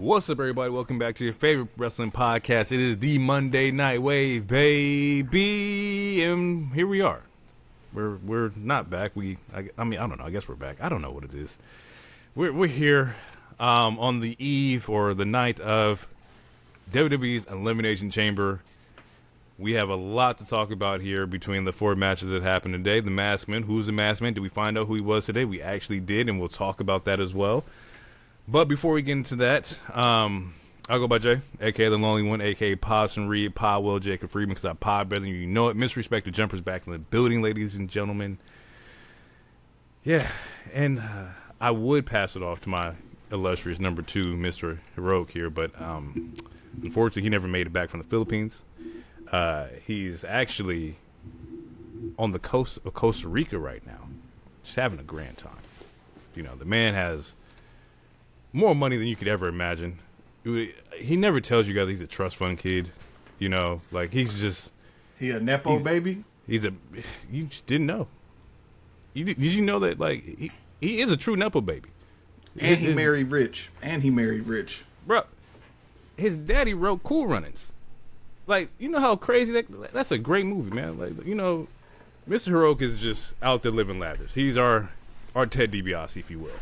What's up, everybody? Welcome back to your favorite wrestling podcast. It is the Monday Night Wave, baby, and here we are. We're not back. I don't know. I guess we're back. I don't know what it is. We're here on the eve or the night of WWE's Elimination Chamber. We have a lot to talk about here between the 4 matches that happened today. The Masked Man. Who's the Masked Man? Did we find out who he was today? We actually did, and we'll talk about that as well. But before we get into that, I'll go by Jay, a.k.a. the lonely one, a.k.a. Podson Reed, Pod Will, Jacob Freeman, because I pod better than you know it. Misrespected Jumpers back in the building, ladies and gentlemen. Yeah, and I would pass it off to my illustrious number 2, Mr. Heroic here, but unfortunately he never made it back from the Philippines. He's actually on the coast of Costa Rica right now, just having a grand time. You know, the man has more money than you could ever imagine. He never tells you guys he's a trust fund kid. You know, like he a Nepo baby? You just didn't know. Did you know that, like, he is a true Nepo baby? And he married rich. Bro, his daddy wrote Cool Runnings. Like, you know how crazy that's a great movie, man. Like, you know, Mr. Heroic is just out there living lavish. He's our Ted DiBiase, if you will.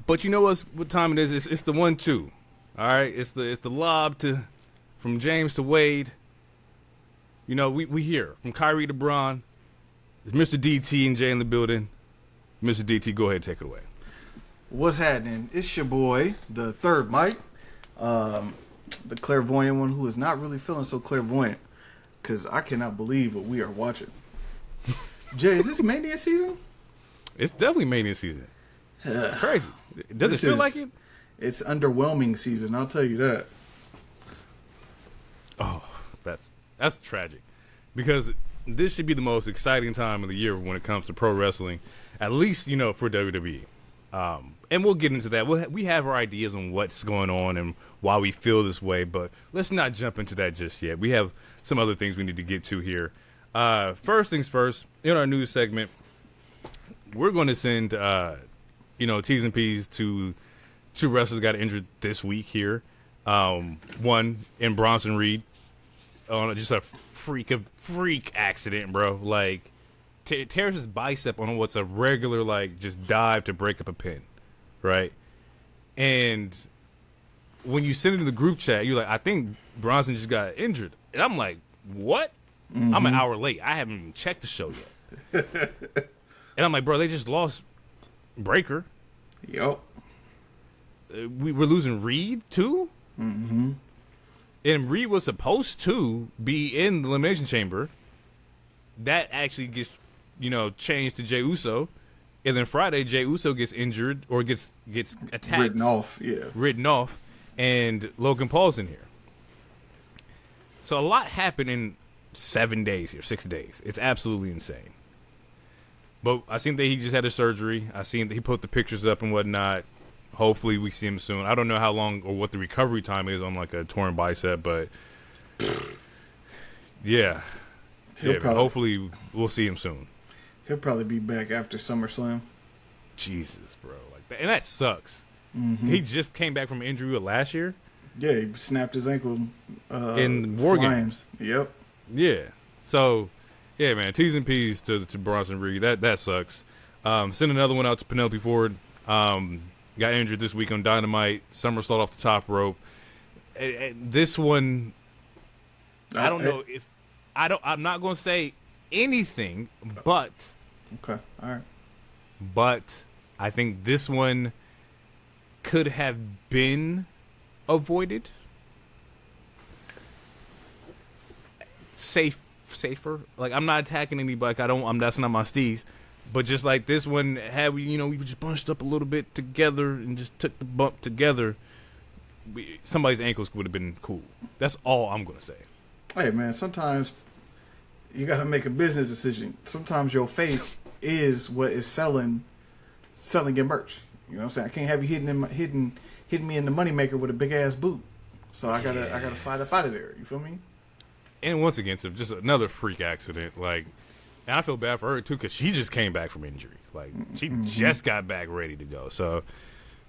But you know what time it is? It's the 1-2. All right, it's the lob from James to Wade. You know, we hear from Kyrie to Braun. It's Mr. DT and Jay in the building. Mr. DT, go ahead and take it away. What's happening? It's your boy, the third Mike, the clairvoyant one who is not really feeling so clairvoyant, because I cannot believe what we are watching. Jay, is this Mania season? It's definitely Mania season. It's crazy. Does it feel like it? It's underwhelming season, I'll tell you that. Oh, that's tragic. Because this should be the most exciting time of the year when it comes to pro wrestling, at least, you know, for WWE. And we'll get into that. We have our ideas on what's going on and why we feel this way, but let's not jump into that just yet. We have some other things we need to get to here. First things first, in our news segment, we're going to send, T's and P's to 2 wrestlers that got injured this week here. One in Bronson Reed on just a freak accident, bro. Like, tears his bicep on what's a regular, like, just dive to break up a pin, right? And when you send it to the group chat, you're like, I think Bronson just got injured. And I'm like, what? Mm-hmm. I'm an hour late. I haven't even checked the show yet. And I'm like, bro, they just lost Breaker. Yep. We were losing Reed, too? Mm-hmm. And Reed was supposed to be in the Elimination Chamber. That actually gets, changed to Jey Uso. And then Friday, Jey Uso gets injured or gets attacked. Written off. And Logan Paul's in here. So a lot happened in 7 days here, 6 days. It's absolutely insane. But I seen that he just had a surgery. I seen that he put the pictures up and whatnot. Hopefully we see him soon. I don't know how long or what the recovery time is on, like, a torn bicep, but yeah. Hopefully we'll see him soon. He'll probably be back after SummerSlam. Jesus, bro. And that sucks. Mm-hmm. He just came back from injury last year. Yeah, he snapped his ankle in War Games. Yep. Yeah. So, yeah, man, T's and P's to Bronson Reed. That sucks. Send another one out to Penelope Ford. Got injured this week on Dynamite. Somersault off the top rope. This one, I don't know if I'm not going to say anything, but okay, all right. But I think this one could have been avoided. Safer. Like, I'm not attacking anybody. That's not my steez. But just like this one, had we just bunched up a little bit together and just took the bump together, somebody's ankles would have been cool. That's all I'm gonna say. Hey man, sometimes you gotta make a business decision. Sometimes your face is what is selling your merch. You know what I'm saying? I can't have you hitting me in the moneymaker with a big ass boot. So I gotta slide up out of there. You feel me? And once again, so just another freak accident. Like, and I feel bad for her too because she just came back from injury. Like, she just got back ready to go. So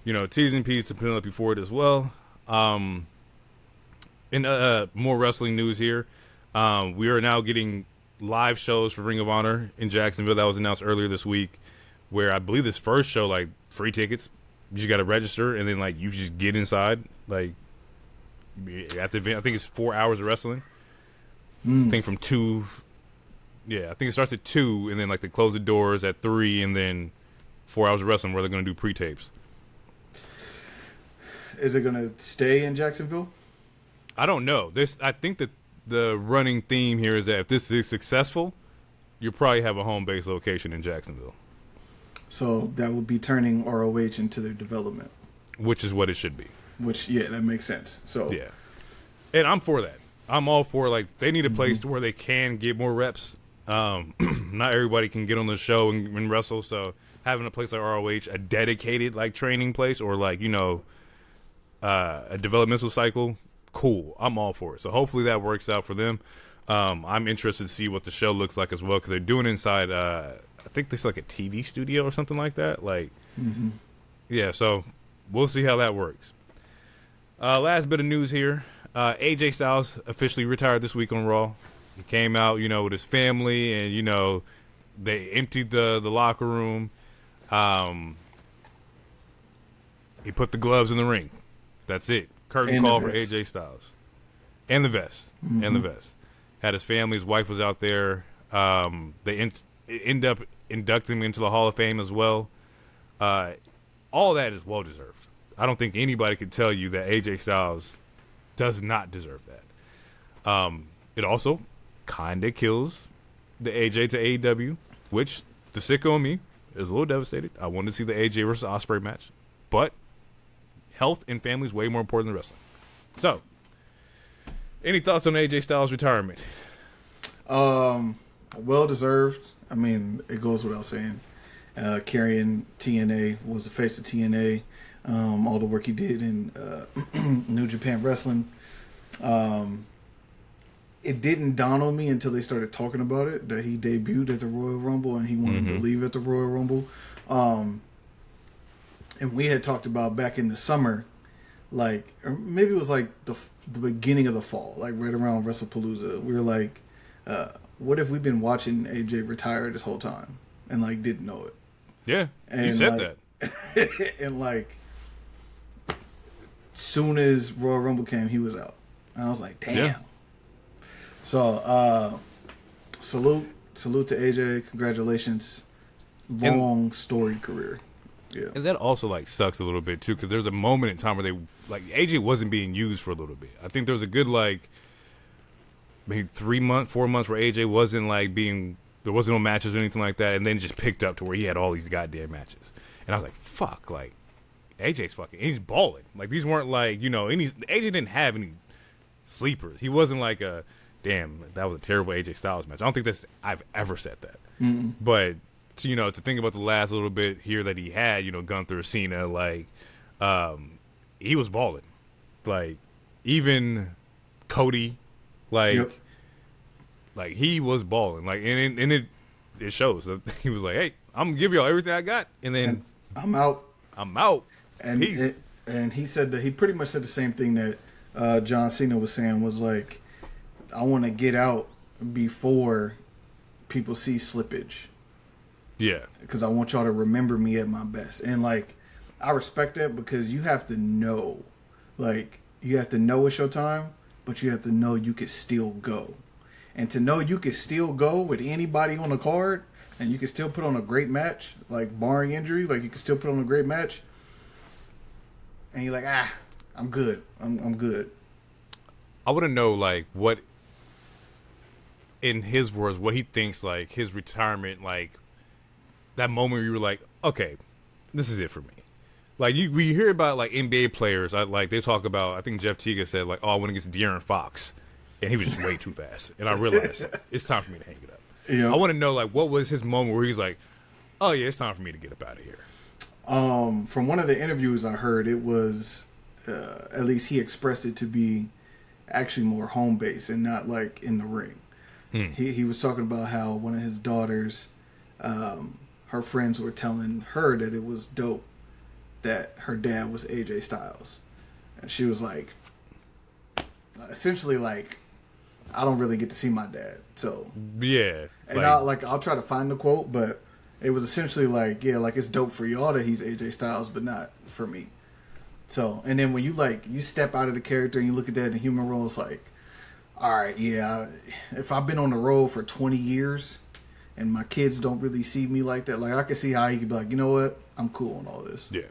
T's and P's to Penelope Ford as well. In more wrestling news here, we are now getting live shows for Ring of Honor in Jacksonville. That was announced earlier this week, where I believe this first show, like, free tickets. You just got to register, and then, like, you just get inside. Like, at the event, I think it's 4 hours of wrestling. I think from 2. Yeah, I think it starts at 2, and then, like, they close the doors at 3, and then 4 hours of wrestling where they're going to do pre-tapes. Is it going to stay in Jacksonville? I don't know. I think that the running theme here is that if this is successful, you'll probably have a home base location in Jacksonville. So that would be turning ROH into their development. Which is what it should be. Which, yeah, that makes sense. So yeah. And I'm for that. I'm all for, like, they need a place where they can get more reps. Not everybody can get on the show and wrestle, so having a place like ROH, a dedicated, like, training place or, like, a developmental cycle, cool. I'm all for it. So hopefully that works out for them. I'm interested to see what the show looks like as well, because they're doing inside, I think there's like a TV studio or something like that. Like, yeah, so we'll see how that works. Last bit of news here. AJ Styles officially retired this week on Raw. He came out, with his family, and, they emptied the locker room. He put the gloves in the ring. That's it. Curtain call for AJ Styles. And the vest. And the vest. Had his family. His wife was out there. They end up inducting him into the Hall of Fame as well. All that is well-deserved. I don't think anybody could tell you that AJ Styles does not deserve that. It also kind of kills the AJ to AEW, which the sicko in me is a little devastated. I wanted to see the AJ versus Ospreay match. But health and family is way more important than wrestling. So, any thoughts on AJ Styles' retirement? Well deserved. I mean, it goes without saying. Carrying TNA, was the face of TNA. All the work he did in New Japan Wrestling. It didn't dawn on me until they started talking about it, that he debuted at the Royal Rumble and he wanted to leave at the Royal Rumble. And we had talked about back in the summer, like, or maybe it was like the beginning of the fall, like right around WrestlePalooza. We were like, what if we've been watching AJ retire this whole time and, like, didn't know it? Yeah, and you said that. And, like, soon as Royal Rumble came, he was out. And I was like, damn. Yeah. So, salute to AJ. Congratulations. Long, storied career. Yeah. And that also, like, sucks a little bit, too, because there's a moment in time where they, like, AJ wasn't being used for a little bit. I think there was a good, like, maybe 4 months where AJ wasn't, like, there wasn't no matches or anything like that, and then just picked up to where he had all these goddamn matches. And I was like, fuck, like, AJ's fucking, he's balling. Like, these weren't, like, AJ didn't have any sleepers. He wasn't like damn, that was a terrible AJ Styles match. I don't think I've ever said that. But, to think about the last little bit here that he had, Gunther, Cena, like, he was balling. Like, even Cody, like, like, he was balling. Like, and it shows. He was like, hey, I'm going to give y'all everything I got, and then I'm out. And peace. And he said that he pretty much said the same thing that John Cena was saying, was like, I want to get out before people see slippage. Yeah. Because I want y'all to remember me at my best. And, like, I respect that, because you have to know. Like, you have to know it's your time, but you have to know you could still go. And to know you could still go with anybody on the card, and you can still put on a great match, like, barring injury, like, you can still put on a great match. And you're like, I'm good. I'm good. I want to know, like, what, in his words, what he thinks, like, his retirement, like, that moment where you were like, okay, this is it for me. Like, we hear about, like, NBA players, they talk about, I think Jeff Teague said, like, oh, I want to get to De'Aaron Fox. And he was just way too fast. And I realized it's time for me to hang it up. I want to know, like, what was his moment where he's like, oh, yeah, it's time for me to get up out of here. From one of the interviews I heard, it was, at least he expressed it to be actually more home base and not, like, in the ring. He was talking about how one of his daughters, her friends were telling her that it was dope that her dad was AJ Styles, and she was like, essentially like, I don't really get to see my dad, so yeah. And I'll try to find the quote, but it was essentially like, yeah, like it's dope for y'all that he's AJ Styles, but not for me. So, and then when you step out of the character and you look at that in the human role, it's like, all right, yeah, if I've been on the road for 20 years and my kids don't really see me like that, like I can see how he could be like, you know what, I'm cool on all this. Yeah.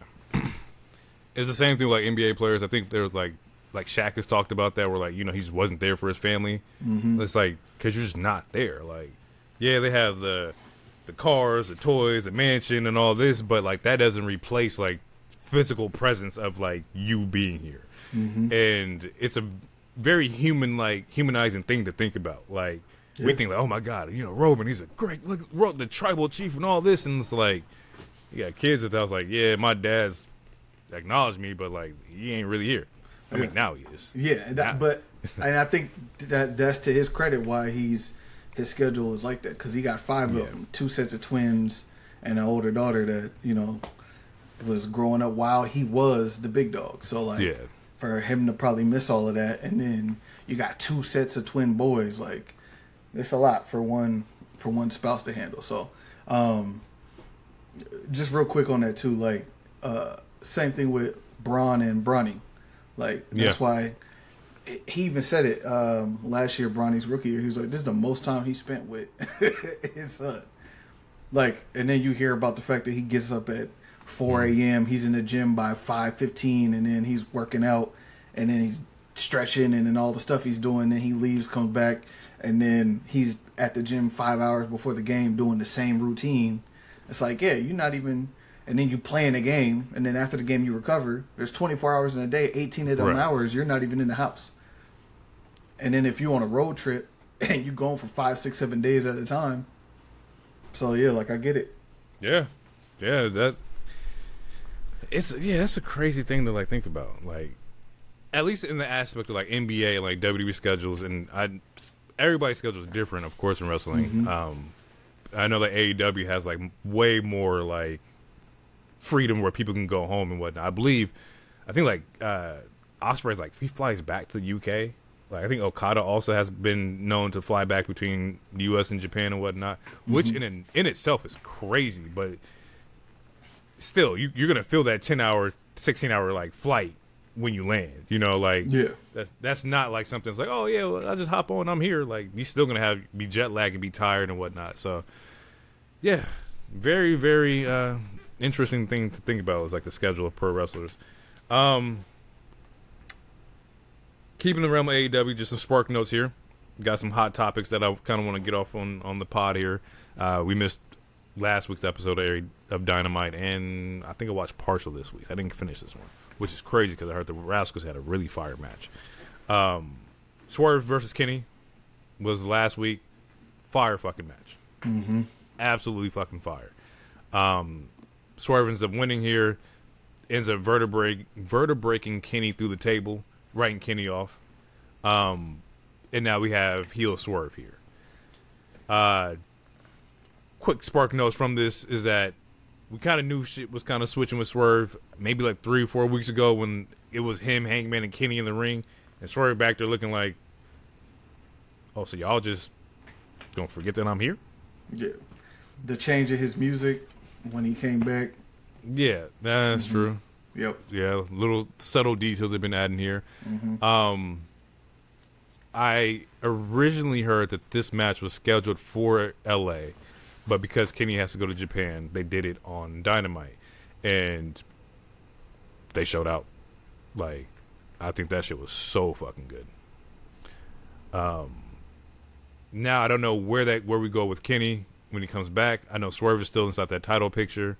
It's the same thing with like NBA players. I think there was like Shaq has talked about that, where like, you know, he just wasn't there for his family. Mm-hmm. It's like, because you're just not there. Like, yeah, they have the cars, the toys, the mansion, and all this, but like that doesn't replace like physical presence of like you being here. Mm-hmm. And it's a very humanizing thing to think about. Like, we think like, oh my God, you know, Roman, he's a great, look, the tribal chief and all this, and it's like, you got kids that was like, yeah, my dad's acknowledged me, but like he ain't really here. I mean, now he is. Yeah, but and I think that's to his credit why his schedule is like that, because he got 5 of them, 2 sets of twins, and an older daughter that, you know, was growing up while he was the big dog. So like, for him to probably miss all of that, and then you got 2 sets of twin boys, like it's a lot for one spouse to handle. So just real quick on that too, like same thing with Braun and Bronny. Like, that's why he even said it last year, Bronny's rookie year. He was like, this is the most time he spent with his son. Like, and then you hear about the fact that he gets up at 4 a.m. He's in the gym by 5:15, and then he's working out, and then he's stretching, and then all the stuff he's doing. Then he leaves, comes back, and then he's at the gym 5 hours before the game doing the same routine. It's like, yeah, you're not even... And then you play in a game, and then after the game you recover. There's 24 hours in a day, 18 of them hours, you're not even in the house. And then if you're on a road trip, and you're going for 5, 6, 7 days at a time. So, yeah, like, I get it. Yeah. Yeah, that's a crazy thing to, like, think about. Like, at least in the aspect of, like, NBA and, like, WWE schedules, and everybody's schedule is different, of course, in wrestling. Mm-hmm. I know that AEW has, like, way more, like, freedom where people can go home and whatnot. I think like Ospreay's like, he flies back to the UK. Like, I think Okada also has been known to fly back between the US and Japan and whatnot, which in itself is crazy. But still, you're gonna feel that 10-hour, 16-hour like flight when you land. You know, like that's not like something that's like, oh yeah, well, I just hop on, I'm here. Like, you're still gonna be jet lagged and be tired and whatnot. So yeah, very very interesting thing to think about is like the schedule of pro wrestlers. Keeping the realm of AEW, just some spark notes here. Got some hot topics that I kind of want to get off on the pod here. We missed last week's episode of Dynamite, and I think I watched partial this week. I didn't finish this one, which is crazy because I heard the Rascals had a really fire match. Swerve versus Kenny was last week. Fire fucking match. Mm-hmm. Absolutely fucking fire. Swerve ends up winning here, ends up vertebraking Kenny through the table, writing Kenny off. And now we have heel Swerve here. Quick spark notes from this is that we kind of knew shit was kind of switching with Swerve maybe like 3 or 4 weeks ago when it was him, Hangman, and Kenny in the ring. And Swerve back there looking like, oh, so y'all just gonna forget that I'm here? Yeah. The change of his music when he came back. Yeah, that's true. Yep. Yeah, little subtle details they've been adding here. Mm-hmm. I originally heard that this match was scheduled for LA, but because Kenny has to go to Japan, they did it on Dynamite, and they showed out. Like, I think that shit was so fucking good. Now I don't know where we go with Kenny when he comes back. I know Swerve is still inside that title picture.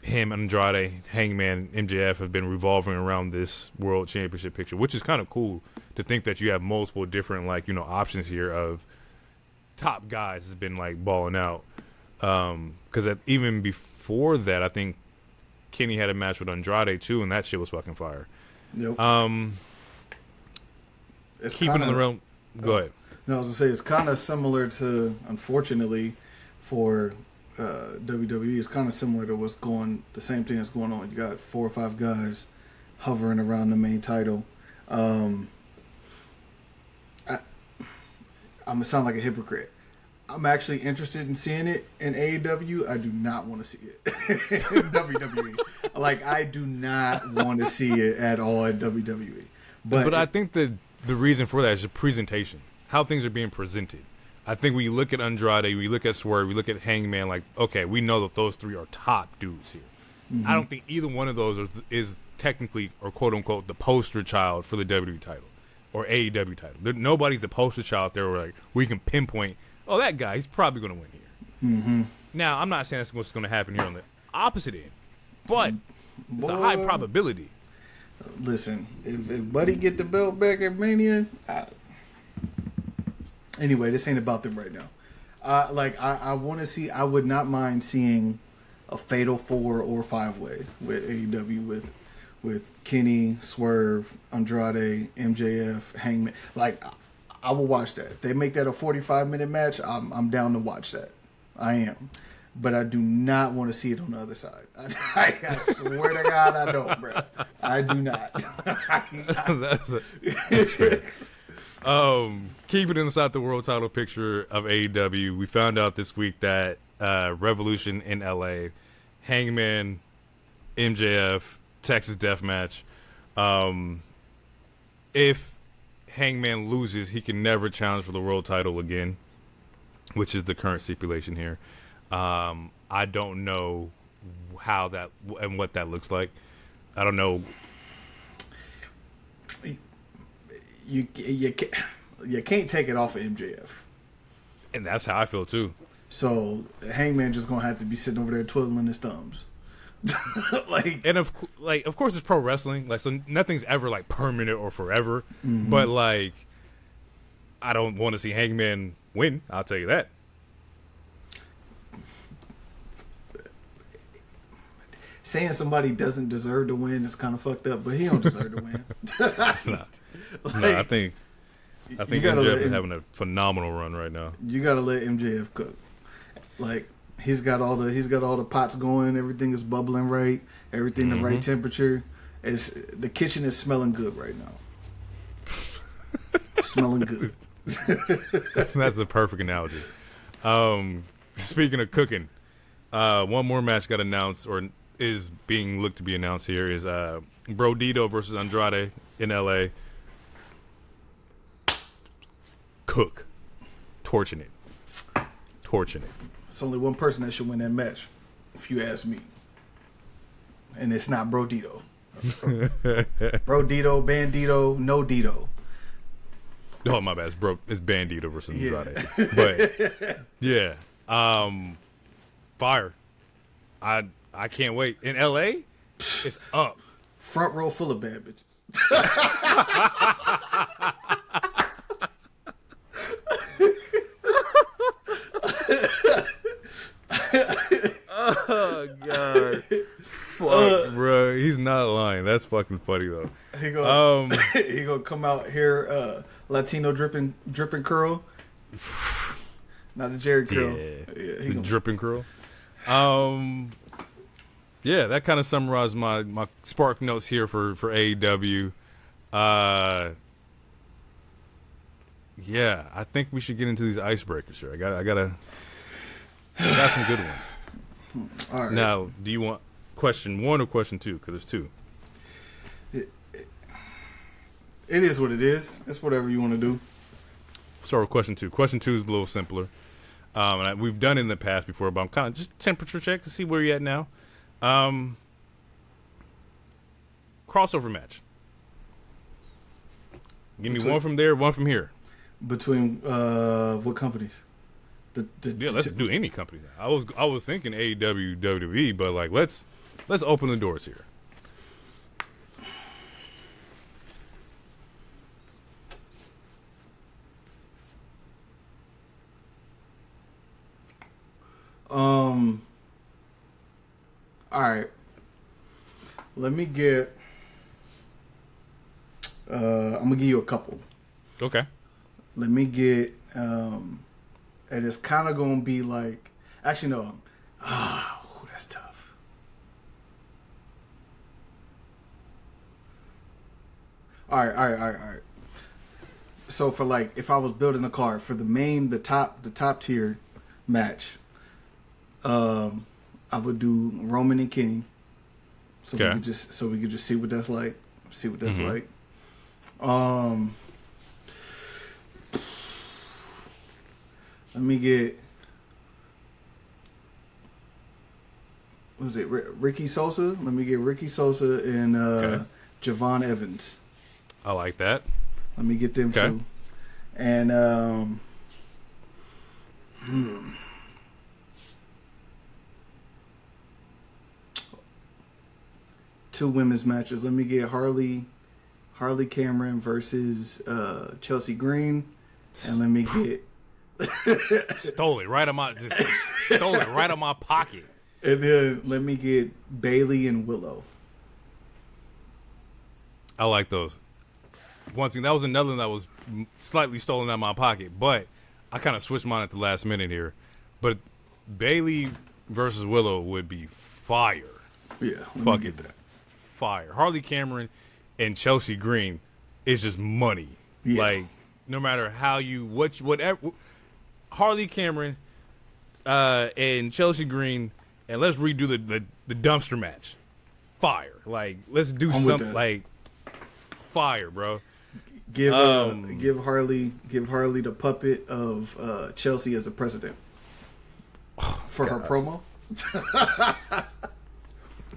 Him, Andrade, Hangman, MJF have been revolving around this world championship picture, which is kind of cool to think that you have multiple different, like, you know, options here of top guys has been like balling out. Because even before that, I think Kenny had a match with Andrade too, and that shit was fucking fire. Yep. It's keeping in the realm. Go ahead. No, I was gonna say it's kind of similar to, unfortunately, for WWE is kind of similar to the same thing that's going on. You got 4 or 5 guys hovering around the main title. I'm gonna sound like a hypocrite. I'm actually interested in seeing it in AEW. I do not want to see it in WWE. Like, I do not want to see it at all at WWE. But I think the reason for that is the presentation, how things are being presented. I think when you look at Andrade, we look at Swerve, we look at Hangman, like, okay, we know that those 3 are top dudes here. Mm-hmm. I don't think either one of those is technically, or quote-unquote, the poster child for the WWE title or AEW title. Nobody's a poster child there where, like, we can pinpoint, oh, that guy, he's probably going to win here. Mm-hmm. Now, I'm not saying that's what's going to happen here on the opposite end, but it's a high probability. Listen, if Buddy get the belt back at Mania, anyway, this ain't about them right now. I want to see. I would not mind seeing a fatal 4 or 5-way with AEW with Kenny, Swerve, Andrade, MJF, Hangman. Like, I will watch that. If they make that a 45-minute match, I'm down to watch that. I am. But I do not want to see it on the other side. I swear to God, I don't, bro. I do not. That's fair. Keeping inside the world title picture of AEW, we found out this week that Revolution in LA, Hangman, MJF, Texas Deathmatch. If Hangman loses, he can never challenge for the world title again, which is the current stipulation here. I don't know how that and what that looks like. I don't know. You can't take it off of MJF, and that's how I feel too. So Hangman just gonna have to be sitting over there twiddling his thumbs. Of course it's pro wrestling. Like, so nothing's ever like permanent or forever. Mm-hmm. But like, I don't want to see Hangman win. I'll tell you that. Saying somebody doesn't deserve to win is kind of fucked up, but he don't deserve to win. No, I think MJF is having a phenomenal run right now. You gotta let MJF cook. Like, he's got all the pots going. Everything is bubbling right. Everything the right temperature. The kitchen is smelling good right now. Smelling good. That's a perfect analogy. Speaking of cooking, one more match got announced, or is being looked to be announced here, is Brodito versus Andrade in LA. Cook. Torching it. It's only one person that should win that match, if you ask me. And it's not Brodito. Brodito, Bandito, no Dito. Oh, my bad. It's Bandito versus Andrade. But, yeah. Fire. I can't wait. In LA, it's up. Front row full of bad bitches. Oh God! Fuck, bro. He's not lying. That's fucking funny though. He gonna come out here, Latino dripping curl. Not a Jerry curl. Yeah, dripping curl. Yeah, that kind of summarized my spark notes here for AEW. Yeah, I think we should get into these icebreakers here. I got some good ones. All right. Now, do you want question 1 or question 2? Because there's 2. It is what it is. It's whatever you want to do. Start with question 2. Question 2 is a little simpler. And we've done it in the past before, but I'm kind of just temperature check to see where you're at now. Crossover match. Give me one from there, one from here. Between what companies? Let's do any company. I was thinking AEW, WWE, but like let's open the doors here. All right. Let me get. I'm gonna give you a couple. Okay. Let me get. And it's kind of gonna be like. Actually, no. Oh, that's tough. All right. So for like, if I was building a card for the top tier match, I would do Roman and Kenny. So we could just see what that's like. Let me get. What was it? Ricky Sosa. Let me get Ricky Sosa and Javon Evans. I like that. Let me get them too. And two women's matches. Let me get Harley Cameron versus Chelsea Green, and let me get stole it right out of my pocket. And then let me get Bailey and Willow. I like those. One thing, that was another one that was slightly stolen out of my pocket, but I kind of switched mine at the last minute here. But Bailey versus Willow would be fire. Yeah, fuck it, fire. Harley Cameron and Chelsea Green is just money. Yeah. Like, no matter how you whatever, Harley Cameron and Chelsea Green, and let's redo the dumpster match. Fire. Like, let's do something like fire, bro. Give Harley the puppet of Chelsea as the president for her promo.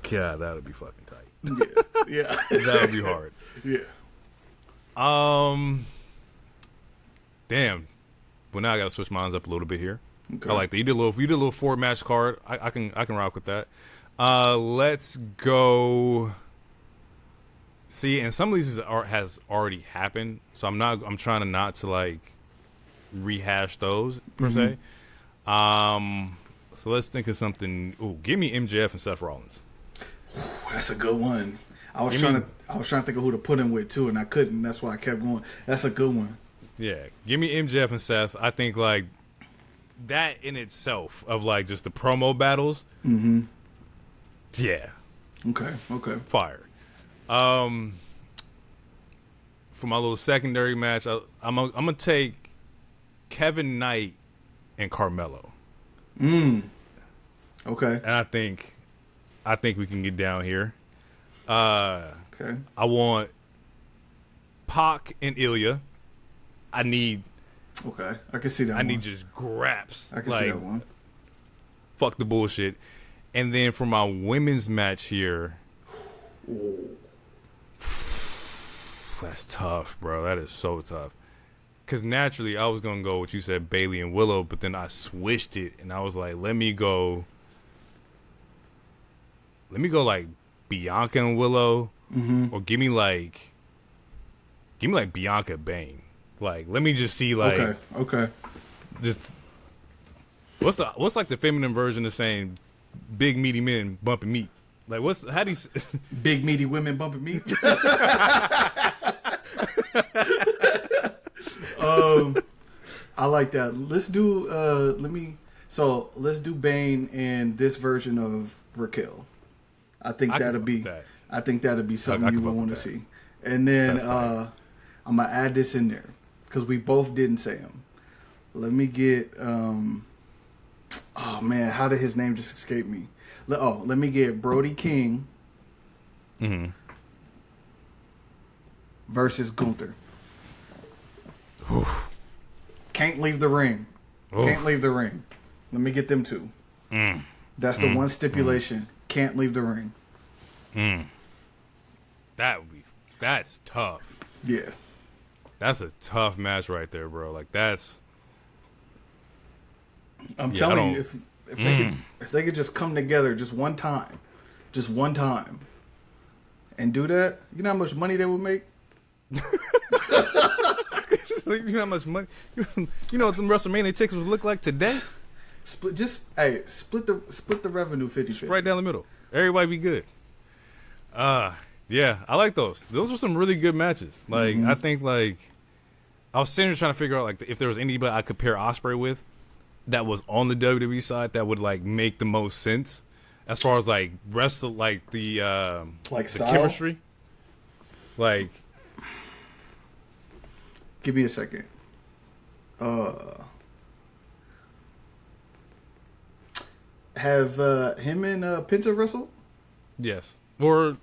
God, that would be fucking tight. Yeah. That would be hard. Yeah. Damn. Well, now I gotta switch mine up a little bit here. Okay. I like that. You did a little 4-match card. I can rock with that. Let's go. See, and some of these has already happened, so I'm trying to not to like rehash those per se. So let's think of something. Ooh, give me MJF and Seth Rollins. That's a good one. I was trying to think of who to put him with too, and I couldn't. That's why I kept going. That's a good one. Yeah, give me MJF and Seth. I think like that in itself of like just the promo battles. Mm-hmm. Yeah. Okay. Fire. For my little secondary match, I'm gonna take Kevin Knight and Carmelo. Okay. And I think we can get down here. Okay. I want Pac and Ilya. Okay, I can see that. I need just graps. I can see that one. Fuck the bullshit. And then for my women's match here. Ooh. That's tough, bro. That is so tough. Because naturally, I was going to go with you said Bailey and Willow, but then I switched it, and I was like, let me go like Bianca and Willow, or give me like Bianca Bane. Like, let me just see like okay. Just what's like the feminine version of saying big meaty men bumping meat? Like, how do you big meaty women bumping meat? I like that. Let's do let's do Bane and this version of Raquel. I think that'll be something you would want to see. And then I'm gonna add this in there because we both didn't say him. Let me get oh man, how did his name just escape me? Let me get Brody King versus Gunther. Oof. Can't leave the ring. Oof. Can't leave the ring. Let me get them two. That's the one stipulation. Can't leave the ring. That's tough. Yeah. That's a tough match right there, bro. Like I'm telling you, if they could just come together just one time, and do that, you know how much money they would make? You know how much money? You know what the WrestleMania tickets would look like today? Split the revenue 50-50. Right down the middle. Everybody be good. Yeah, I like those. Those are some really good matches. Like I think like I was sitting here trying to figure out like if there was anybody I could pair Ospreay with, that was on the WWE side that would like make the most sense as far as like like the style? chemistry. Like, give me a second. Have him and Penta wrestled? yes, or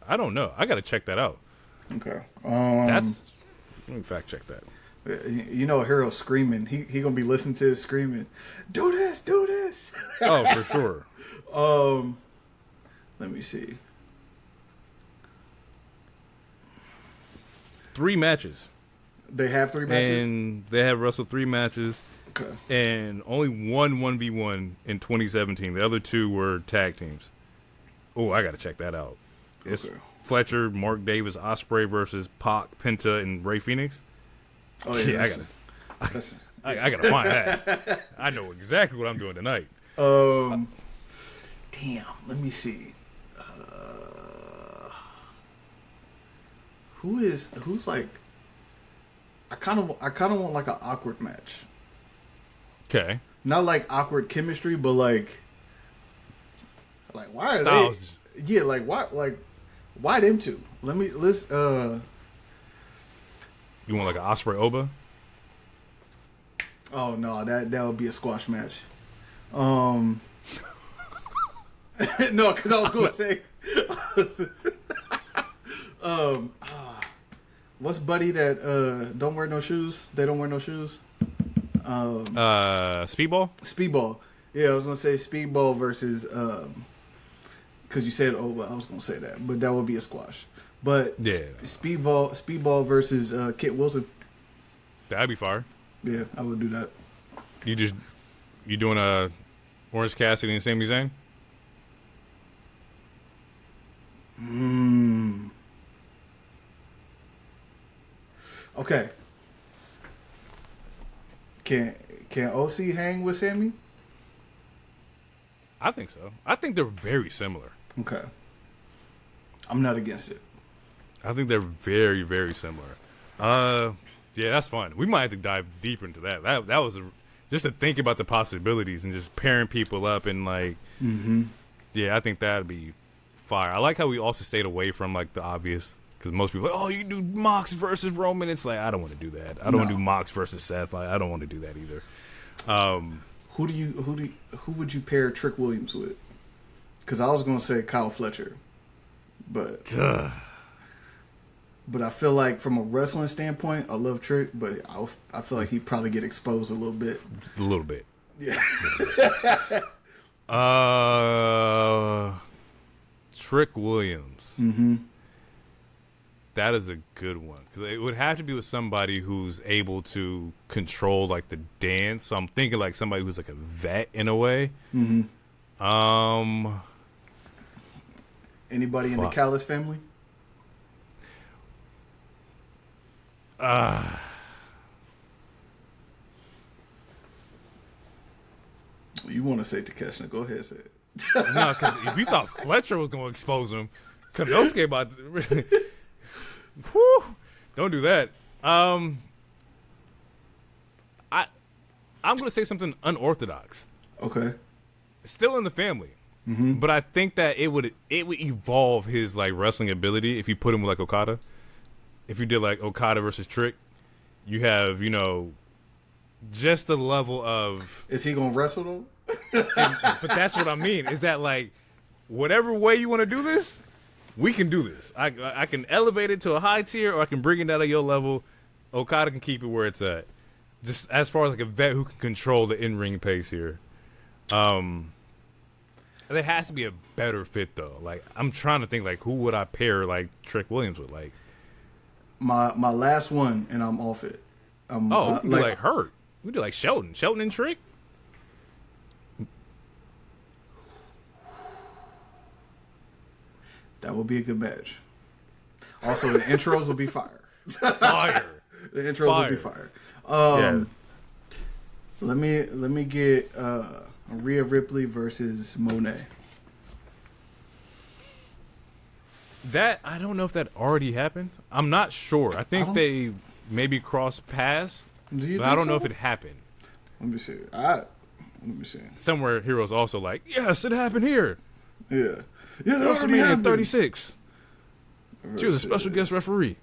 I don't know. I gotta check that out. Okay. Let me fact check that. You know, Hero screaming. He gonna be listening to this screaming. Do this, do this. Oh, for sure. Let me see. 3 matches. They have 3 matches, and they have wrestled 3 matches. okay. And only one 1v1 in 2017. The other 2 were tag teams. Oh, I gotta check that out. It's Okay. Fletcher, Mark Davis, Ospreay versus Pac, Penta, and Ray Phoenix. Oh yeah, I gotta find that. I know exactly what I'm doing tonight. damn. Let me see. Who's like? I kind of want like an awkward match. Okay. Not like awkward chemistry, but like why are Styles. they? Yeah, why them two? Let's. You want like an Ospreay Oba? Oh no, that would be a squash match. No, because I was going to say. What's Buddy that don't wear no shoes? They don't wear no shoes. Speedball? Speedball. Yeah, I was gonna say Speedball versus because you said I was gonna say that, but that would be a squash. But yeah, Speedball versus Kit Wilson. That'd be fire. Yeah, I would do that. You doing a Orange Cassidy and Sami Zayn? Okay. Can OC hang with Sammy? I think so. I think they're very similar. Okay. I'm not against it. I think they're very, very similar. Yeah, that's fun. We might have to dive deeper into that. That was just to think about the possibilities and just pairing people up and like, yeah, I think that'd be fire. I like how we also stayed away from like the obvious because most people are like, oh, you do Mox versus Roman. It's like I don't want to do that. I don't want to do Mox versus Seth. Like I don't want to do that either. Who would you pair Trick Williams with? Because I was gonna say Kyle Fletcher, but I feel like from a wrestling standpoint, I love Trick, but I feel like he'd probably get exposed a little bit. A little bit. Yeah. Trick Williams. Mm-hmm. That is a good one because it would have to be with somebody who's able to control like the dance. So I'm thinking like somebody who's like a vet in a way. Mm-hmm. Anybody in the Callis family? You want to say Takeshita? Go ahead, say it. No, because if you thought Fletcher was going to expose him, Konosuke about to... Whew, don't do that. I'm going to say something unorthodox. Okay. Still in the family. Mm-hmm. But I think that it would evolve his like wrestling ability if you put him with like Okada. If you did like Okada versus Trick, you have, just the level of... Is he going to wrestle though? But that's what I mean. Is that like, whatever way you want to do this, we can do this. I can elevate it to a high tier, or I can bring it down to your level. Okada can keep it where it's at. Just as far as like a vet who can control the in-ring pace here. There has to be a better fit though. Like I'm trying to think like who would I pair like Trick Williams with? Like my last one, and I'm off it. we can do like Hurt. We do like Shelton and Trick. That would be a good match. Also, the intros will be fire. Fire. The intros will be fire. Yeah. Let me get Rhea Ripley versus Monet. That I don't know if that already happened. I'm not sure. I think they maybe crossed paths, but I don't know if it happened. Let me see. Let me see. Somewhere Hero's also like, yes, it happened here. Yeah. Yeah, that already WrestleMania happened. 36. She was a special guest referee.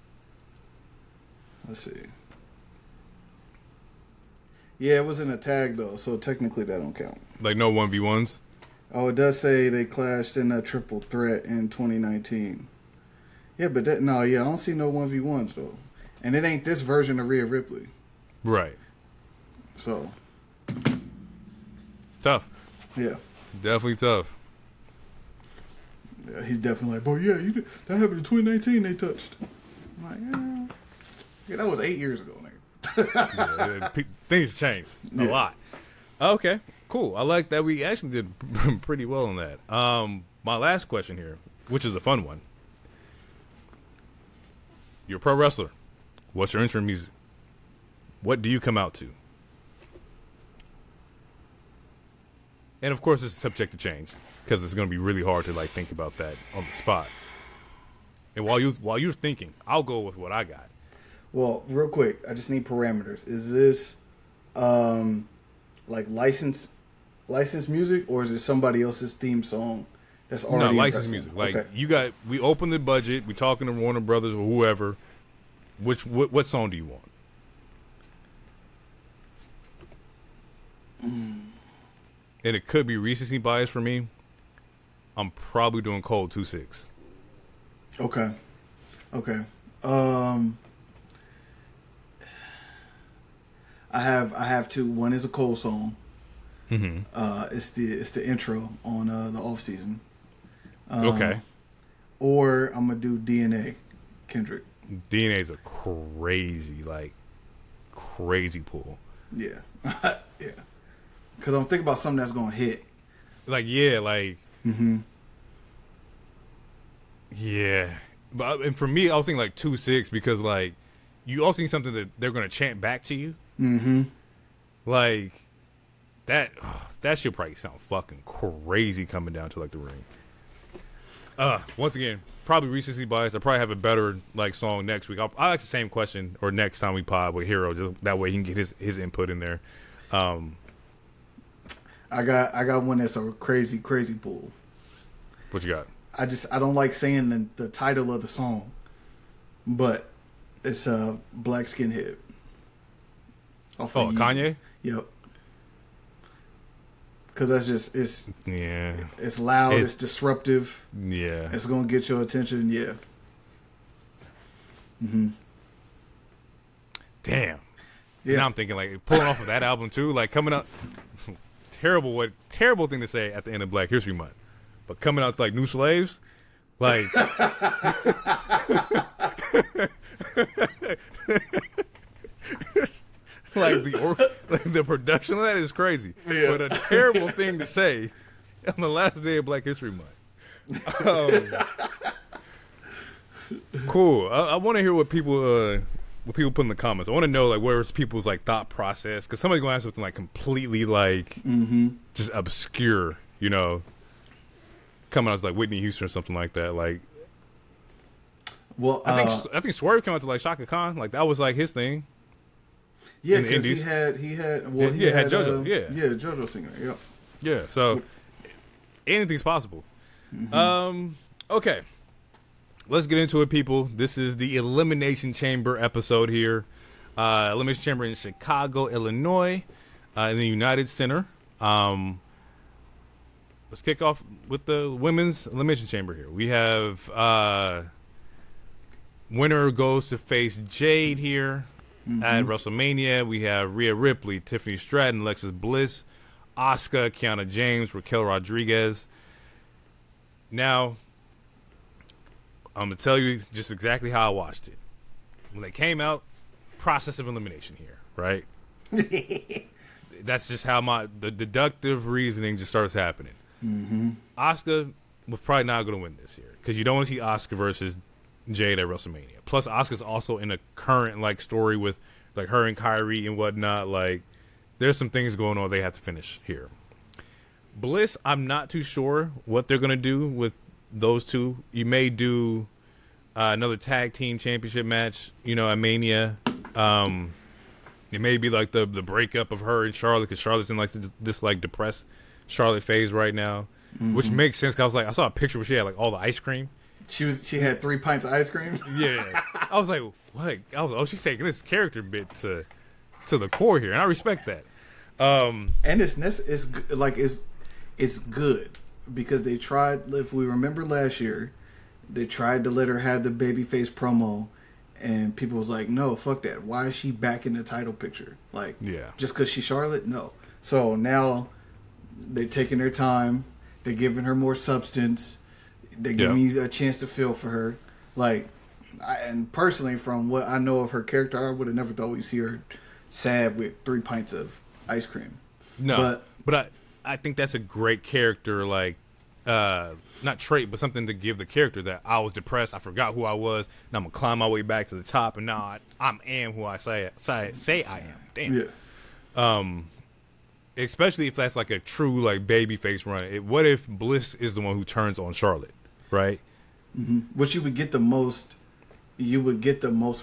Let's see. Yeah, it was in a tag though, so technically that don't count. Like no 1v1s? Oh, it does say they clashed in a triple threat in 2019. Yeah, but I don't see no 1v1s though. And it ain't this version of Rhea Ripley. Right. So. Tough. Yeah. It's definitely tough. Yeah, he's definitely like, boy, yeah, that happened in 2019 they touched. I'm like, yeah, that was 8 years ago, nigga. Things changed a lot. Okay, cool. I like that we actually did pretty well on that. My last question here, which is a fun one. You're a pro wrestler. What's your intro music? What do you come out to? And of course, it's subject to change because it's going to be really hard to like think about that on the spot. And while you're thinking, I'll go with what I got. Well, real quick, I just need parameters. Is this like licensed music, or is it somebody else's theme song that's already licensed music? Like okay. We open the budget, we talking to Warner Brothers or whoever. What song do you want? And it could be recency bias for me. I'm probably doing Cold 2-6. Okay. I have two. One is a Cole song. Mm-hmm. It's the intro on the off season. Okay. Or I'm gonna do DNA, Kendrick. DNA's a crazy pull. Yeah, yeah. Because I'm thinking about something that's gonna hit. Mm-hmm. Yeah, but and for me, I was thinking like 2-6 because like you also need something that they're gonna chant back to you. Mm-hmm. Like that should probably sound fucking crazy coming down to like the ring. Once again, probably recency bias. I probably have a better like song next week. I ask the same question or next time we pod with Hero, just that way he can get his input in there. I got one that's a crazy pull. What you got? I don't like saying the title of the song, but it's Black Skinhead. Kanye? Yep. Because that's just it's loud, it's disruptive. Yeah. It's gonna get your attention. Yeah. Mm-hmm. Damn. Yeah. Now I'm thinking like pulling off of that album too, like coming out. Terrible thing to say at the end of Black History Month, but coming out to like New Slaves, like. Like the production of that is crazy, but a terrible thing to say on the last day of Black History Month. Cool. I want to hear what people put in the comments. I want to know like where's people's like thought process, because somebody's gonna have something like completely like just obscure, you know, coming out as like Whitney Houston or something like that. Like, well, I think Swerve came out to like Shaka Khan, like that was like his thing. Yeah, because he had JoJo. JoJo singer. Yeah. Yeah. So anything's possible. Mm-hmm. Okay. Let's get into it, people. This is the Elimination Chamber episode here. Elimination Chamber in Chicago, Illinois, in the United Center. Let's kick off with the women's Elimination Chamber here. We have winner goes to face Jade here. At WrestleMania, we have Rhea Ripley, Tiffany Stratton, Alexis Bliss, Asuka, Kiana James, Raquel Rodriguez. Now, I'm going to tell you just exactly how I watched it. When they came out, process of elimination here, right? That's just how the deductive reasoning just starts happening. Asuka was probably not going to win this year because you don't want to see Asuka versus Jade at WrestleMania. Plus, Asuka's also in a current like story with like her and Kyrie and whatnot. Like, there's some things going on they have to finish here. Bliss, I'm not too sure what they're gonna do with those two. You may do another tag team championship match, you know, at Mania. It may be like the breakup of her and Charlotte, because Charlotte's in like this like depressed Charlotte phase right now, which makes sense. Cause I saw a picture where she had like all the ice cream. She had 3 pints of ice cream. Yeah, I was like, what? I was like, oh, she's taking this character bit to the core here, and I respect that. And it's good because they tried. If we remember last year, they tried to let her have the babyface promo, and people was like, no, fuck that. Why is she back in the title picture? Like, just because she's Charlotte? No. So now they're taking their time. They're giving her more substance. They're giving me a chance to feel for her. Like, and personally, from what I know of her character, I would have never thought we'd see her sad with 3 pints of ice cream. No, but I think that's a great character, like, not trait, but something to give the character that I was depressed, I forgot who I was, and I'm going to climb my way back to the top, and now I am who I say I am. Damn. Yeah. Especially if that's like a true like babyface run. What if Bliss is the one who turns on Charlotte, right? Mm-hmm. Which you would get the most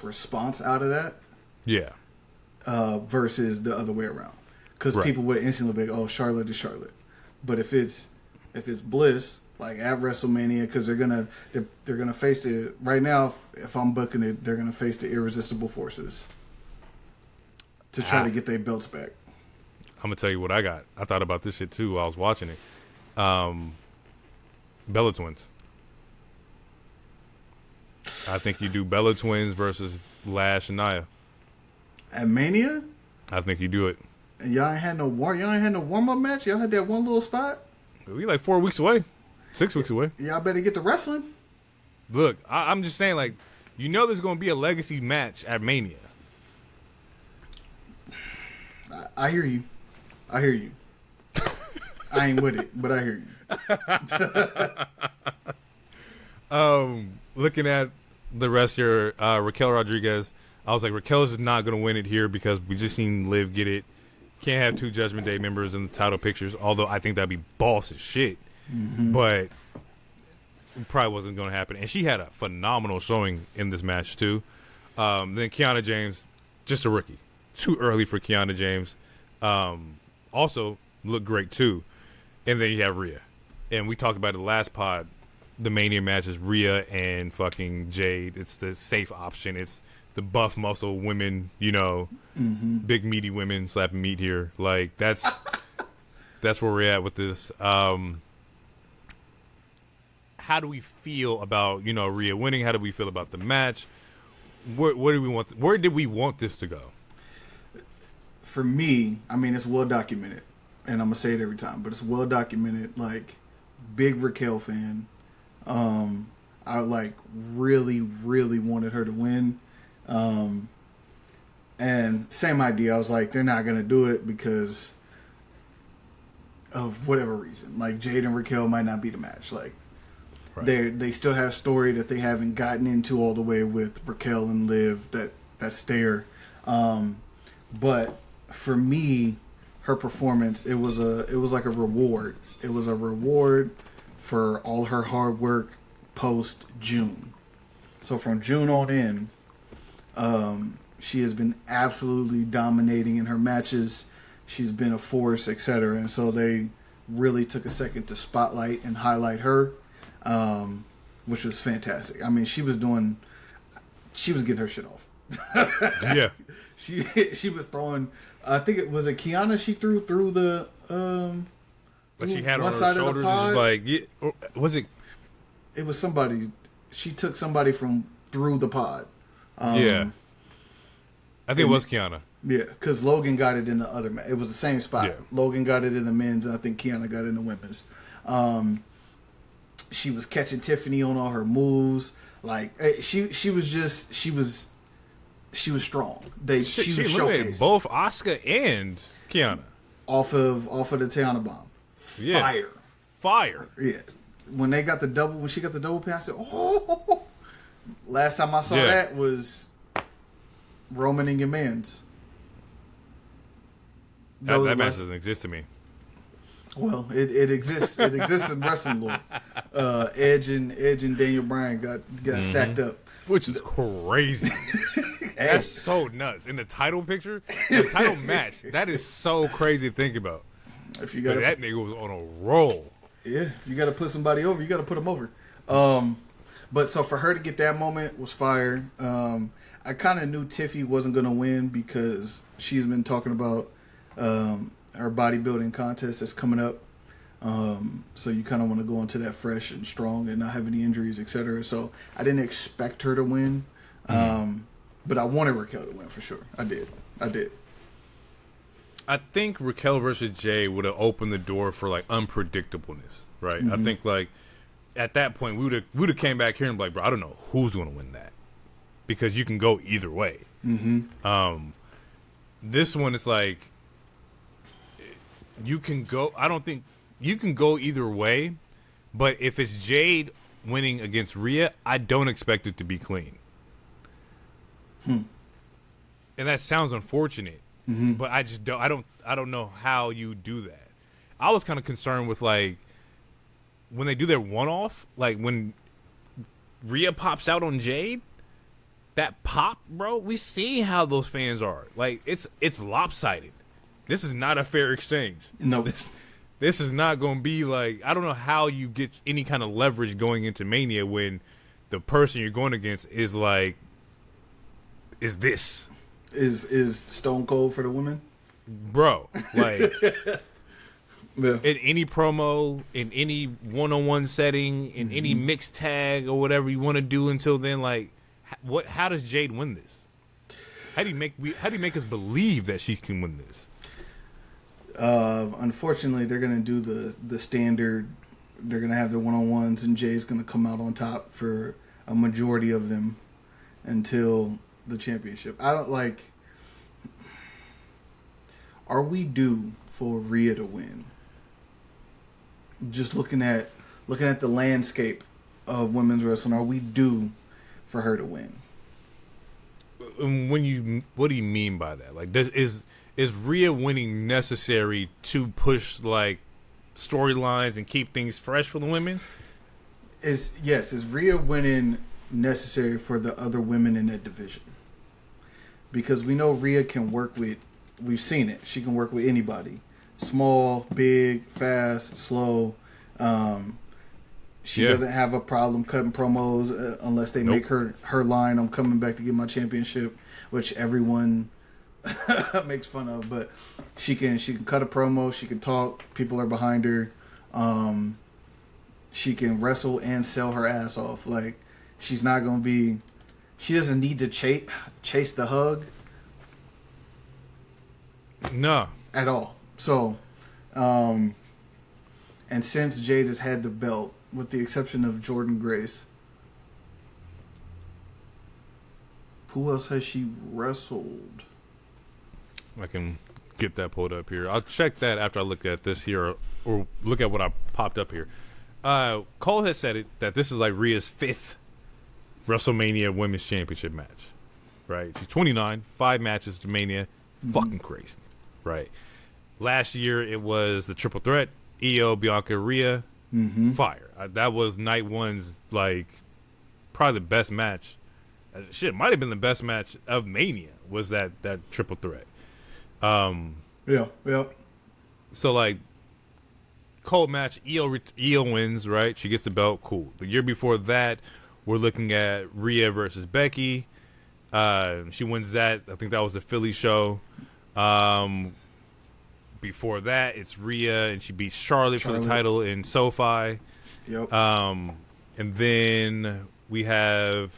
response out of that. Yeah. Versus the other way around, because people would instantly be like, "Oh, Charlotte is Charlotte," but if it's Bliss, like at WrestleMania, because they're gonna face the right now. If I'm booking it, they're gonna face the Irresistible Forces to try to get their belts back. I'm gonna tell you what I got. I thought about this shit too while I was watching it. Bella Twins. I think you do Bella Twins versus Lash and Nia. At Mania? I think you do it. And y'all ain't had no warm up match? Y'all had that one little spot? We like 4 weeks away. 6 weeks away. Y'all better get to wrestling. Look, I'm just saying, like, there's gonna be a legacy match at Mania. I hear you. I ain't with it, but I hear you. Looking at the rest here, Raquel Rodriguez, I was like, Raquel's is not going to win it here because we just seen Liv get it. Can't have 2 Judgment Day members in the title pictures, although I think that'd be boss as shit. Mm-hmm. But it probably wasn't going to happen. And she had a phenomenal showing in this match, too. Then Kiana James, just a rookie. Too early for Kiana James. Also looked great, too. And then you have Rhea. And we talked about it the last pod. The Mania match is Rhea and fucking Jade. It's the safe option. It's the buff muscle women, big meaty women slapping meat here. Like that's where we're at with this. How do we feel about Rhea winning? How do we feel about the match? Where do we want? Where did we want this to go? For me, I mean, it's well documented, and I'm gonna say it every time, but it's well documented. Like, big Raquel fan. I like really, really wanted her to win. And same idea. I was like, they're not gonna do it because of whatever reason. Like, Jade and Raquel might not be the match. Like, they still have story that they haven't gotten into all the way with Raquel and Liv. That's there. But for me, her performance, it was like a reward. It was a reward for all her hard work post June. So from June on in, she has been absolutely dominating in her matches. She's been a force, etc. And so they really took a second to spotlight and highlight her, which was fantastic. I mean, she was getting her shit off. Yeah. She was throwing. I think it was Kiana. She threw through the. But she had on her shoulders, just like, was it? It was somebody. She took somebody from through the pod. Yeah. I think it was Kiana. Yeah, because Logan got it in the other match. It was the same spot. Yeah. Logan got it in the men's, and I think Kiana got it in the women's. She was catching Tiffany on all her moves. Like, she was strong. She was showcased both Asuka and Kiana off of the Tiana bomb. Yeah. Fire. Yeah. When she got the double pass, I said, oh. Last time I saw that was Roman and Men's. That match doesn't exist to me. Well, it exists. It exists in wrestling lore. Edge and Daniel Bryan got stacked up, which is crazy. That's so nuts. In the title picture, the title match, that is so crazy to think about. If you got that nigga was on a roll. Yeah, if you got to put somebody over, you got to put them over. But so for her to get that moment was fire. I kind of knew Tiffy wasn't going to win because she's been talking about her bodybuilding contest that's coming up. So you kind of want to go into that fresh and strong and not have any injuries, etc. So I didn't expect her to win. But I wanted Raquel to win for sure. I did. I think Raquel versus Jade would have opened the door for like unpredictableness, right? I think like at that point we would have came back here and be like, bro, I don't know who's going to win that because you can go either way. This one is like you can go. I don't think you can go either way, but if it's Jade winning against Rhea, I don't expect it to be clean. And that sounds unfortunate, but I just don't. I don't know how you do that. I was kind of concerned with like when they do their one-off, like when Rhea pops out on Jade. That pop, bro. We see how those fans are. Like it's lopsided. This is not a fair exchange. No, this is not going to be like. I don't know how you get any kind of leverage going into Mania when the person you're going against is like. Is this is Stone Cold for the women, bro? Like yeah. In any promo, in any one-on-one setting, in any mixed tag or whatever you want to do until then, like what? How does Jade win this? How do you make us believe that she can win this? Unfortunately, they're gonna do the standard. They're gonna have the one-on-ones, and Jay's gonna come out on top for a majority of them until the championship. I don't like. Are we due for Rhea to win? Just looking at the landscape of women's wrestling, are we due for her to win? What do you mean by that? Like, is Rhea winning necessary to push like storylines and keep things fresh for the women? Is Rhea winning necessary for the other women in that division? Because we know Rhea can work with, we've seen it, she can work with anybody. Small, big, fast, slow. She doesn't have a problem cutting promos unless they make her line, I'm coming back to get my championship, which everyone makes fun of. But she can cut a promo, she can talk, people are behind her. She can wrestle and sell her ass off. Like, she's not going to be... She doesn't need to chase the hug. No. At all. So, and since Jade has had the belt, with the exception of Jordan Grace, who else has she wrestled? I can get that pulled up here. I'll check that after I look at this here, or look at what I popped up here. Cole has said it, that this is like Rhea's 5th WrestleMania Women's Championship match, right? She's 29, 5 matches to Mania, fucking crazy, right? Last year it was the triple threat, Io, Bianca, Rhea, fire. That was night one's like probably the best match. Shit, might have been the best match of Mania. Was that triple threat? Yeah. So like, cold match, Io wins, right? She gets the belt, cool. The year before that, we're looking at Rhea versus Becky. She wins that. I think that was the Philly show. Before that, it's Rhea, and she beats Charlotte for the title in SoFi. Yep. And then we have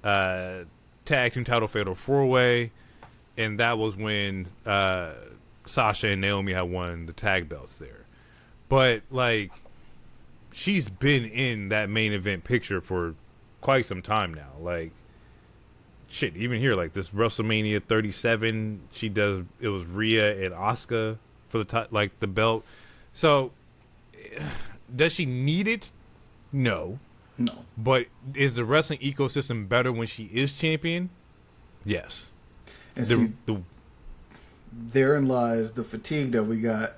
tag team title fatal 4-way, and that was when Sasha and Naomi had won the tag belts there. But like, she's been in that main event picture for quite some time now. Like, shit, even here, like this WrestleMania 37, it was Rhea and Asuka for the belt. So, does she need it? No. But is the wrestling ecosystem better when she is champion? Yes. And therein lies the fatigue that we got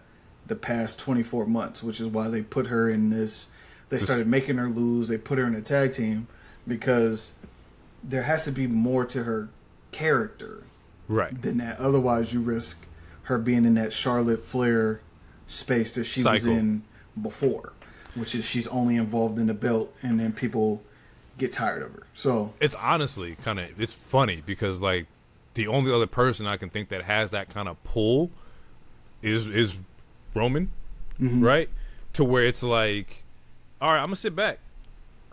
the past 24 months, which is why they put her in this. They started making her lose. They put her in a tag team because there has to be more to her character, right, than that. Otherwise, you risk her being in that Charlotte Flair space that she was in before, which is she's only involved in the belt, and then people get tired of her. So it's honestly it's funny because like the only other person I can think that has that kind of pull is Roman, right? To where it's like, all right, I'm gonna sit back.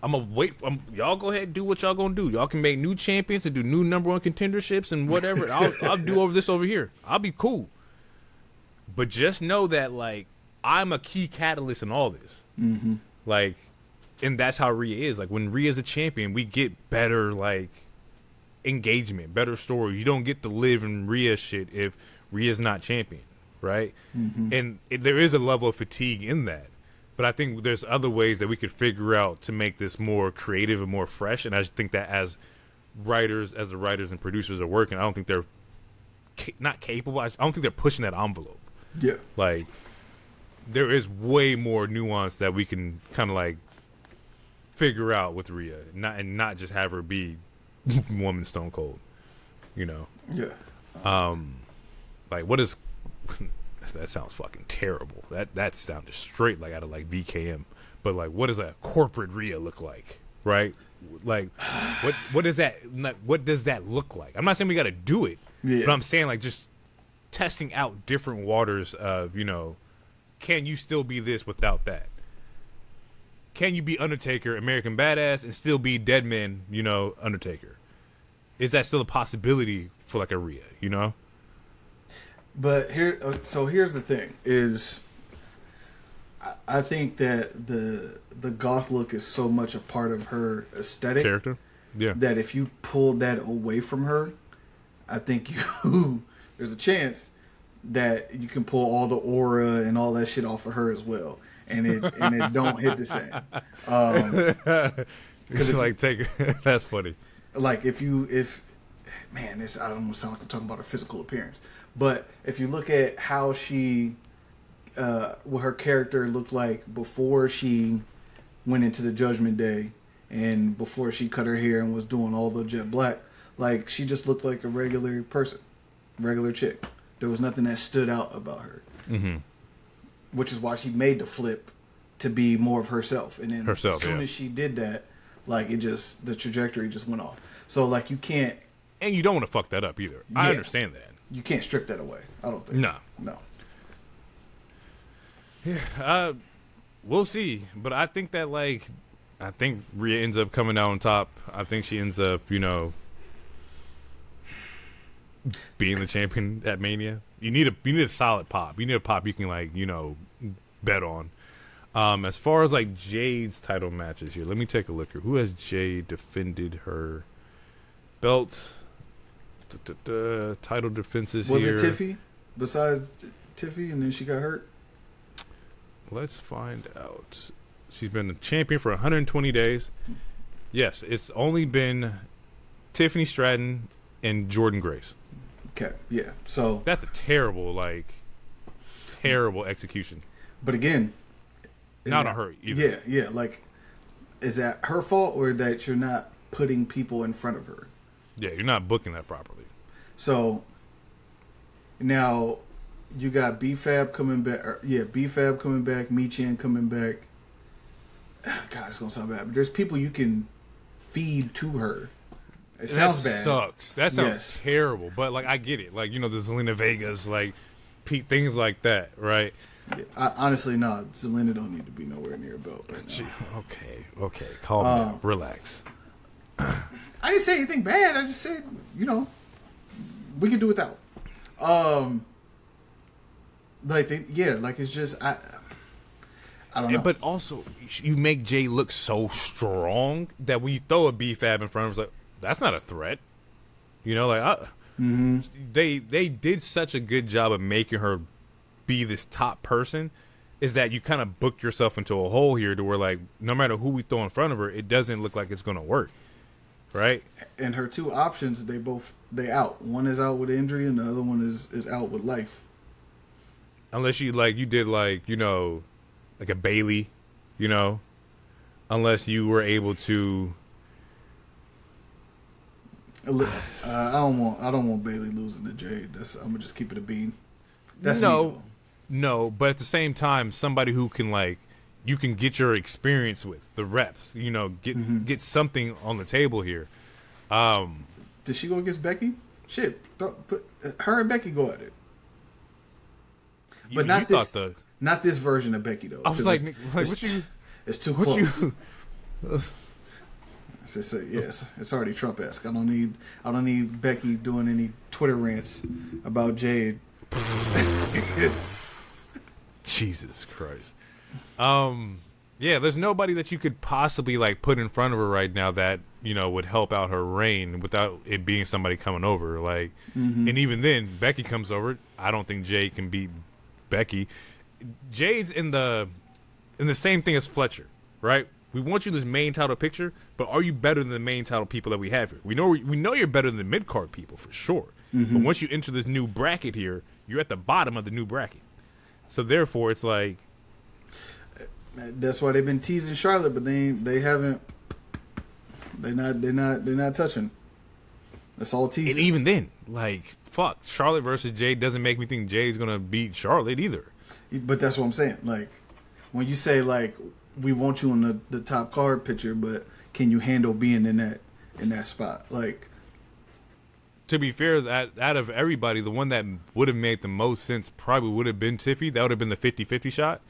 I'm gonna wait. Y'all go ahead and do what y'all gonna do. Y'all can make new champions and do new number one contenderships and whatever. I'll do over here. I'll be cool. But just know that like I'm a key catalyst in all this. Like, and that's how Rhea is. Like when Rhea's a champion, we get better like engagement, better stories. You don't get to live in Rhea shit if Rhea's not champion, right? And there is a level of fatigue in that. But I think there's other ways that we could figure out to make this more creative and more fresh. And I just think that as the writers and producers are working, I don't think they're not capable. I don't think they're pushing that envelope. yeah, Like, there is way more nuance that we can kind of like figure out with Rhea, not just have her be woman Stone Cold, you know? yeah. Like, what is... That sounds fucking terrible. That sounded straight like out of like VKM. But like, what does a corporate Rhea look like, right? Like, what does that look like? I'm not saying we got to do it, but I'm saying like just testing out different waters of, you know, can you still be this without that? Can you be Undertaker, American Badass, and still be Deadman, you know, Undertaker? Is that still a possibility for like a Rhea, you know? But here's the thing: is I think that the goth look is so much a part of her aesthetic Character, yeah. that if you pull that away from her, I think there's a chance that you can pull all the aura and all that shit off of her as well, and it don't hit the same. Because like that's funny. Like if man, this I don't sound like I'm talking about her physical appearance. But if you look at how she, what her character looked like before she went into the Judgment Day and before she cut her hair and was doing all the jet black, like she just looked like a regular person, regular chick. There was nothing that stood out about her. Which is why she made the flip to be more of herself. And then as soon as she did that, like the trajectory just went off. So like you can't. And you don't want to fuck that up either. I understand that. You can't strip that away. I don't think. No. Yeah, we'll see. But I think that I think Rhea ends up coming out on top. I think she ends up, you know, being the champion at Mania. You need a solid pop. You need a pop you can like, you know, bet on. As far as like Jade's title matches here, let me take a look here. Who has Jade defended her belt? Title defenses was here. Was it Tiffy? Besides Tiffy, and then she got hurt? Let's find out. She's been the champion for 120 days. Yes, it's only been Tiffany Stratton and Jordan Grace. Okay, yeah. So that's a terrible execution. But again, not a hurry either. Yeah. Like, is that her fault or that you're not putting people in front of her? Yeah, you're not booking that properly. So now you got B-Fab coming back. B-Fab coming back. Michin coming back. God, it's gonna sound bad, but there's people you can feed to her. It sounds bad. Sucks. That sounds terrible. But like, I get it. Like, you know, the Zelina Vegas, like things like that, right? Yeah, honestly, no. Zelina don't need to be nowhere near a belt right now. Okay, calm down, relax. I didn't say anything bad. I just said, you know, we can do without. It's just I don't know. But also, you make Jay look so strong that when you throw a B-Fab in front of her, it's like, that's not a threat. You know, like they did such a good job of making her be this top person, is that you kind of booked yourself into a hole here to where like no matter who we throw in front of her, it doesn't look like it's gonna work. Right? And her two options, they out. One is out with injury and the other one is out with life. Unless you did you know, like a Bailey, you know, unless you were able to I don't want Bailey losing to Jade. I'm gonna just keep it a bean. That's me, though. No, but at the same time, somebody who can you can get your experience with the reps. Get something on the table here. Did she go against Becky? Shit, put her and Becky go at it. But not this version of Becky though. I was it's too close. It's already Trump-esque. I don't need Becky doing any Twitter rants about Jade. Jesus Christ. Yeah, there's nobody that you could possibly put in front of her right now that would help out her reign without it being somebody coming over. And even then, Becky comes over. I don't think Jade can beat Becky. Jade's in the same thing as Fletcher, right? We want you this main title picture, but are you better than the main title people that we have here? We know you're better than the mid card people for sure. But once you enter this new bracket here, you're at the bottom of the new bracket. So therefore, it's that's why they've been teasing Charlotte, but they haven't. They're not touching. That's all teasing. And even then, fuck, Charlotte versus Jade doesn't make me think Jade's gonna beat Charlotte either. But that's what I'm saying. When you say we want you on the top card picture, but can you handle being in that spot? To be fair, that out of everybody, the one that would have made the most sense probably would have been Tiffy. That would have been the 50-50 shot.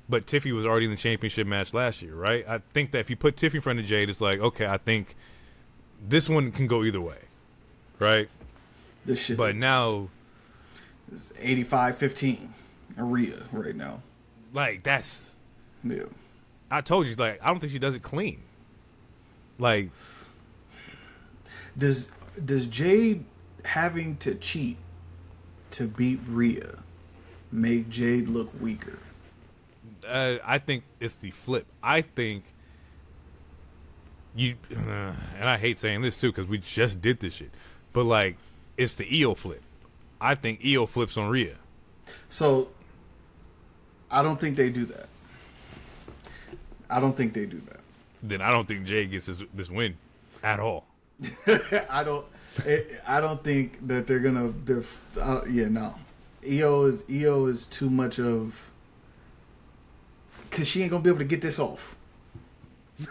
But Tiffy was already in the championship match last year, right? I think that if you put Tiffy in front of Jade, it's okay, I think this one can go either way, right? This shit. But now it's 85-15 Rhea right now. That's... Yeah. I told you, I don't think she does it clean. Does Jade having to cheat to beat Rhea make Jade look weaker? I think it's the flip. I think and I hate saying this too because we just did this shit, but it's the Io flip. I think Io flips on Rhea. So I don't think they do that. Then I don't think Jay gets this win at all. I don't think that they're gonna. No. Io is too much of. Cause she ain't gonna be able to get this off. You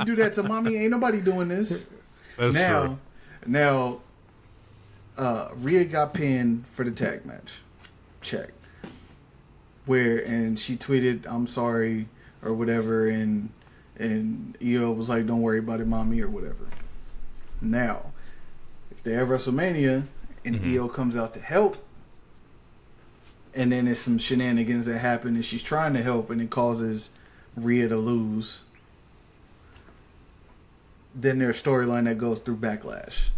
do that to mommy, ain't nobody doing this. That's true. Now, Rhea got pinned for the tag match. Check. And she tweeted, "I'm sorry" or whatever, and Io was like, "Don't worry about it, mommy," or whatever. Now, if they have WrestleMania and Io comes out to help, and then there's some shenanigans that happen, and she's trying to help, and it causes Rhea to lose, then there's a storyline that goes through Backlash,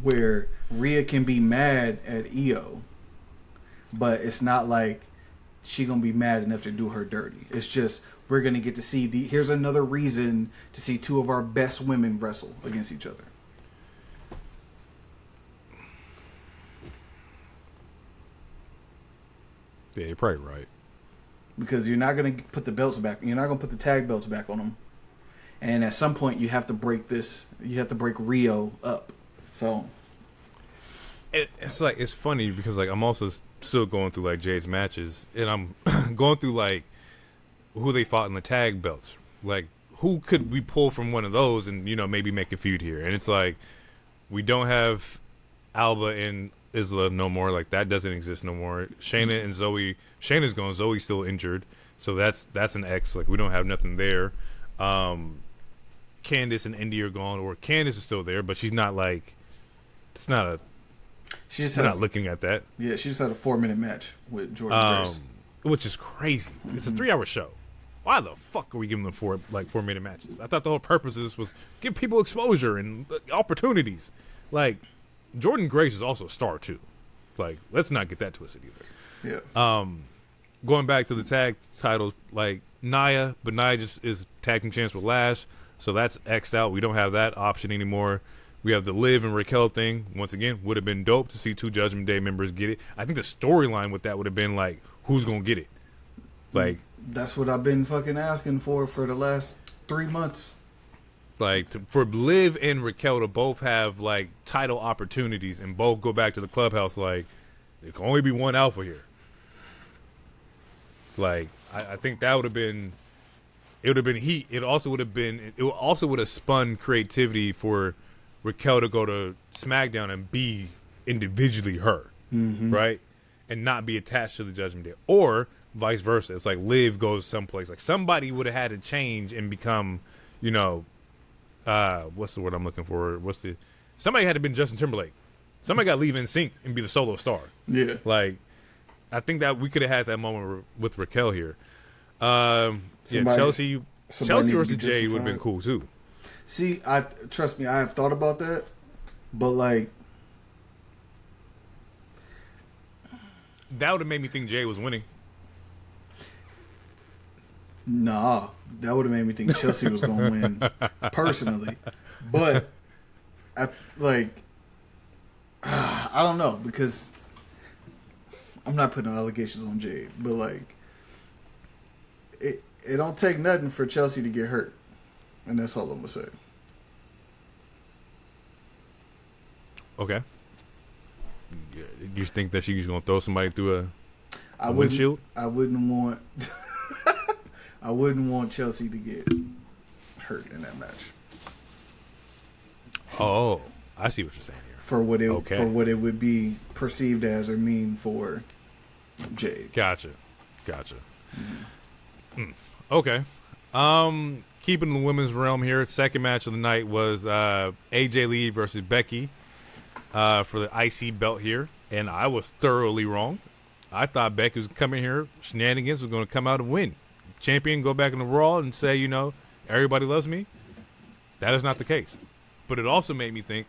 where Rhea can be mad at Io, but it's not like she gonna be mad enough to do her dirty. It's just we're gonna get to see here's another reason to see two of our best women wrestle against each other. Yeah, you're probably right. Because you're not gonna put the belts back. You're not gonna put the tag belts back on them. And at some point, you have to break this. You have to break Rio up. So it's funny because I'm also still going through Jade's matches, and I'm going through who they fought in the tag belts. Who could we pull from one of those and maybe make a feud here? And it's we don't have Alba and Isla no more. That doesn't exist no more. Shayna and Zoe. Shayna's gone. Zoe's still injured, so that's an X. We don't have nothing there. Candice and Indy are gone, or Candice is still there, but she's not it's not a. She's not looking at that. Yeah, she just had a 4-minute match with Jordan Grace, which is crazy. It's a 3-hour show. Why the fuck are we giving them 4-minute matches? I thought the whole purpose of this was give people exposure and opportunities. Jordan Grace is also a star too. Let's not get that twisted either. Yeah. Going back to the tag titles, Nia, but Nia just is tag team champs with Lash, so that's X'd out. We don't have that option anymore. We have the Liv and Raquel thing. Once again, would have been dope to see 2 Judgment Day members get it. I think the storyline with that would have been who's gonna get it? That's what I've been fucking asking for the last 3 months. Like for Liv and Raquel to both have like title opportunities and both go back to the clubhouse, like there can only be one alpha here. Like I think that would have been, it would have been heat. It also would have spun creativity for Raquel to go to SmackDown and be individually her, right, and not be attached to the Judgment Day, or vice versa. It's like Liv goes someplace. Like somebody would have had to change and become, you know. What's the word I'm looking for? Somebody had to be Justin Timberlake. Somebody got to leave in sync and be the solo star. Yeah. Like, I think that we could have had that moment with Raquel here. Chelsea versus Jay would have been cool too. See, trust me, I have thought about that, but like, that would have made me think Jay was winning. Nah, that would have made me think Chelsea was going to win, personally. But, I don't know, because I'm not putting no allegations on Jade, but, like, it don't take nothing for Chelsea to get hurt. And that's all I'm going to say. Okay. You think that she's going to throw somebody through a windshield? I wouldn't want... I wouldn't want Chelsea to get hurt in that match. Oh, I see what you're saying here. For what it would be perceived as or mean for Jade. Gotcha. Okay. Keeping the women's realm here, second match of the night was AJ Lee versus Becky for the IC belt here, and I was thoroughly wrong. I thought Becky was coming here, shenanigans was going to come out and win. Champion, go back in the Raw and say, you know, everybody loves me. That is not the case. But it also made me think,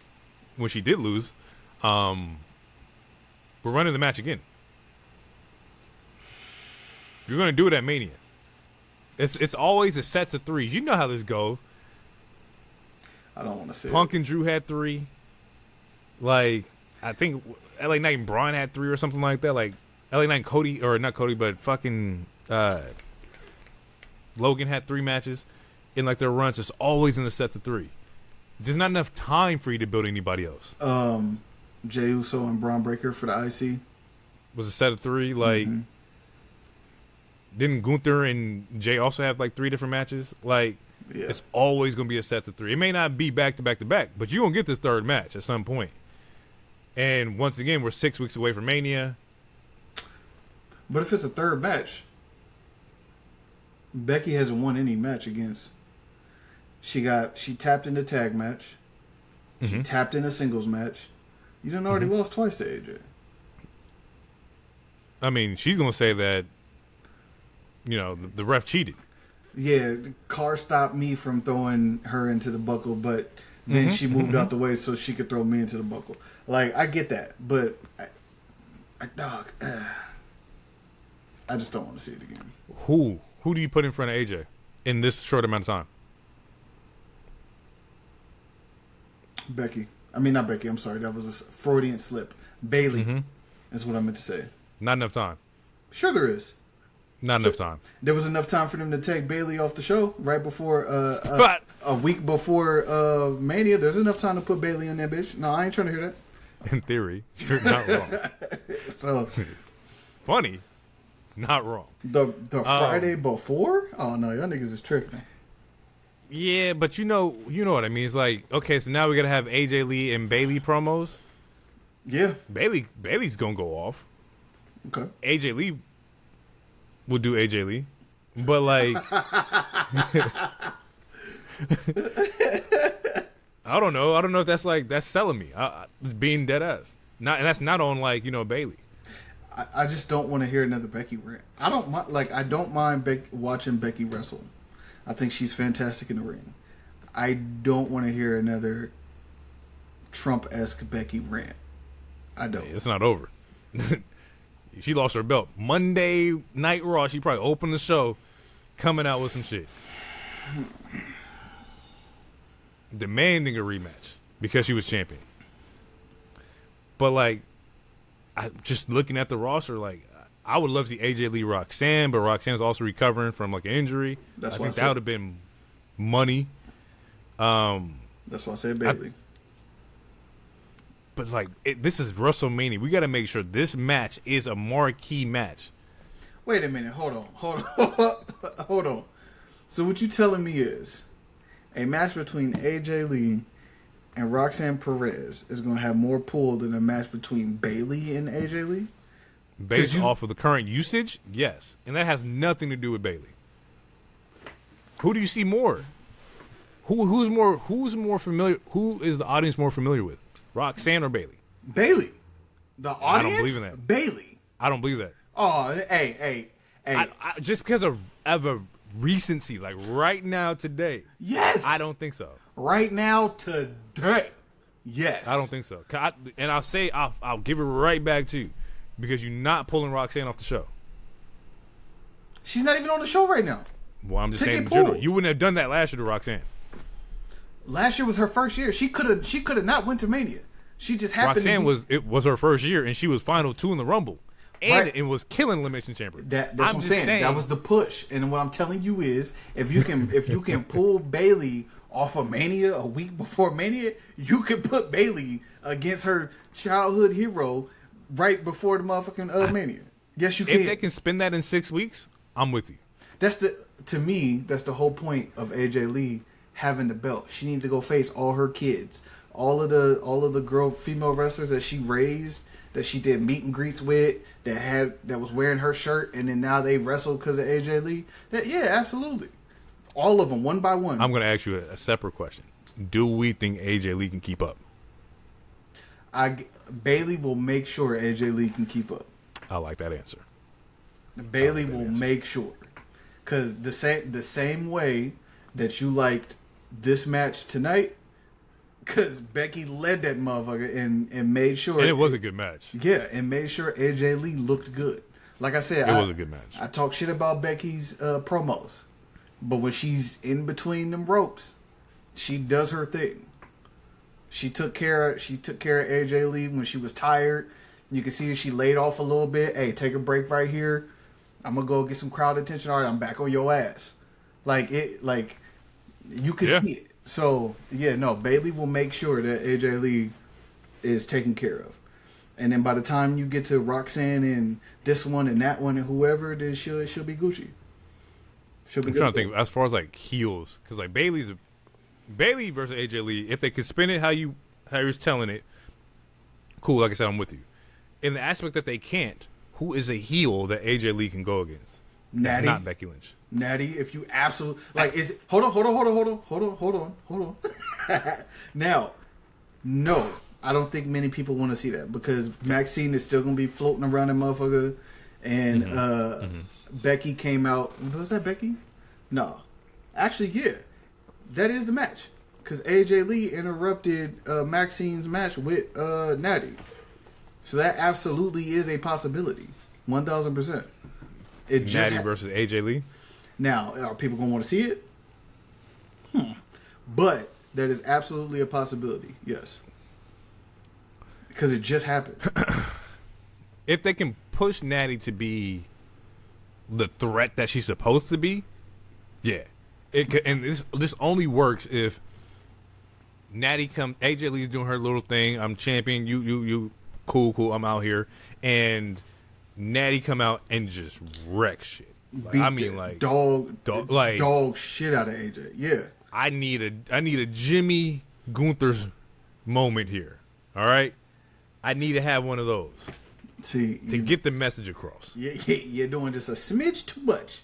when she did lose, we're running the match again. You're going to do it at Mania. It's always a sets of threes. You know how this go. I don't want to say Punk and Drew had 3. Like, I think LA Knight and Braun had 3 or something like that. Like, LA Knight and Cody, or not Cody, but fucking... Logan had 3 matches in like their runs. It's always in the sets of 3. There's not enough time for you to build anybody else. Jey Uso and Braun Breaker for the IC was a set of 3. Like, didn't Gunther and Jay also have like 3 different matches? Like, it's always gonna be a set of 3. It may not be back to back to back, but you're gonna get this third match at some point. And once again, we're 6 weeks away from Mania. But if it's a third match, Becky hasn't won any match against. She tapped in the tag match. She tapped in a singles match. You done already lost twice to AJ. I mean, she's gonna say that, you know, the ref cheated. Yeah, the car stopped me from throwing her into the buckle, but then she moved out the way so she could throw me into the buckle. Like, I get that, but I just don't want to see it again. Who do you put in front of AJ in this short amount of time? Becky. I mean, not Becky. I'm sorry. That was a Freudian slip. Bailey is what I meant to say. Not enough time. Sure there is. Not enough time. There was enough time for them to take Bailey off the show right before a week before Mania. There's enough time to put Bailey in that bitch. No, I ain't trying to hear that. In theory, you're not wrong. So funny. Not wrong. The Friday before? Oh no, y'all niggas is tripping. Yeah, but you know what I mean. It's like, okay, so now we gotta have AJ Lee and Bailey promos. Yeah, Bailey's gonna go off. Okay. AJ Lee will do AJ Lee, but like, I don't know if that's selling me. Being dead ass. And that's not on like, you know, Bailey. I just don't want to hear another Becky rant. I don't mind watching Becky wrestle. I think she's fantastic in the ring. I don't want to hear another Trump-esque Becky rant. I don't. Hey, it's not over. She lost her belt. Monday Night Raw, she probably opened the show coming out with some shit. Demanding a rematch because she was champion. But, like, just looking at the roster, like, I would love to see AJ Lee Roxanne, but Roxanne's also recovering from, like, an injury. I think that would have been money. That's why I said Bayley. But like, this is WrestleMania. We got to make sure this match is a marquee match. Wait a minute. Hold on. So what you telling me is a match between AJ Lee and Roxanne Perez is going to have more pull than a match between Bayley and AJ Lee? Based off of the current usage, yes. And that has nothing to do with Bayley. Who do you see more? Who's more familiar? Who is the audience more familiar with? Roxanne or Bayley? Bayley. The audience? I don't believe in that. Bayley. I don't believe that. Oh, hey. Just because of a recency, like right now, today. Yes. I don't think so. Right now, today. Yes. I don't think so. And I'll give it right back to you because you're not pulling Roxanne off the show. She's not even on the show right now. Well, I'm just saying in general. You wouldn't have done that last year to Roxanne. Last year was her first year. She could have not went to Mania. She just happened. Roxanne was her first year, and she was final 2 in the Rumble, and it was killing Elimination Chamber. That's what I'm saying. That was the push. And what I'm telling you is, if you can pull Bayley off of Mania a week before Mania, you can put Bayley against her childhood hero right before the motherfucking Mania. Yes, you can. If they can spin that in 6 weeks, I'm with you. To me, that's the whole point of AJ Lee having the belt. She needs to go face all her kids, all of the female wrestlers that she raised, that she did meet and greets with, that was wearing her shirt, and then now they wrestled because of AJ Lee. Absolutely, all of them one by one. I'm going to ask you a separate question. Do we think AJ Lee can keep up? Bayley will make sure AJ Lee can keep up. I like that answer. Bayley will make sure, because the same way that you liked this match tonight, because Becky led that motherfucker and made sure, and it was a good match. Yeah, and made sure AJ Lee looked good. Like I said, it was a good match. I talk shit about Becky's promos, but when she's in between them ropes, she does her thing. She took care of AJ Lee when she was tired. You can see she laid off a little bit. Hey, take a break right here. I'm gonna go get some crowd attention. All right, I'm back on your ass. You can see it. So Bayley will make sure that AJ Lee is taken care of. And then by the time you get to Roxanne and this one and that one and whoever, then she'll be Gucci. I'm trying to think as far as like heels, because like Bayley versus AJ Lee. If they could spin it how you're telling it, cool. Like I said, I'm with you. In the aspect that they can't, who is a heel that AJ Lee can go against? Natty. Not Becky Lynch. Natty, if you absolutely hold on. Now, no, I don't think many people want to see that because Maxine is still gonna be floating around that motherfucker, and Becky came out. Was that Becky? No, actually, yeah, that is the match because AJ Lee interrupted Maxine's match with Natty, so that absolutely is a possibility, 1,000%. Natty versus AJ Lee. Now, are people going to want to see it? But that is absolutely a possibility, yes. Because it just happened. If they can push Natty to be the threat that she's supposed to be, yeah. And this only works if Natty comes, AJ Lee's doing her little thing, I'm champion, you cool, I'm out here, and Natty come out and just wreck shit. Dog shit out of AJ. Yeah. I need a Jimmy Gunther's moment here. All right, I need to have one of those. To get the message across. You're doing just a smidge too much.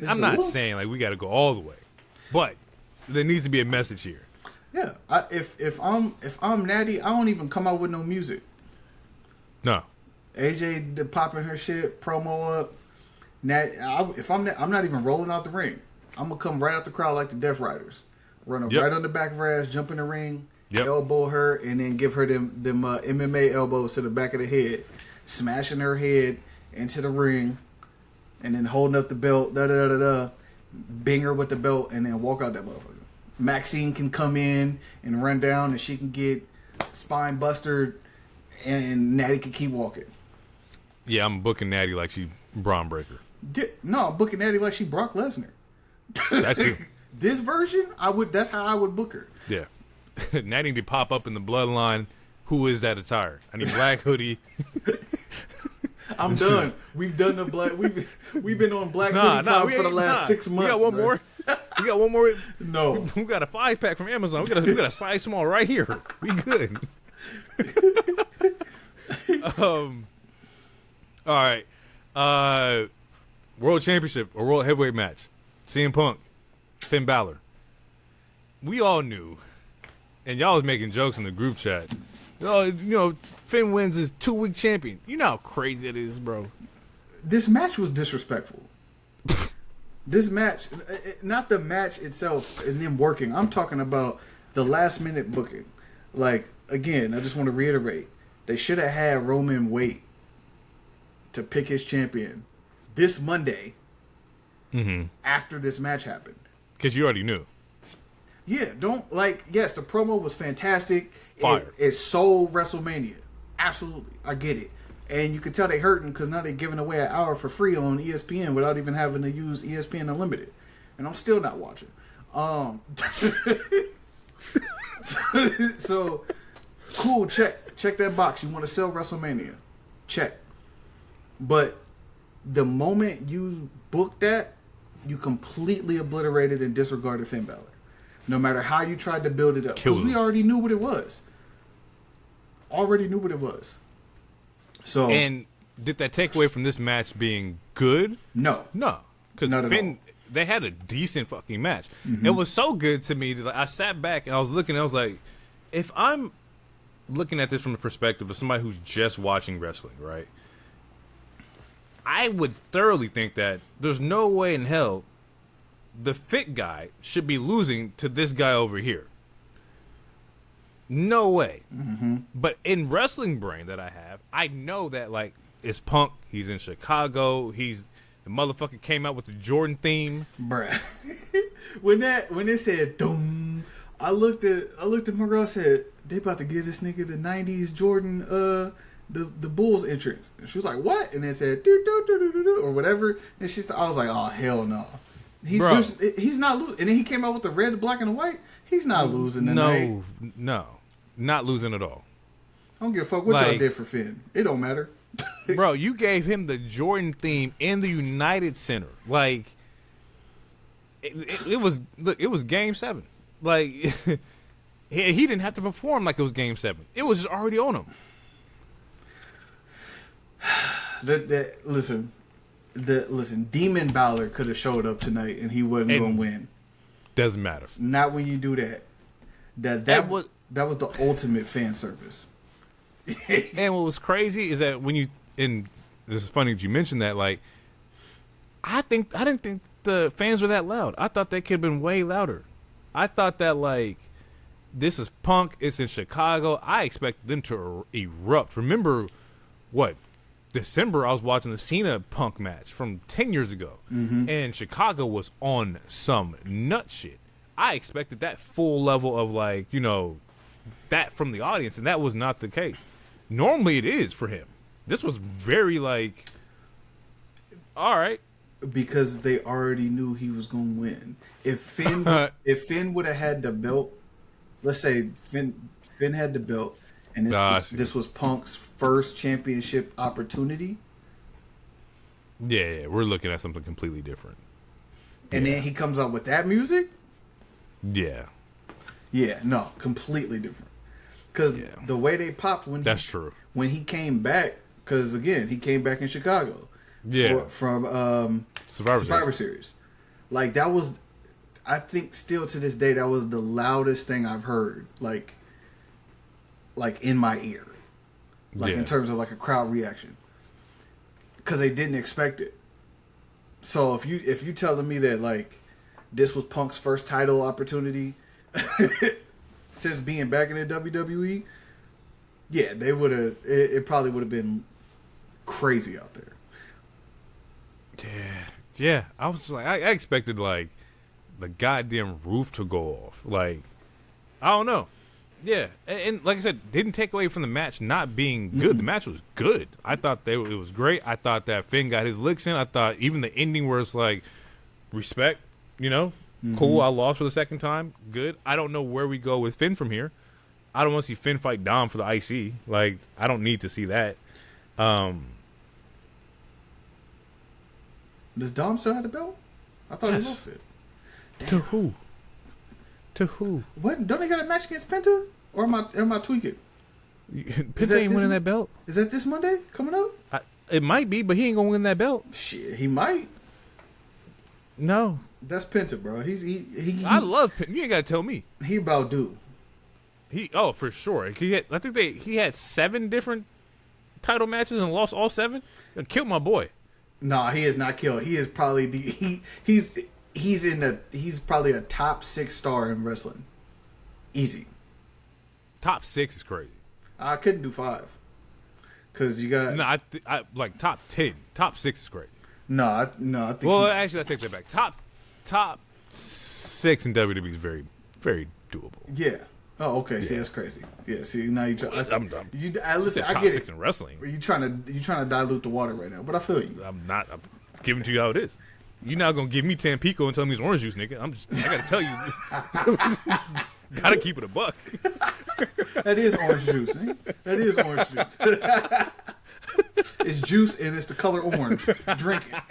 I'm not saying like we got to go all the way, but there needs to be a message here. Yeah. If I'm Natty, I don't even come out with no music. No. AJ popping her shit, promo up. I'm not even rolling out the ring. I'm gonna come right out the crowd like the Death Riders, run right on the back of her ass, jump in the ring, elbow her, and then give her them MMA elbows to the back of the head, smashing her head into the ring, and then holding up the belt, bing her with the belt, and then walk out that motherfucker. Maxine can come in and run down, and she can get spine bustered, and Natty can keep walking. Yeah, I'm booking Natty like she Braun Breaker. No, I'm booking Natty like she Brock Lesnar. That too. this version, that's how I would book her. Yeah. Now I need to pop up in the bloodline. Who is that attire? I need black hoodie. I'm done. We've done the black. We've been on black hoodie time for the last 6 months. We got one more. We got one more. No, we got a 5-pack from Amazon. We got a size small right here. We good. All right. World Championship or World Heavyweight match. CM Punk, Finn Balor. We all knew, and y'all was making jokes in the group chat. Oh, Finn wins his 2-week champion. You know how crazy it is, bro. This match was disrespectful. This match, not the match itself and them working. I'm talking about the last minute booking. Like, again, I just want to reiterate. They should have had Roman wait to pick his champion this Monday after this match happened. Because you already knew. Yeah, yes, the promo was fantastic. Fire. It sold WrestleMania. Absolutely. I get it. And you can tell they hurting because now they're giving away an hour for free on ESPN without even having to use ESPN Unlimited. And I'm still not watching. So cool, check that box. You want to sell WrestleMania. Check. But the moment you booked that, you completely obliterated and disregarded Finn Balor. No matter how you tried to build it up. Because we already knew what it was. So, and did that take away from this match being good? No. Because Finn, they had a decent fucking match. It was so good to me that I sat back and I was looking and I was like, if I'm looking at this from the perspective of somebody who's just watching wrestling, right? I would thoroughly think that there's no way in hell the fit guy should be losing to this guy over here. No way. But in wrestling brain that I have, I know that, like, it's Punk. He's in Chicago. The motherfucker came out with the Jordan theme. Bruh. when it said doom, I looked at my girl and said, they about to give this nigga the 90s Jordan the Bulls entrance. And she was like, what? And it said do do do do do or whatever. And I was like, oh hell no. He's not losing. And then he came out with the red, the black, and the white. He's not losing tonight. No, not losing at all. I don't give a fuck what y'all did for Finn. It don't matter. Bro, you gave him the Jordan theme in the United Center. Like, it was Game 7. Like, he didn't have to perform like it was Game 7. It was just already on him. Listen, Demon Balor could have showed up tonight and he wasn't going to win. Doesn't matter. Not when you do that. That was the ultimate fan service. And what was crazy is that this is funny that you mentioned that, like, I didn't think the fans were that loud. I thought they could have been way louder. I thought that, like, this is Punk, it's in Chicago. I expected them to erupt. Remember what? December, I was watching the Cena Punk match from 10 years ago, and Chicago was on some nut shit. I expected that full level of, like, that from the audience, and that was not the case. Normally it is for him. This was very, like, all right. Because they already knew he was going to win. If Finn would have had the belt, let's say Finn had the belt, and this was Punk's first championship opportunity. Yeah, we're looking at something completely different. And then he comes out with that music? Yeah. Yeah, no, completely different. Because the way they popped That's true. When he came back, because, again, he came back in Chicago. Yeah. From Survivor Series. Like, that was, I think still to this day, that was the loudest thing I've heard, like in my ear. Like, in terms of, like, a crowd reaction. Because they didn't expect it. So if you telling me that, like, this was Punk's first title opportunity since being back in the WWE, yeah, they would have. It probably would have been crazy out there. Yeah. I was just like, I expected, like, the goddamn roof to go off. Like, I don't know. Yeah, and like I said, didn't take away from the match not being good. The match was good. I thought it was great. I thought that Finn got his licks in. I thought even the ending where it's like, respect, Cool, I lost for the second time. Good. I don't know where we go with Finn from here. I don't want to see Finn fight Dom for the IC. Like, I don't need to see that. Does Dom still have the belt? I thought he lost it. Damn. To who? To who? What? Don't they got a match against Penta? Or am I tweaking? Penta ain't winning that belt. Is that this Monday coming up? It might be, but he ain't gonna win that belt. Shit, he might. No. That's Penta, bro. I love Penta. You ain't gotta tell me. He about due. For sure. I think he had 7 different title matches and lost all 7. Killed my boy. Nah, he is not killed. He is probably he's probably a top 6 star in wrestling. Easy. Top 6 is crazy. I couldn't do 5. Cause you got I like top 10. Top 6 is great. No, I think. Well, actually, I take that back. Top 6 in WWE is very, very doable. Yeah. Oh, okay. See, that's crazy. Yeah. See, now you try. I'm dumb. Listen. I top get 6 it. in wrestling. You trying to dilute the water right now, but I feel you. I'm not. I'm giving to you how it is. You're not gonna give me Tampico and tell me it's orange juice, nigga. I gotta tell you. Gotta keep it a buck. That is orange juice. Eh? That is orange juice. It's juice and it's the color orange. Drink it.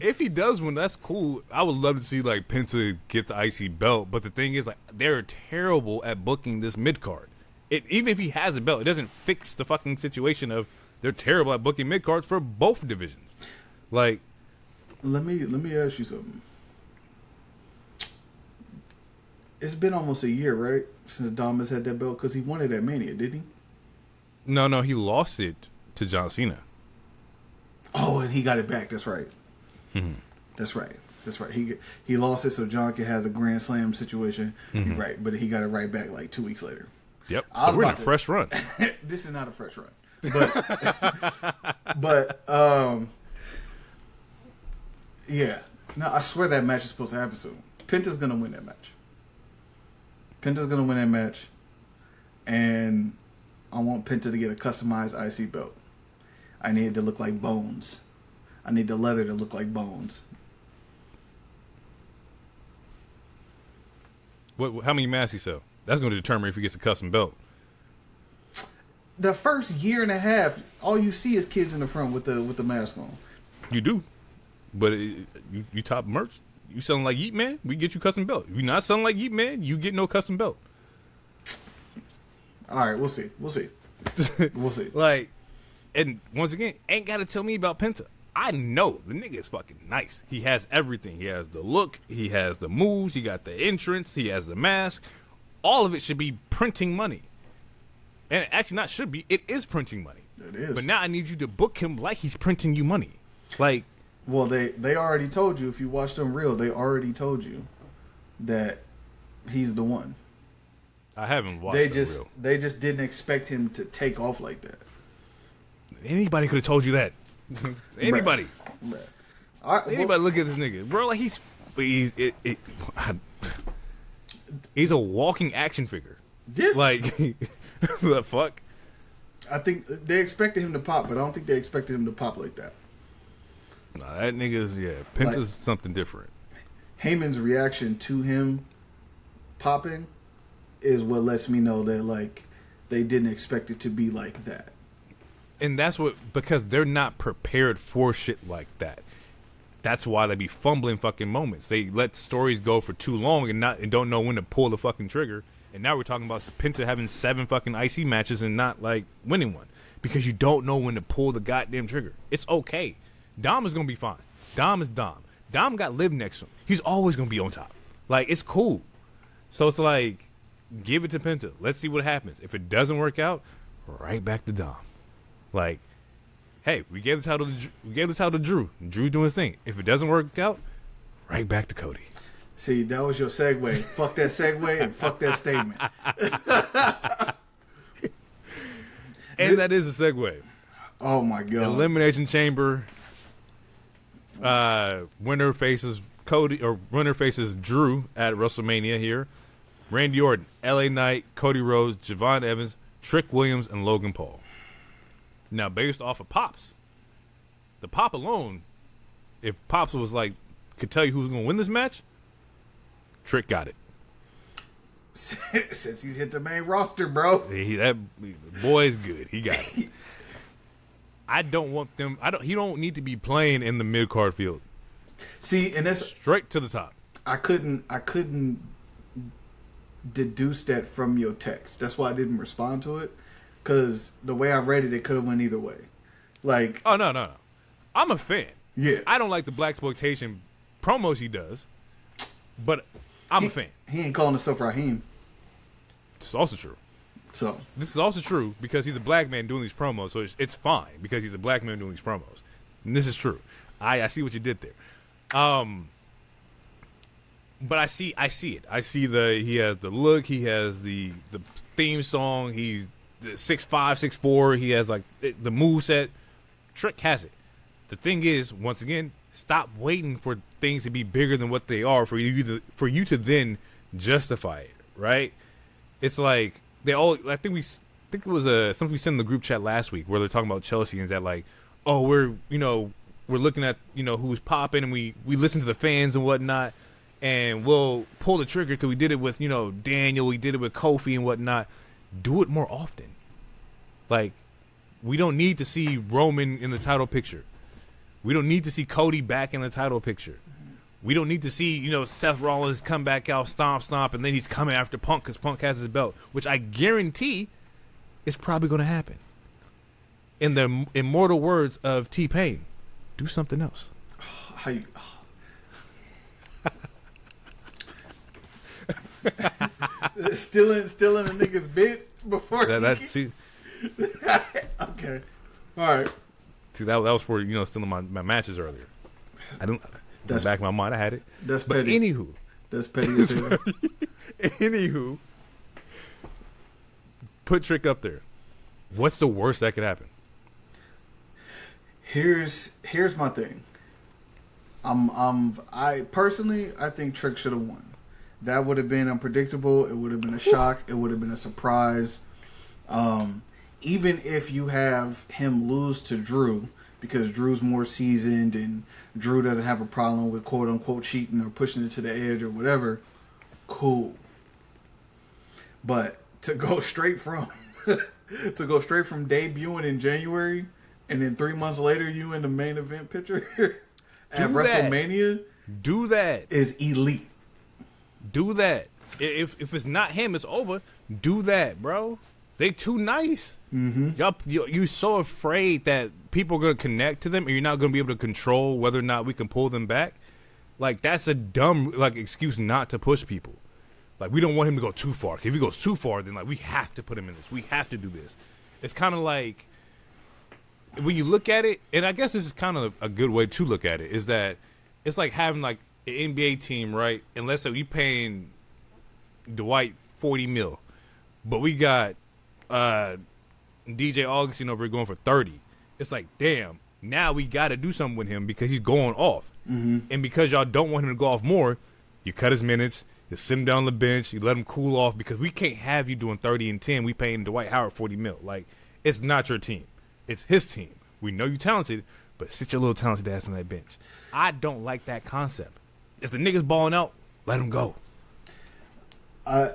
If he does win, that's cool. I would love to see like Penta get the IC belt, but the thing is, like, they're terrible at booking this mid card. Even if he has a belt, it doesn't fix the fucking situation of they're terrible at booking mid cards for both divisions. Like, let me ask you something. It's been almost a year, right, since Dom has had that belt, because he won it at Mania, didn't he? No, he lost it to John Cena. Oh, and he got it back. That's right. Mm-hmm. That's right. He lost it so John could have the Grand Slam situation. Mm-hmm. You're right, but he got it right back like 2 weeks later. Yep. So we're in a fresh run. This is not a fresh run, but yeah. No, I swear that match is supposed to happen soon. Penta's gonna win that match. And I want Penta to get a customized IC belt. I need it to look like bones. I need the leather to look like bones. How many masks he sell? That's going to determine if he gets a custom belt. The first year and a half, all you see is kids in the front with the mask on. You do, but you top merch. You selling like Yeet Man, we get you custom belt. If you not selling like Yeet Man, you get no custom belt. All right, we'll see. We'll see. Like, and once again, ain't got to tell me about Penta. I know the nigga is fucking nice. He has everything. He has the look. He has the moves. He got the entrance. He has the mask. All of it should be printing money. And actually, not should be. It is printing money. It is. But now I need you to book him like he's printing you money. Like, well, they already told you. If you watched them real, they already told you that he's the one. I haven't watched them real. They just didn't expect him to take off like that. Anybody could have told you that. Anybody. Right. Anybody look at this nigga, bro. Like he's a walking action figure. Yeah. Like, the fuck. I think they expected him to pop, but I don't think they expected him to pop like that. Nah, that nigga's Penta's something different. Heyman's reaction to him popping is what lets me know that like they didn't expect it to be like that. And that's because they're not prepared for shit like that. That's why they be fumbling fucking moments. They let stories go for too long and don't know when to pull the fucking trigger. And now we're talking about Penta having 7 fucking IC matches and not like winning one because you don't know when to pull the goddamn trigger. It's okay. Dom is gonna be fine. Dom is Dom. Dom got Liv next to him. He's always gonna be on top. Like, it's cool. So it's like, give it to Penta. Let's see what happens. If it doesn't work out, right back to Dom. Like, hey, we gave the title to Drew. Drew's doing his thing. If it doesn't work out, right back to Cody. See, that was your segue. Fuck that segue and fuck that statement. And that is a segue. Oh my god! Elimination Chamber. Winner faces Cody, or winner faces Drew at WrestleMania here. Randy Orton, LA Knight, Cody Rhodes, Javon Evans, Trick Williams, and Logan Paul. Now, based off of Pops, the pop alone, if Pops was like, could tell you who's going to win this match, Trick got it. Since he's hit the main roster, bro. That boy is good. He got it. I don't want them. He don't need to be playing in the mid card field. See, and that's straight to the top. I couldn't deduce that from your text. That's why I didn't respond to it. Because the way I read it could have went either way. Like, oh no, I'm a fan. Yeah, I don't like the blaxploitation promos he does, but I'm a fan. He ain't calling himself Raheem. This is also true. So this is also true because he's a black man doing these promos, so it's fine because he's a black man doing these promos. And this is true. I see what you did there. But I see it. I see he has the look, he has the theme song, he's 6'5", 6'4", he has like the moveset. Trick has it. The thing is, once again, stop waiting for things to be bigger than what they are for you to then justify it, right? It's like they all. I think it was something we sent in the group chat last week where they're talking about Chelsea and that like, oh, we're looking at who's popping and we listen to the fans and whatnot, and we'll pull the trigger because we did it with Daniel, we did it with Kofi and whatnot. Do it more often. Like, we don't need to see Roman in the title picture. We don't need to see Cody back in the title picture. We don't need to see, Seth Rollins come back out, stomp, and then he's coming after Punk because Punk has his belt, which I guarantee is probably going to happen. In the immortal words of T-Pain, do something else. Still in a nigga's bit before see. Okay. All right. See, that was for, still in my matches earlier. I don't... That's back in my mind. I had it. That's but petty. Anywho. That's petty as hell. Anywho. Put Trick up there. What's the worst that could happen? Here's my thing. I personally think Trick should have won. That would have been unpredictable. It would have been a shock. It would have been a surprise. Even if you have him lose to Drew, because Drew's more seasoned and Drew doesn't have a problem with quote unquote cheating or pushing it to the edge or whatever, cool. But to go straight from debuting in January and then 3 months later you in the main event picture at WrestleMania, do that is elite. Do that. If it's not him, it's over. Do that, bro. They too nice. Mm-hmm. You're so afraid that people are going to connect to them and you're not going to be able to control whether or not we can pull them back. Like, that's a dumb excuse not to push people. Like, we don't want him to go too far. If he goes too far, then we have to put him in this. We have to do this. It's kind of like, when you look at it, and I guess this is kind of a good way to look at it, is that it's like having like an NBA team, right? And let's say we paying Dwight $40 million, but we got DJ Augustine over here going for 30. It's like, damn, now we got to do something with him because he's going off. Mm-hmm. And because y'all don't want him to go off more, you cut his minutes, you sit him down on the bench, you let him cool off because we can't have you doing 30 and 10. We paying Dwight Howard $40 million. Like, it's not your team. It's his team. We know you're talented, but sit your little talented ass on that bench. I don't like that concept. If the nigga's balling out, let him go. I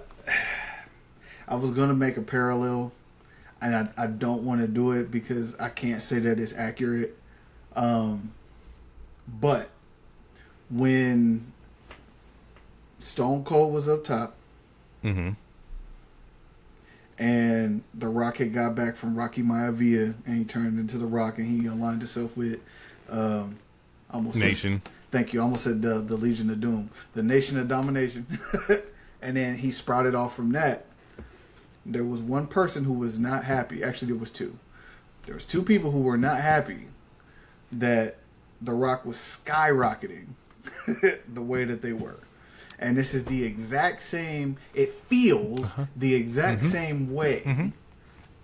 was going to make a parallel, and I don't want to do it because I can't say that it's accurate. But when Stone Cold was up top, mm-hmm. and The Rock had got back from Rocky Maivia, and he turned into The Rock, and he aligned himself with Nation. Thank you. I almost said the Legion of Doom, the Nation of Domination. And then he sprouted off from that. There was one person who was not happy. Actually, there was two. There was two people who were not happy that The Rock was skyrocketing the way that they were. And this is the exact same, it feels the exact same way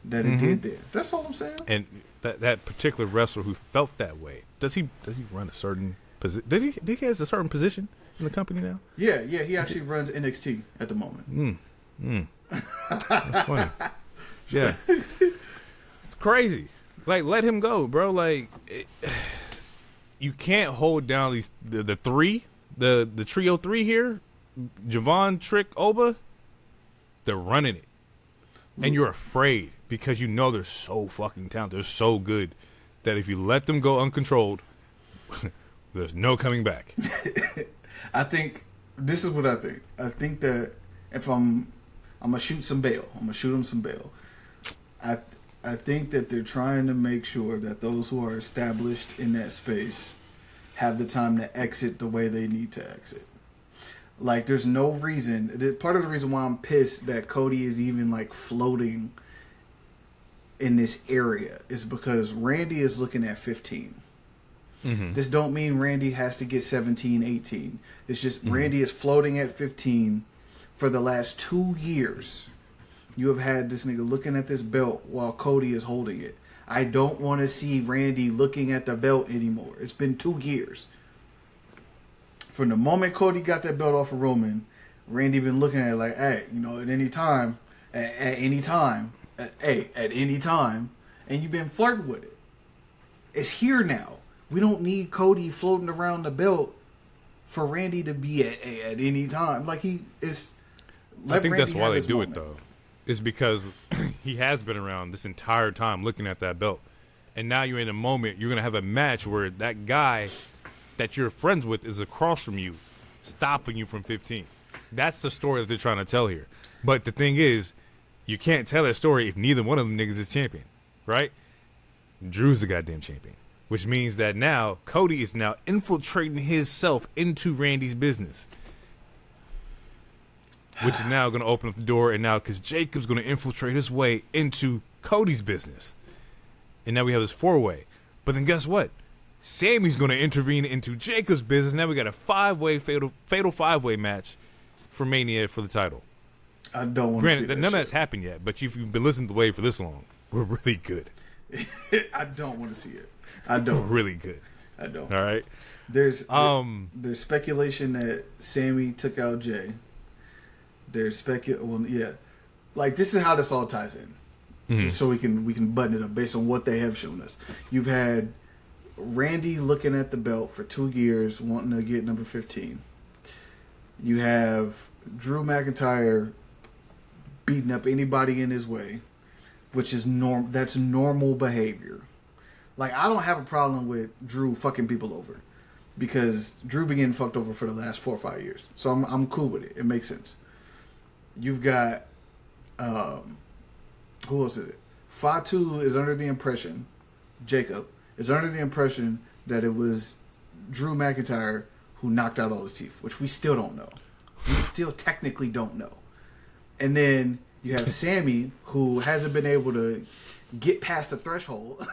that it did there. That's all I'm saying. And that particular wrestler who felt that way, does he run a certain position? Does he has a certain position in the company now? Yeah, he actually runs NXT at the moment. That's funny. Yeah. It's crazy. Like, let him go, bro. Like, you can't hold down the three, the trio three here, Javon, Trick, Oba. They're running it, and you're afraid because you know they're so fucking talented. They're so good that if you let them go uncontrolled, there's no coming back. I think this is what I think. I think that if I'm gonna shoot some bail. I'm gonna shoot them some bail. I think that they're trying to make sure that those who are established in that space have the time to exit the way they need to exit. Like, there's no reason. Part of the reason why I'm pissed that Cody is even like floating in this area is because Randy is looking at 15. Mm-hmm. This don't mean Randy has to get 17, 18. It's just Randy is floating at 15 for the last 2 years. You have had this nigga looking at this belt while Cody is holding it. I don't want to see Randy looking at the belt anymore. It's been 2 years. From the moment Cody got that belt off of Roman, Randy been looking at it like, hey, you know, at any time, at any time, at any time, and you've been flirting with it. It's here now. We don't need Cody floating around the belt for Randy to be at any time. Like, he is. I think that's why they do it, though. Is because he has been around this entire time looking at that belt. And now you're in a moment, you're going to have a match where that guy that you're friends with is across from you, stopping you from 15. That's the story that they're trying to tell here. But the thing is, you can't tell that story if neither one of them niggas is champion, right? Drew's the goddamn champion, which means that now Cody is now infiltrating himself into Randy's business, which is now going to open up the door, and now because Jacob's going to infiltrate his way into Cody's business, and now we have this 4-way. But then guess what? Sammy's going to intervene into Jacob's business. Now we got a 5-way fatal 5-way match for Mania for the title. I don't want to see that. Granted, none of that's happened yet, but if you've been listening to the Wave for this long, we're really good. I don't want to see it. I don't. We're really good. I don't. All right. There's speculation that Sammy took out Jay. There's like, this is how this all ties in, so we can button it up based on what they have shown us. You've had Randy looking at the belt for 2 years, wanting to get number 15. You have Drew McIntyre beating up anybody in his way, which is that's normal behavior. Like, I don't have a problem with Drew fucking people over, because Drew been getting fucked over for the last 4 or 5 years. So I'm cool with it. It makes sense. You've got who else is it? Fatu is under the impression, Jacob is under the impression that it was Drew McIntyre who knocked out all his teeth, which we still don't know. We still technically don't know. And then you have Sammy, who hasn't been able to get past the threshold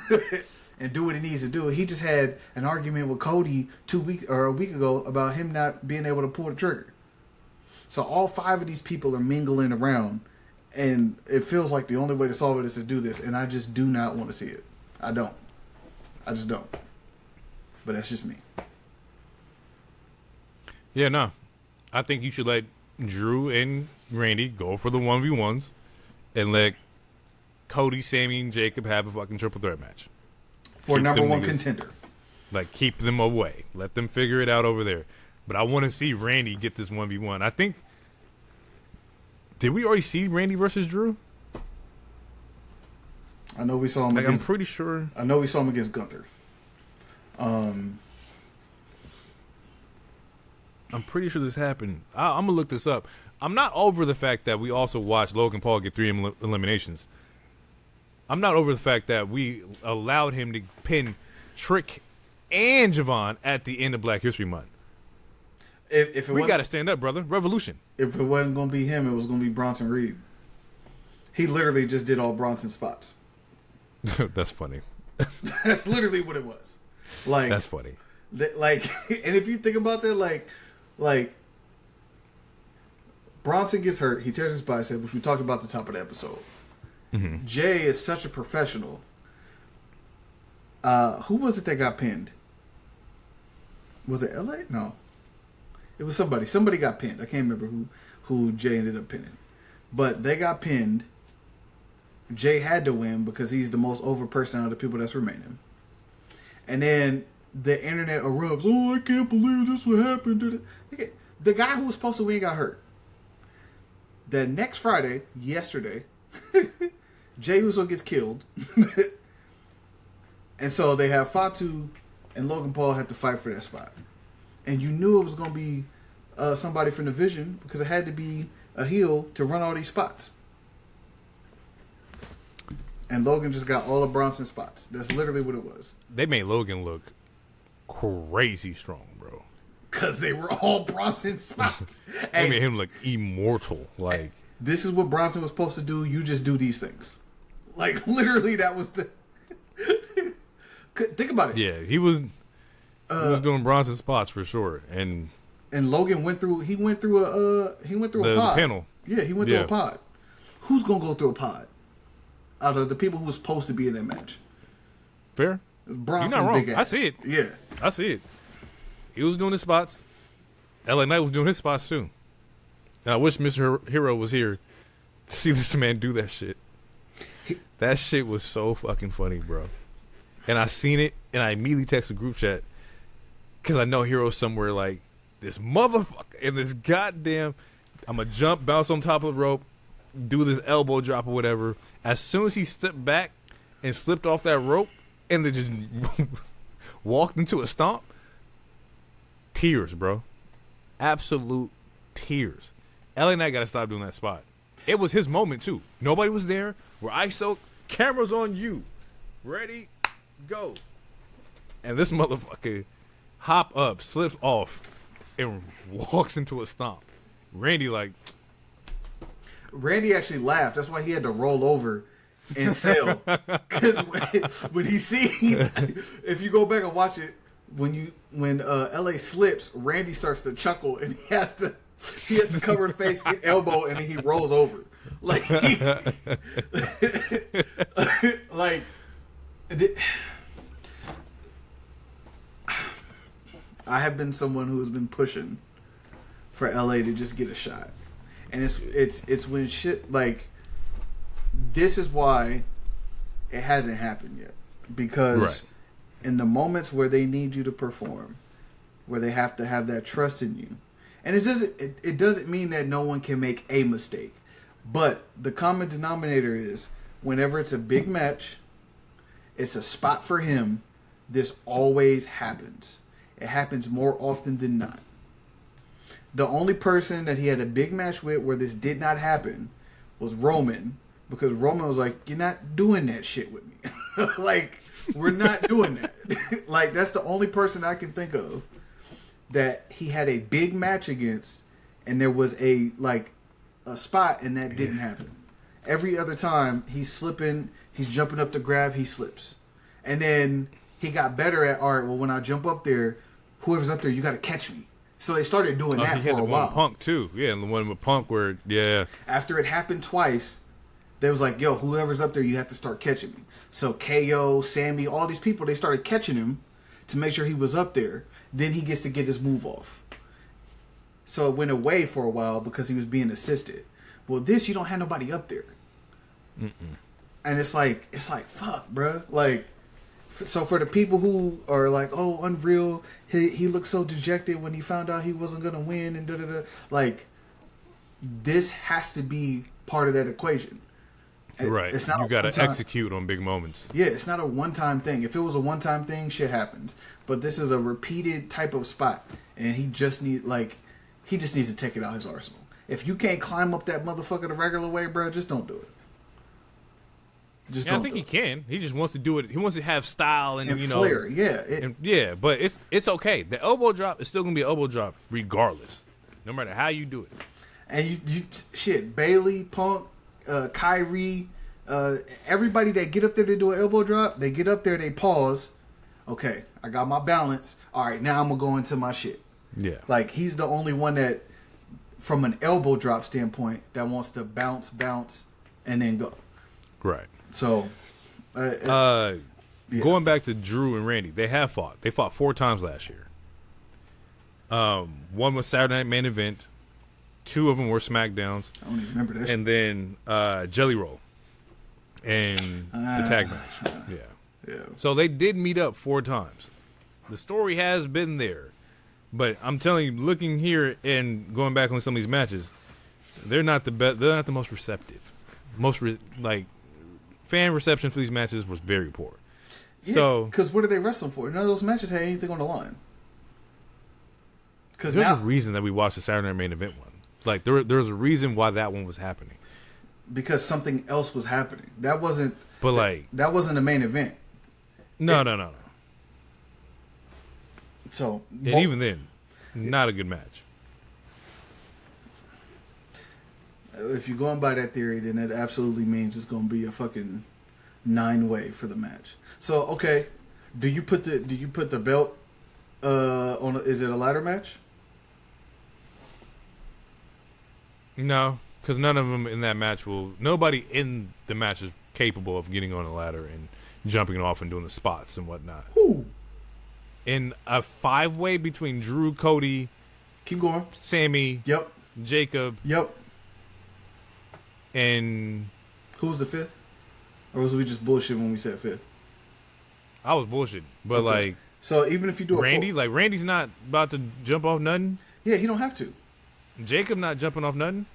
and do what he needs to do. He just had an argument with Cody a week ago about him not being able to pull the trigger. So all 5 of these people are mingling around, and it feels like the only way to solve it is to do this, and I just do not want to see it. I don't. I just don't. But that's just me. Yeah, no. I think you should let Drew and Randy go for the 1v1s and let Cody, Sammy, and Jacob have a fucking triple threat match. For number 1 contender. Like, keep them away. Let them figure it out over there. But I want to see Randy get this 1v1. I think... Did we already see Randy versus Drew? I know we saw him I'm pretty sure. I know we saw him against Gunther. I'm pretty sure this happened. I'm going to look this up. I'm not over the fact that we also watched Logan Paul get 3 eliminations. I'm not over the fact that we allowed him to pin Trick and Javon at the end of Black History Month. We got to stand up, brother. Revolution. If it wasn't going to be him, it was going to be Bronson Reed. He literally just did all Bronson spots. That's funny. That's literally what it was. Like, that's funny. Like, and if you think about that, like Bronson gets hurt, he tears his bicep, which we talked about at the top of the episode. Mm-hmm. Jay is such a professional. Who was it that got pinned? Was it LA? No. It was somebody. Somebody got pinned. I can't remember who Jay ended up pinning. But they got pinned. Jay had to win because he's the most over person out of the people that's remaining. And then the internet erupts. Oh, I can't believe this would happen. The guy who was supposed to win got hurt. The next Friday, yesterday, Jey Uso gets killed. And so they have Fatu and Logan Paul have to fight for that spot. And you knew it was going to be somebody from the Vision because it had to be a heel to run all these spots. And Logan just got all of Bronson's spots. That's literally what it was. They made Logan look crazy strong, bro. Because they were all Bronson spots. They made him look immortal. Like, this is what Bronson was supposed to do. You just do these things. Like, literally, that was the... Think about it. Yeah, he was doing Bronson spots for sure. And Logan went through a pod. The panel. Yeah, he went through a pod. Who's going to go through a pod? Out of the people who was supposed to be in that match. Fair. Bronson, you're not wrong. big ass. I see it. Yeah. I see it. He was doing his spots. LA Knight was doing his spots too. And I wish Mr. Hero was here to see this man do that shit. That shit was so fucking funny, bro. And I seen it, and I immediately texted the group chat because I know Hero's somewhere like, this motherfucker and this goddamn, I'm going to jump, bounce on top of the rope, do this elbow drop or whatever. As soon as he stepped back and slipped off that rope and then just walked into a stomp, tears, bro. Absolute tears. LA Knight got to stop doing that spot. It was his moment, too. Nobody was there. We're ISO. Camera's on you. Ready? Go. And this motherfucker hop up, slips off, and walks into a stomp. Randy actually laughed. That's why he had to roll over and sell. Because when he if you go back and watch it, when LA slips, Randy starts to chuckle and he has to cover his face, get elbow, and then he rolls over. Like, I have been someone who has been pushing for LA to just get a shot. And it's when shit like this is why it hasn't happened yet. Because in the moments where they need you to perform, where they have to have that trust in you. And it doesn't mean that no one can make a mistake. But the common denominator is whenever it's a big match, it's a spot for him, this always happens. It happens more often than not. The only person that he had a big match with where this did not happen was Roman. Because Roman was like, you're not doing that shit with me. Like, we're not doing that. Like, that's the only person I can think of that he had a big match against and there was a spot and that didn't happen. Every other time he's slipping, he's jumping up to grab, he slips. And then he got better at, all right, well, when I jump up there, whoever's up there, you got to catch me. So they started doing that for a while. Punk too. Yeah, and the one with Punk where, yeah. After it happened twice, they was like, yo, whoever's up there, you have to start catching me. So KO, Sammy, all these people, they started catching him to make sure he was up there. Then he gets to get his move off. So it went away for a while because he was being assisted. Well, this, you don't have nobody up there. Mm-mm. And it's like, fuck, bro. Like, so for the people who are like, oh, Unreal, he looked so dejected when he found out he wasn't going to win and da-da-da. Like, this has to be part of that equation. Right. It's not you got to execute on big moments. Yeah, it's not a one-time thing. If it was a one-time thing, shit happens. But this is a repeated type of spot. And he just needs to take it out his arsenal. If you can't climb up that motherfucker the regular way, bro, just don't do it. I think he can. He just wants to do it. He wants to have style and you know, flair. Yeah, but it's okay. The elbow drop is still gonna be an elbow drop regardless, no matter how you do it. And you shit, Bailey, Punk, Kyrie, everybody that get up there to do an elbow drop, they get up there, they pause. Okay, I got my balance. All right, now I'm gonna go into my shit. Yeah, like he's the only one that, from an elbow drop standpoint, that wants to bounce, and then go. Right. So, going back to Drew and Randy, they have fought. They fought 4 times last year. One was Saturday Night Main Event. 2 of them were SmackDowns. I don't even remember that. And then Jelly Roll. and the tag match. Yeah. Yeah. So they did meet up 4 times. The story has been there. But I'm telling you, looking here and going back on some of these matches, they're not the best. They're not the most receptive. Fan reception for these matches was very poor. Yeah, so, because what are they wrestling for? None of those matches had anything on the line. There's a reason that we watched the Saturday Night Main Event one. Like there's a reason why that one was happening. Because something else was happening. That wasn't. But that wasn't the main event. No. So and even then, not a good match. If you're going by that theory, then it absolutely means it's going to be a fucking 9-way for the match. So okay, do you put the belt on? Is it a ladder match? No, because none of them in that match nobody in the match is capable of getting on a ladder and jumping off and doing the spots and whatnot. Who? In a 5-way between Drew, Cody, keep going, Sammy, yep, Jacob, yep, and who was the 5th? Or was we just bullshit when we said 5th? I was bullshit, but okay. So even if you do Randy, Randy's not about to jump off nothing. Yeah, he don't have to. Jacob not jumping off nothing.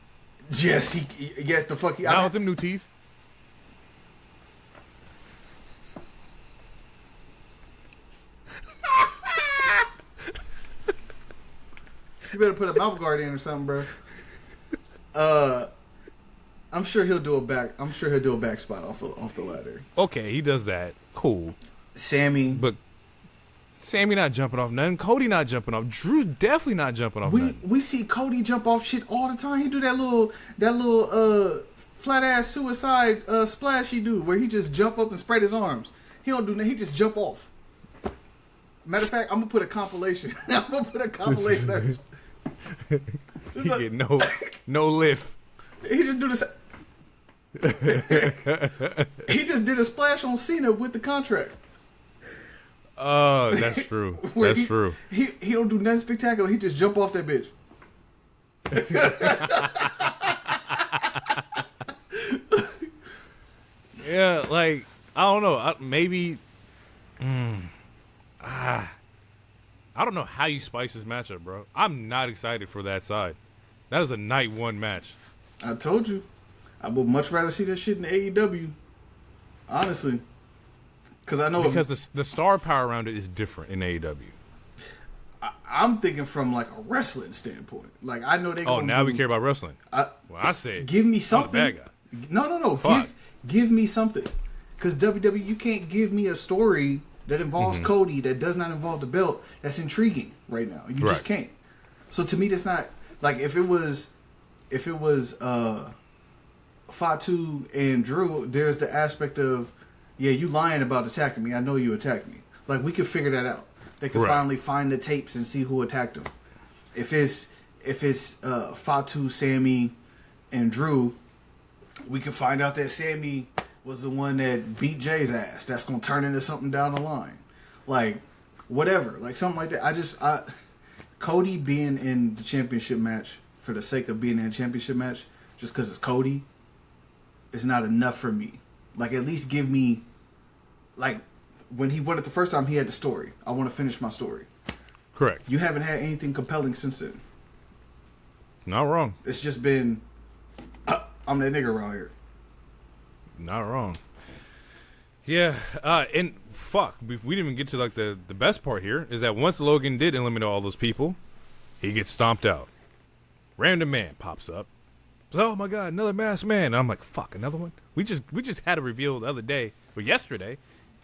Yes, yes, the fuck. Not with them new teeth. You better put a mouth guard in or something, bro. I'm sure he'll do a back spot off the ladder. Okay, he does that. Cool. But Sammy not jumping off nothing. Cody not jumping off. Drew's definitely not jumping off nothing. We see Cody jump off shit all the time. He do that little flat ass suicide splash he do where he just jump up and spread his arms. He don't do that. He just jump off. Matter of fact, I'm gonna put a compilation. He get no lift. He just do this. He just did a splash on Cena with the contract. Oh, that's true. That's true. He don't do nothing spectacular. He just jump off that bitch. Yeah, like I don't know. Maybe. I don't know how you spice this matchup, bro. I'm not excited for that side. That is a night 1 match. I told you. I would much rather see that shit in AEW. Honestly. Because the star power around it is different in AEW. I'm thinking from like a wrestling standpoint. Like I know they. Oh, now we care about wrestling. I say, give me something. I'm the bad guy. No. Give me something. Because WWE, you can't give me a story that involves Cody that does not involve the belt. That's intriguing right now. You just can't. So to me, that's not like if it was Fatu and Drew. There's the aspect of you lying about attacking me. I know you attacked me. Like we could figure that out. They could finally find the tapes and see who attacked them. If it's Fatu, Sammy, and Drew, we can find out that Sammy was the one that beat Jay's ass. That's gonna turn into something down the line, like whatever, like something like that. Cody being in the championship match for the sake of being in a championship match, just because it's Cody, is not enough for me. Like at least give me, like when he won it the first time, he had the story. I want to finish my story. Correct. You haven't had anything compelling since then. Not wrong. It's just been, I'm that nigga around here. Not wrong. Yeah, and fuck, we didn't even get to like the best part here is that once Logan did eliminate all those people, he gets stomped out. Random man pops up. Oh my god, another masked man. And I'm like, fuck, another one? We just had a reveal the other day or yesterday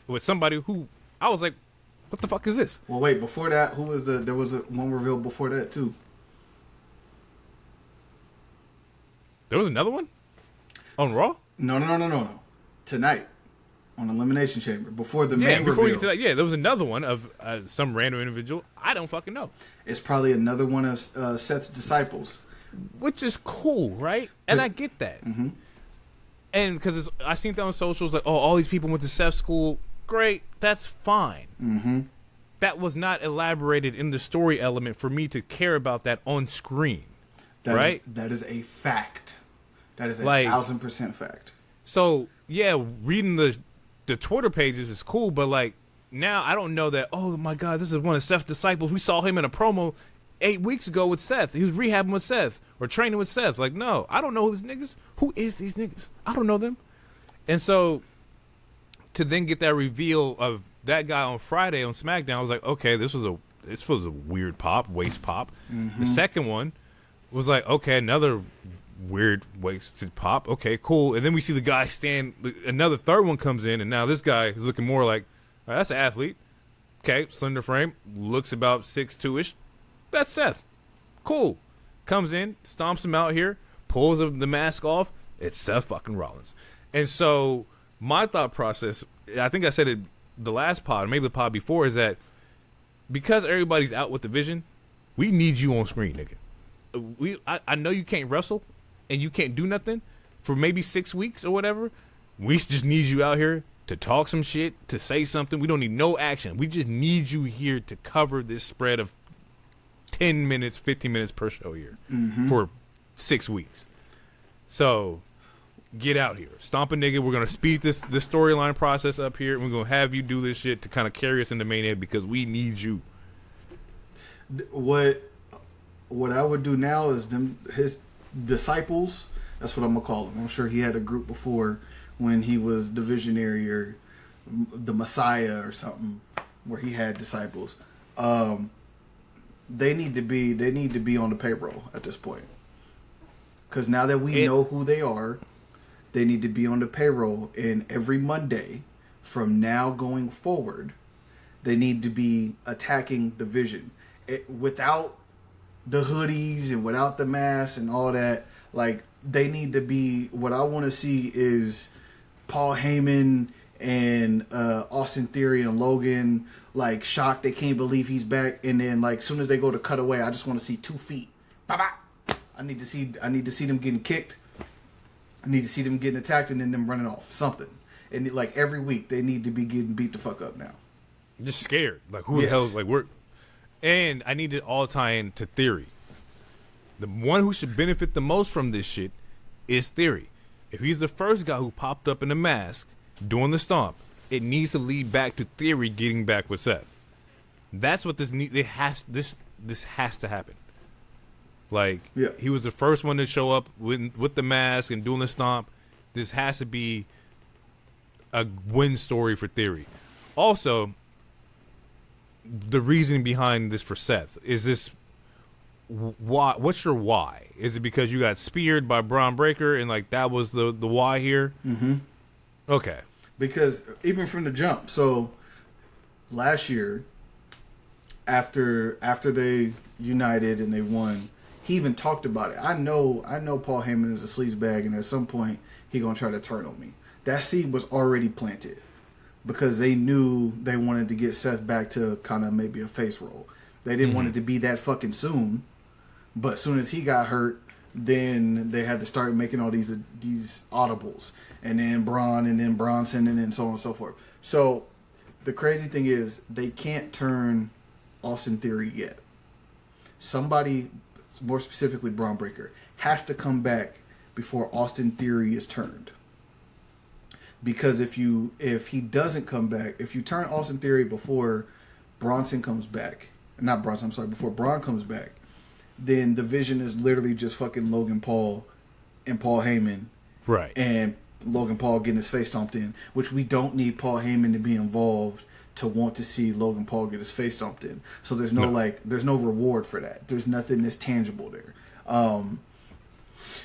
with somebody who I was like, what the fuck is this? Well, wait, before that, there was one reveal before that too. There was another one? On Raw? No. Tonight on Elimination Chamber before the main before reveal. There was another one of some random individual. I don't fucking know. It's probably another one of Seth's disciples, which is cool, right? And I get that. Mm-hmm. And because I seen that on socials, like, oh, all these people went to Seth's school. Great, that's fine. Mm-hmm. That was not elaborated in the story element for me to care about that on screen. That is a fact. That is 1,000% fact. So yeah, reading the Twitter pages is cool, but like now I don't know that. Oh my God, this is one of Seth's disciples. We saw him in a promo 8 weeks ago with Seth. He was rehabbing with Seth or training with Seth. Like, no, I don't know these niggas. Who is these niggas? I don't know them. And so to then get that reveal of that guy on Friday on SmackDown, I was like, okay, this was a weird pop, waist pop. Mm-hmm. The second one was like, okay, another weird wasted pop. Okay, cool. And then we see the guy stand. Another third one comes in, and now this guy is looking more like, all right, that's an athlete. Okay, slender frame, looks about 6'2" ish. That's Seth. Cool. Comes in, stomps him out here, pulls the mask off. It's Seth fucking Rollins. And so my thought process, I think I said it the last pod, maybe the pod before, is that because everybody's out with the vision, we need you on screen, nigga. I know you can't wrestle and you can't do nothing for maybe 6 weeks or whatever. We just need you out here to talk some shit, to say something. We don't need no action. We just need you here to cover this spread of 10 minutes, 15 minutes per show here for 6 weeks. So get out here. Stomp a nigga. We're going to speed this storyline process up here. And we're going to have you do this shit to kind of carry us into main event because we need you. What I would do now is his disciples, that's what I'm going to call them. I'm sure he had a group before when he was the visionary or the Messiah or something where he had disciples. They need to be on the payroll at this point. Because now that we know who they are, they need to be on the payroll. And every Monday from now going forward, they need to be attacking the vision. Without the hoodies and without the masks and all that, like, they need to be, what I want to see is Paul Heyman and Austin Theory and Logan, like, shocked they can't believe he's back, and then, like, as soon as they go to cut away, I just want to see 2 feet. Bah-bah. I need to see them getting kicked. I need to see them getting attacked and then them running off. Something. And like every week they need to be getting beat the fuck up now. Just scared. Like who the hell is like we're and I need it all tie in to Theory. The one who should benefit the most from this shit is Theory. If he's the first guy who popped up in a mask doing the stomp, it needs to lead back to Theory getting back with Seth. That's what this has to happen. Like, he was the first one to show up with the mask and doing the stomp. This has to be a win story for Theory. Also, the reason behind this for Seth is this. Why? What's your why? Is it because you got speared by Braun Breaker and like that was the why here? Mm-hmm. Okay. Because even from the jump, so last year, after they united and they won. He even talked about it. I know Paul Heyman is a sleazebag, and at some point he gonna try to turn on me. That seed was already planted because they knew they wanted to get Seth back to kind of maybe a face role. They didn't want it to be that fucking soon, but as soon as he got hurt, then they had to start making all these audibles, and then Braun, and then Bronson, and then so on and so forth. So the crazy thing is they can't turn Austin Theory yet. Somebody, more specifically Braun Breaker, has to come back before Austin Theory is turned. Because if he doesn't come back, if you turn Austin Theory before Bronson comes back, before Braun comes back, then the vision is literally just fucking Logan Paul and Paul Heyman. Right. And Logan Paul getting his face stomped in, which we don't need Paul Heyman to be involved to want to see Logan Paul get his face stomped in. So there's there's no reward for that. There's nothing that's tangible there.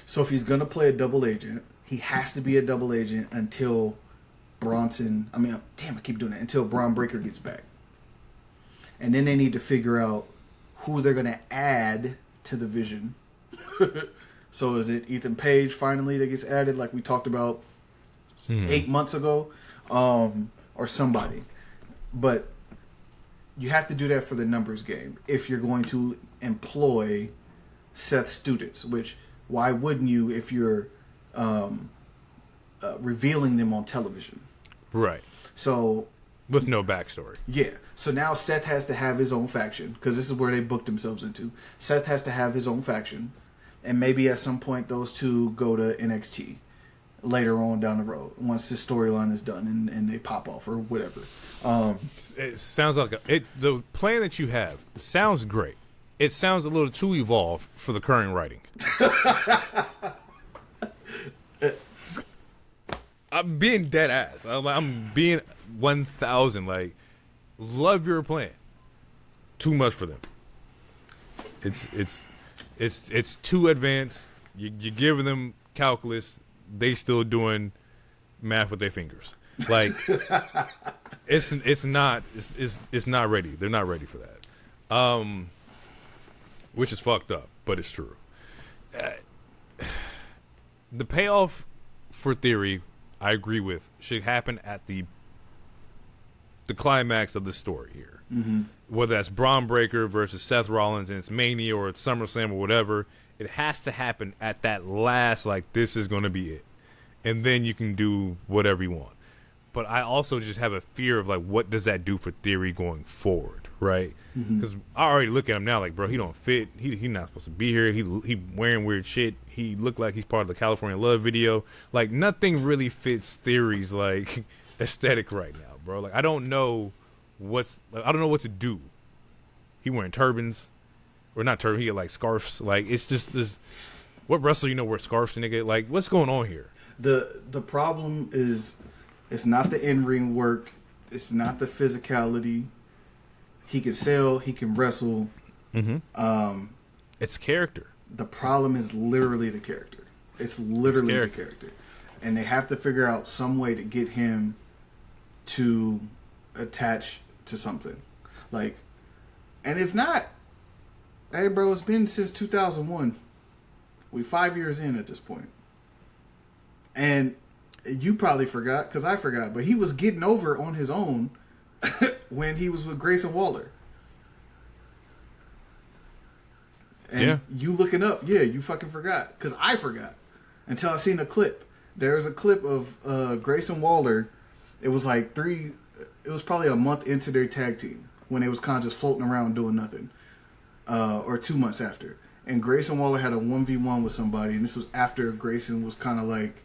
So if he's going to play a double agent, he has to be a double agent until until Braun Breaker gets back. And then they need to figure out who they're going to add to the vision. So is it Ethan Page finally that gets added like we talked about 8 months ago? Or somebody. But you have to do that for the numbers game if you're going to employ Seth's students, which why wouldn't you if you're revealing them on television? Right. So with no backstory. Yeah. So now Seth has to have his own faction because this is where they booked themselves into. Seth has to have his own faction, and maybe at some point those two go to NXT. later on down the road once this storyline is done and they pop off or whatever. It sounds like the plan that you have sounds great. It sounds a little too evolved for the current writing. I'm being dead ass. I'm being 1,000. Like, love your plan. Too much for them. It's too advanced. You're giving them calculus. They still doing math with their fingers. Like, it's not ready. They're not ready for that. Which is fucked up, but it's true. The payoff for Theory, I agree with, should happen at the climax of the story here. Mm-hmm. Whether that's Braun Breaker versus Seth Rollins and it's Mania or it's SummerSlam or whatever, it has to happen at that last, like, this is going to be it. And then you can do whatever you want. But I also just have a fear of, like, what does that do for Theory going forward, right? Because I already look at him now like, bro, he don't fit. He not supposed to be here. He wearing weird shit. He looked like he's part of the California Love video. Like, nothing really fits Theory's, like, aesthetic right now, bro. Like, I don't know what to do. He wearing turbans. Or not turbans, he got, like, scarves. Like, it's just this. What wrestler wear scarves, nigga? Like, what's going on here? The problem is, it's not the in-ring work. It's not the physicality. He can sell. He can wrestle. Mm-hmm. It's character. The problem is literally the character. It's literally the character. And they have to figure out some way to get him to attach to something. Like, and if not, hey, bro, it's been since 2001. We 5 years in at this point. And you probably forgot, because I forgot, but he was getting over on his own when he was with Grayson Waller. And you looking up, you fucking forgot. Because I forgot. Until I seen a clip. There was a clip of Grayson Waller. It was like it was probably a month into their tag team. When they was kind of just floating around doing nothing. Or 2 months after. And Grayson Waller had a 1v1 with somebody. And this was after Grayson was kind of like...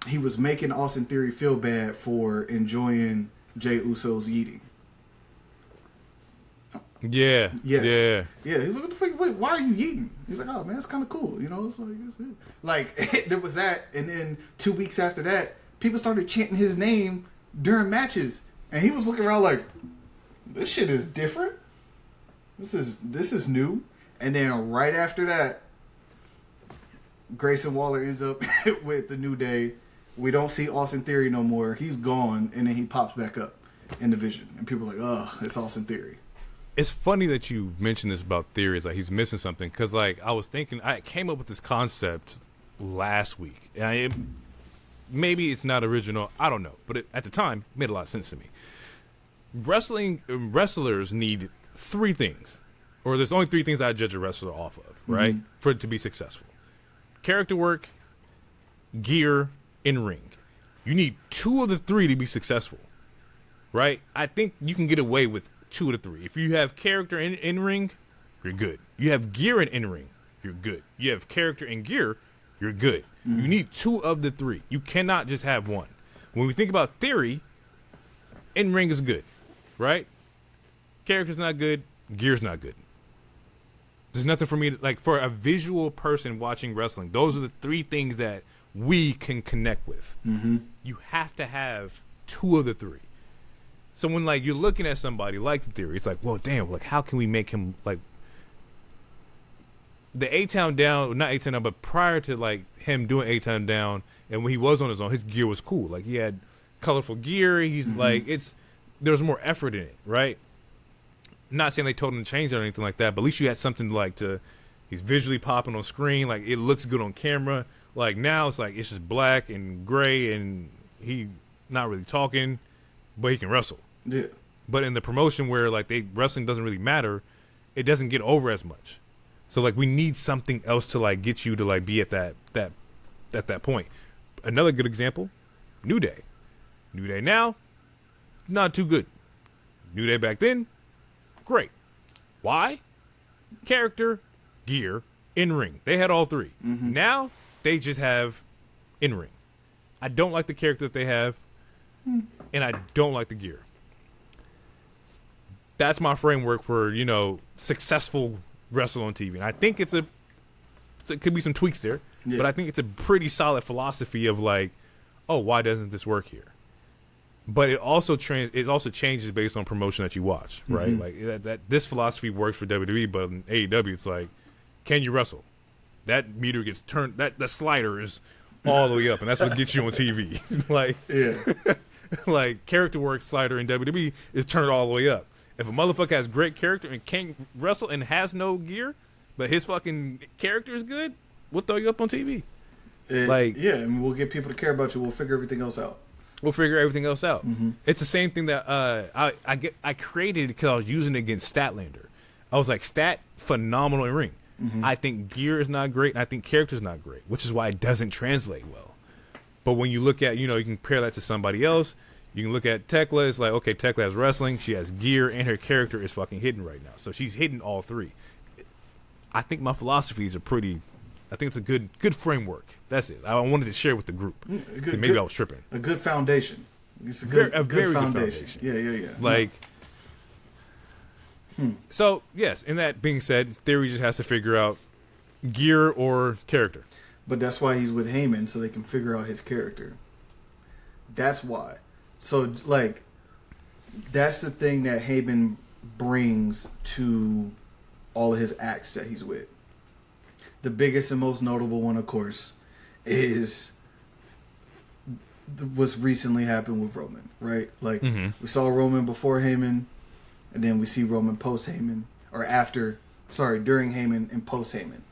he was making Austin Theory feel bad for enjoying Jey Uso's yeeting. Yeah. Yes. Yeah. Yeah. He's like, what the fuck? Wait, why are you yeeting? He's like, oh man, it's kind of cool. You know, it's like, like there was that, and then 2 weeks after that, people started chanting his name during matches, and he was looking around like, this shit is different. This is new. And then right after that, Grayson Waller ends up with the New Day. We don't see Austin Theory no more. He's gone, and then he pops back up in the vision, and people are like, "Ugh, it's Austin Theory." It's funny that you mentioned this about Theory. It's like he's missing something because, like, I was thinking, I came up with this concept last week, and maybe it's not original. I don't know, but at the time, it made a lot of sense to me. Wrestlers need 3 things, or there's only 3 things I judge a wrestler off of, right, for it to be successful. Character work, gear, in-ring. You need 2 of the 3 to be successful, right? I think you can get away with 2 of the 3. If you have character in-ring, you're good. You have gear in-ring, you're good. You have character and gear, you're good. You need 2 of the 3. You cannot just have 1. When we think about Theory, in-ring is good, right? Character's not good, gear's not good. There's nothing for me to, like, for a visual person watching wrestling, those are the 3 things that we can connect with. You have to have 2 of the 3. So when, like, you're looking at somebody like the Theory, it's like, well, damn, like, how can we make him, like, the A-Town Down, not A-Town Down, but prior to, like, him doing A-Town Down, and when he was on his own, his gear was cool. Like, he had colorful gear. He's like, there's more effort in it, right? Not saying they told him to change it or anything like that, but at least you had something like he's visually popping on screen, like it looks good on camera. Like now it's like it's just black and gray and he not really talking, but he can wrestle. Yeah. But in the promotion where like wrestling doesn't really matter, it doesn't get over as much. So like we need something else to like get you to like be at that point. Another good example, New Day. New Day now, not too good. New Day back then, great. Why? Character, gear, in-ring. They had all 3. Now, they just have in ring. I don't like the character that they have, and I don't like the gear. That's my framework for, you know, successful wrestling on TV. And I think it could be some tweaks there, but I think it's a pretty solid philosophy of like, oh, why doesn't this work here? But it also changes based on promotion that you watch, right? Like that this philosophy works for WWE, but in AEW it's like, can you wrestle? That meter gets turned. That slider is all the way up, and that's what gets you on TV. Like, like character work slider in WWE is turned all the way up. If a motherfucker has great character and can't wrestle and has no gear, but his fucking character is good, we'll throw you up on TV. And we'll get people to care about you. We'll figure everything else out. It's the same thing that I created because I was using it against Statlander. I was like, Stat, phenomenal in ring. I think gear is not great, and I think character is not great, which is why it doesn't translate well. But when you look at, you know, you can compare that to somebody else. You can look at Tekla. It's like, okay, Tekla has wrestling. She has gear, and her character is fucking hidden right now. So she's hidden all three. I think my philosophies are pretty. I think it's a good framework. That's it. I wanted to share with the group. Maybe I was tripping. A good foundation. It's a very good foundation. Yeah. Like, so yes. And that being said, Theory just has to figure out gear or character. But that's why he's with Heyman, so they can figure out his character. That's why. So, like, that's the thing that Heyman brings to all of his acts that he's with. The biggest and most notable one, of course, is what's recently happened with Roman, right? Like, we saw Roman before Heyman, and then we see Roman post-Heyman, or during Heyman and post-Heyman.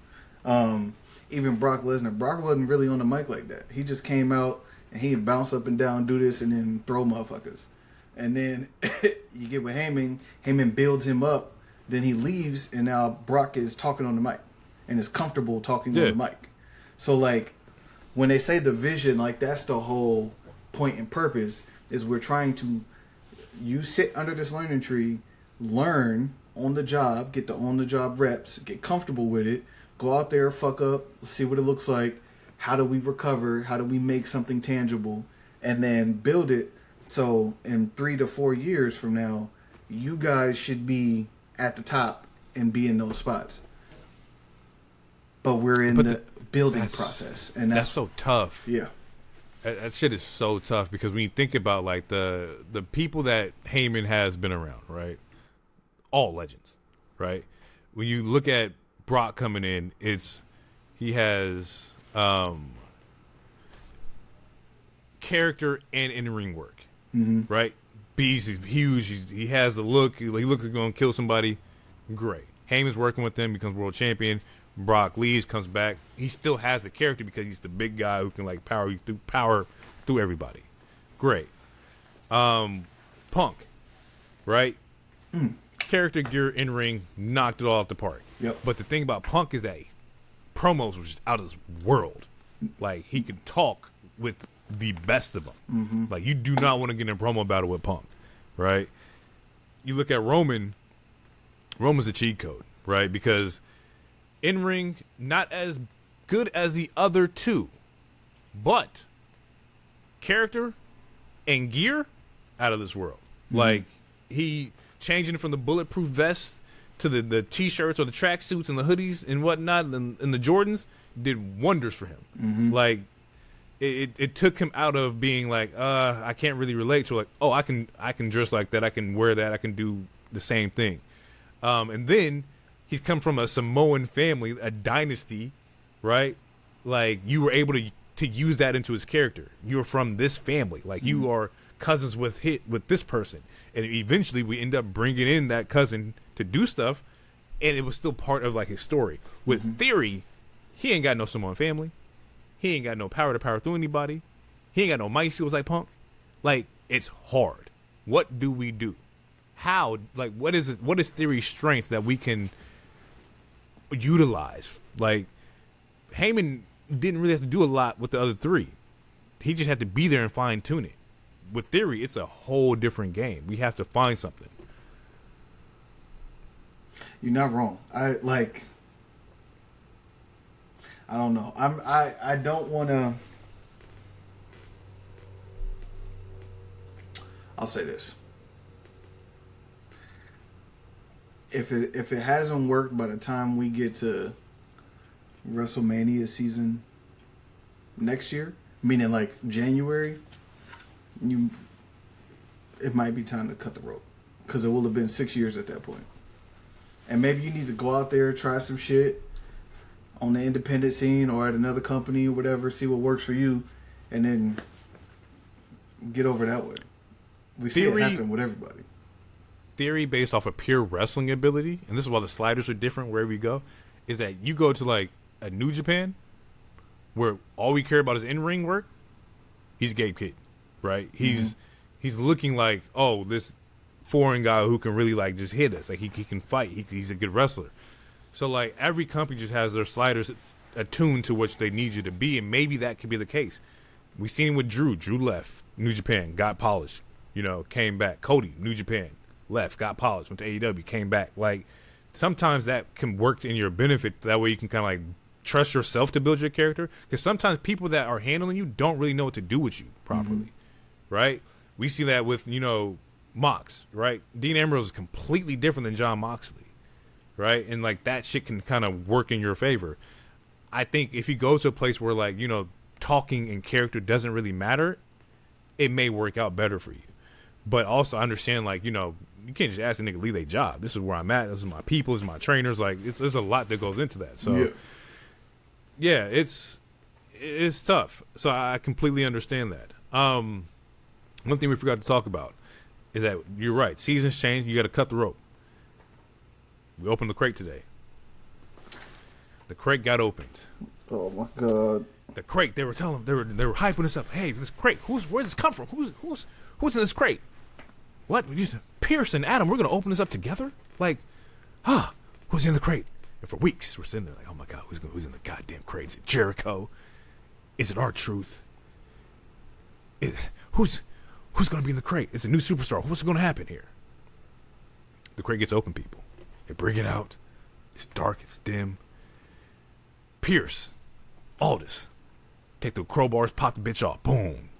Even Brock Lesnar. Brock wasn't really on the mic like that. He just came out, and he'd bounce up and down, do this, and then throw motherfuckers. And then you get with Heyman. Heyman builds him up. Then he leaves, and now Brock is talking on the mic. And is comfortable talking on the mic. So, like, when they say the vision, like, that's the whole point and purpose, is we're trying to, you sit under this learning tree, learn on the job, get the on-the-job reps, get comfortable with it, go out there, fuck up, see what it looks like, how do we recover? How do we make something tangible? And then build it so in 3 to 4 years from now, you guys should be at the top and be in those spots. But we're in the building process. And that's so tough. Yeah. That shit is so tough because when you think about, like, the people that Heyman has been around, right? All legends, right? When you look at Brock coming in, he has character and in-ring work, right? He's huge. He has the look. He looks like he's going to kill somebody. Great. Heyman's working with them, becomes world champion. Brock leaves, comes back. He still has the character because he's the big guy who can, like, power through everybody. Great. Punk, right? Character, gear, in-ring, knocked it all off the park. Yep. But the thing about Punk is that promos were just out of this world. Like, he could talk with the best of them. Like, you do not want to get in a promo battle with Punk, right? You look at Roman's a cheat code, right? Because in-ring, not as good as the other two, but character and gear, out of this world. Like, he changing from the bulletproof vest to the t-shirts or the tracksuits and the hoodies and whatnot and the Jordans did wonders for him. Like, it took him out of being like, I can't really relate to, like, oh, I can dress like that, I can wear that, I can do the same thing. And then he's come from a Samoan family, a dynasty, right? Like, you were able to use that into his character. You're from this family. Like, you are cousins with this person. And eventually we end up bringing in that cousin to do stuff, and it was still part of, like, his story. With Theory, he ain't got no Samoan family. He ain't got no power to power through anybody. He ain't got no mic skills like Punk. Like, it's hard. What do we do? How? Like, what is Theory's strength that we can utilize? Like, Heyman didn't really have to do a lot with the other three. He just had to be there and fine tune it. With Theory, it's a whole different game. We have to find something. You're not wrong. I don't know. I don't want to. I'll say this. If it hasn't worked by the time we get to WrestleMania season next year, meaning like January, it might be time to cut the rope, because it will have been 6 years at that point. And maybe you need to go out there, try some shit on the independent scene or at another company or whatever, see what works for you, and then get over that way. We see it happen with everybody. Theory based off of pure wrestling ability, and this is why the sliders are different wherever you go, is that you go to like a New Japan where all we care about is in-ring work. He's Gabe Kidd, right? He's looking like, oh, this foreign guy who can really like just hit us. Like he can fight. He's a good wrestler. So like every company just has their sliders attuned to which they need you to be, and maybe that could be the case. We seen it with Drew. Drew left New Japan, got polished, came back. Cody, New Japan, left, got polished, went to AEW, came back. Like sometimes that can work in your benefit. That way you can kind of like trust yourself to build your character. Because sometimes people that are handling you don't really know what to do with you properly, right? We see that with Mox, right? Dean Ambrose is completely different than Jon Moxley, right? And like that shit can kind of work in your favor. I think if you go to a place where like talking and character doesn't really matter, it may work out better for you. But also understand, like, you can't just ask a nigga to leave their job. This is where I'm at. This is my people. This is my trainers. Like, there's a lot that goes into that. So, yeah, it's tough. So I completely understand that. One thing we forgot to talk about is that you're right. Seasons change. You got to cut the rope. We opened the crate today. The crate got opened. Oh my god. The crate. They were telling. They were hyping us up. Hey, this crate. Where does this come from? Who's in this crate? What? Pierce and Adam, we're going to open this up together? Like, who's in the crate? And for weeks, we're sitting there like, oh my God, who's in the goddamn crate? Is it Jericho? Is it R-Truth? Who's going to be in the crate? It's a new superstar. What's going to happen here? The crate gets open, people. They bring it out. It's dark. It's dim. Pierce, Aldis, take the crowbars, pop the bitch off. Boom.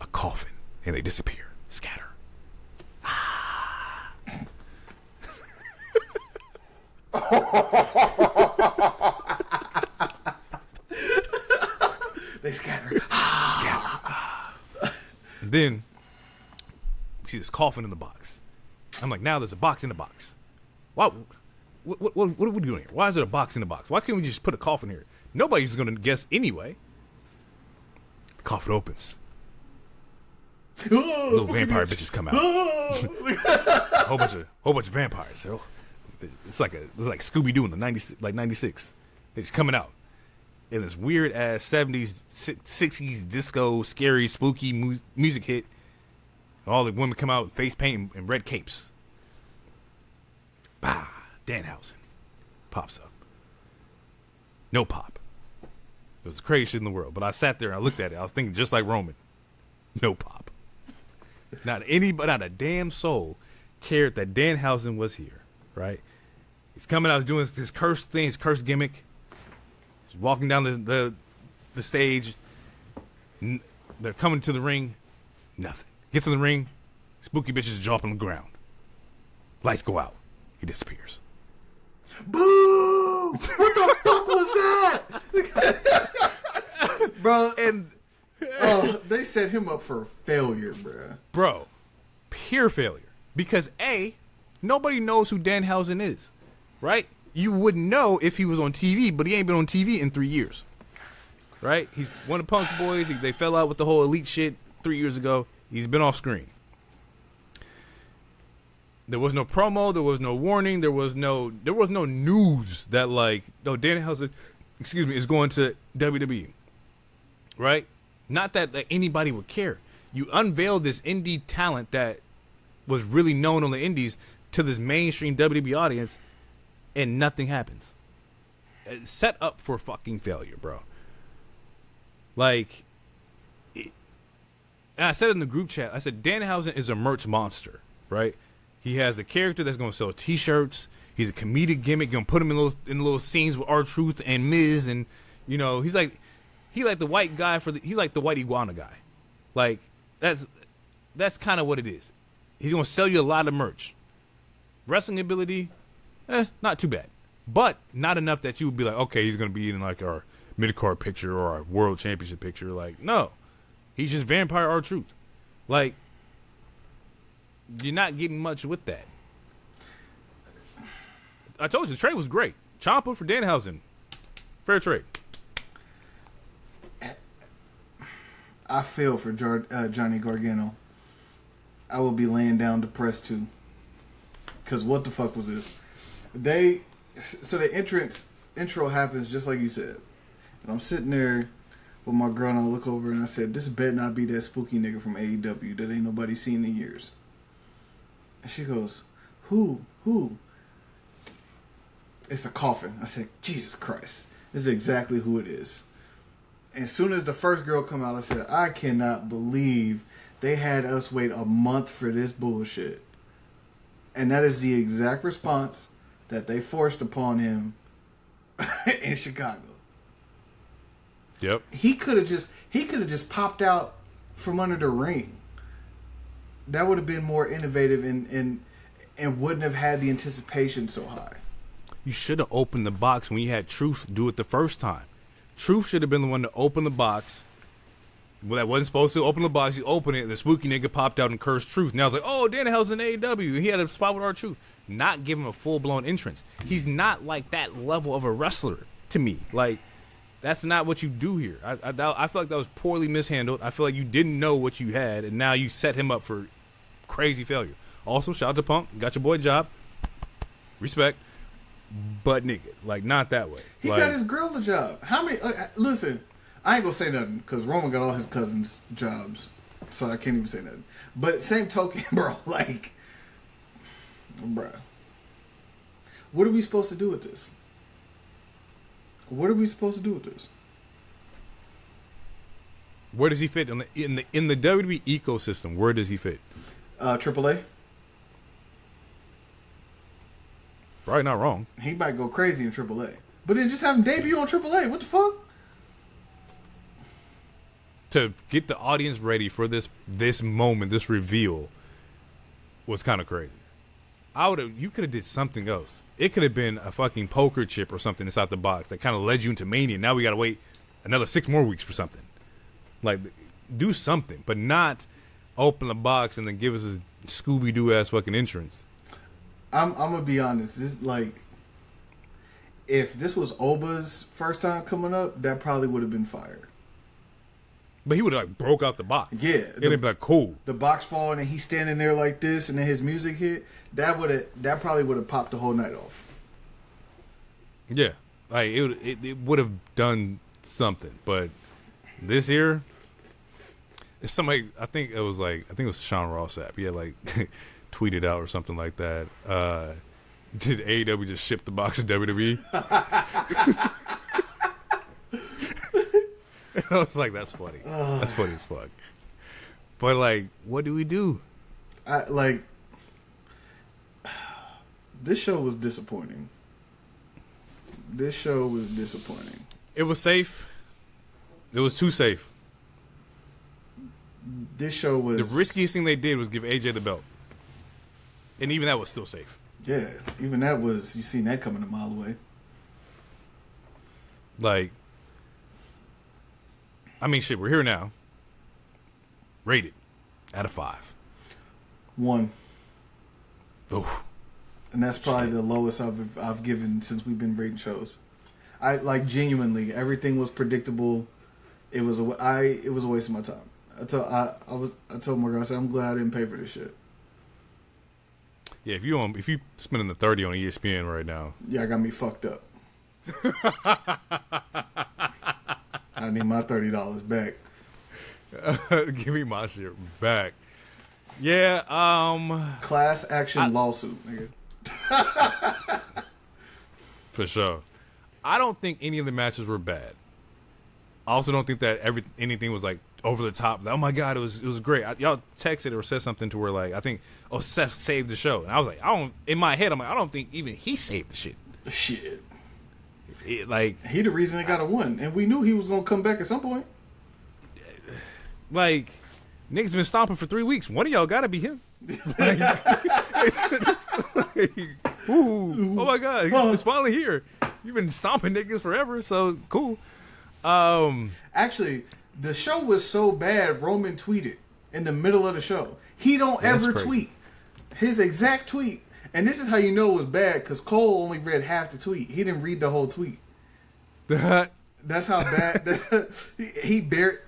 A coffin. And they disappear. Scatter. They scatter. And then we see this coffin in the box. I'm like, now there's a box in the box. What are we doing here? Why is there a box in the box? Why can't we just put a coffin here? Nobody's going to guess anyway. The coffin opens. Little vampire bitches come out. whole bunch of vampires. So it's like Scooby-Doo in the 96. They're just coming out in this weird ass 70s 60s disco scary spooky music hit. All the women come out face paint and red capes. Bah, Danhausen pops up. No pop. It was the craziest shit in the world. But I sat there and I looked at it. I was thinking just like Roman. No pop. Not a damn soul cared that Danhausen was here, right? He's coming out doing his cursed thing, his cursed gimmick. He's walking down the stage. They're coming to the ring. Nothing. Get to the ring. Spooky bitches drop on the ground. Lights go out. He disappears. Boo! What the fuck was that? Bro, and they set him up for failure, bro. Bro, pure failure. Because A, nobody knows who Danhausen is, right? You wouldn't know if he was on TV, but he ain't been on TV in 3 years, right? He's one of Punk's boys. They fell out with the whole elite shit 3 years ago. He's been off screen. There was no promo. There was no warning. There was no news that like, Danhausen, is going to WWE, right? Not that anybody would care. You unveiled this indie talent that was really known on the indies to this mainstream WWE audience, and nothing happens. It's set up for fucking failure, bro. Like, and I said in the group chat, I said Danhausen is a merch monster, right? He has a character that's going to sell T-shirts. He's a comedic gimmick. You're going to put him in little scenes with R-Truth and Miz, and he's like the white guy he's like the white iguana guy. Like that's kind of what it is. He's gonna sell you a lot of merch. Wrestling ability, not too bad, but not enough that you would be like, okay, he's gonna be in like our mid-card picture or our world championship picture. Like, no, he's just Vampire R-Truth. Like, you're not getting much with that. I told you the trade was great. Ciampa for Danhausen, fair trade. I feel for Johnny Gargano. I will be laying down depressed too. Cause what the fuck was this? So the intro happens just like you said, and I'm sitting there with my girl and I look over and I said, "This better not be that spooky nigga from AEW that ain't nobody seen in years." And she goes, "Who? It's a coffin." I said, "Jesus Christ, this is exactly who it is." And as soon as the first girl come out, I said, "I cannot believe they had us wait a month for this bullshit." And that is the exact response that they forced upon him in Chicago. Yep. He could have just popped out from under the ring. That would have been more innovative and wouldn't have had the anticipation so high. You should have opened the box when you had Truth do it the first time. Truth should have been the one to open the box. Well, that wasn't supposed to open the box. He opened it, and the spooky nigga popped out and cursed Truth. Now it's like, oh, Danhausen's in AEW. He had a spot with R-Truth. Not give him a full-blown entrance. He's not like that level of a wrestler to me. Like, that's not what you do here. I feel like that was poorly mishandled. I feel like you didn't know what you had, and now you set him up for crazy failure. Also, shout out to Punk. Got your boy a job. Respect. But, nigga, like, not that way. He got his girl a job. How many... listen... I ain't gonna say nothing because Roman got all his cousins' jobs, so I can't even say nothing. But same token, bro, like, bro, what are we supposed to do with this? What are we supposed to do with this? Where does he fit in the WWE ecosystem? Where does he fit? AAA. Probably not wrong. He might go crazy in AAA, but then just have him debut on AAA. What the fuck? To get the audience ready for this moment, this reveal, was kind of crazy. You could have did something else. It could have been a fucking poker chip or something inside the box that kind of led you into Mania. Now we got to wait another 6 more weeks for something. Like, do something, but not open the box and then give us a Scooby-Doo ass fucking entrance. I'm gonna be honest. This, like, if this was Oba's first time coming up, that probably would have been fire. But he would have like broke out the box. Yeah, it'd be like cool. The box falling and he's standing there like this, and then his music hit. That probably would have popped the whole night off. Yeah, like it would have done something. But this year, it's somebody. I think it was Sean Ross app. He had like tweeted out or something like that. Did AEW just ship the box to WWE? I was like, that's funny. That's funny as fuck. But, like, what do we do? This show was disappointing. It was safe. It was too safe. This show was... The riskiest thing they did was give AJ the belt. And even that was still safe. Yeah, even that was... You seen that coming a mile away. Like... I mean, shit, we're here now. Rated out of 5. 1. Oof. And that's probably the lowest I've given since we've been rating shows. I like genuinely everything was predictable. It was a waste of my time. I told my girl, I said, I'm glad I didn't pay for this shit. Yeah, if you spending the 30 on ESPN right now, yeah, I got me fucked up. I need my $30 back. Give me my shit back. Yeah, class action lawsuit, nigga. For sure. I don't think any of the matches were bad. I also don't think that anything was like over the top. Like, oh my god, it was great. Y'all texted or said something to where like I think Seth saved the show, and I was like, in my head I'm like, I don't think even he saved the shit. Shit. Like he the reason they got a win, and we knew he was gonna come back at some point. Like Niggas been stomping for 3 weeks. One of y'all gotta be him. Like, ooh, oh my God, he's finally here. You've been stomping niggas forever, so cool. Actually, the show was so bad, Roman tweeted in the middle of the show. He don't ever tweet. His exact tweet, and this is how you know it was bad, because Cole only read half the tweet. He didn't read the whole tweet. That's how bad.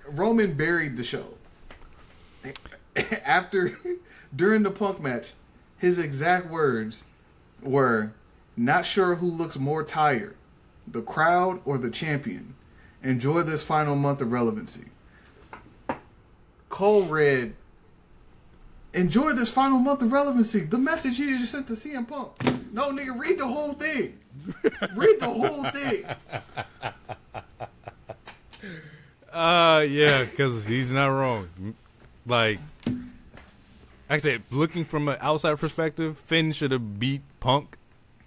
Roman buried the show. During the Punk match, his exact words were, "Not sure who looks more tired, the crowd or the champion. Enjoy this final month of relevancy." Cole read, "Enjoy this final month of relevancy. The message he just sent to CM Punk." No, nigga, read the whole thing. Read the whole thing. Yeah, because he's not wrong. Like I said, looking from an outside perspective, Finn should have beat Punk.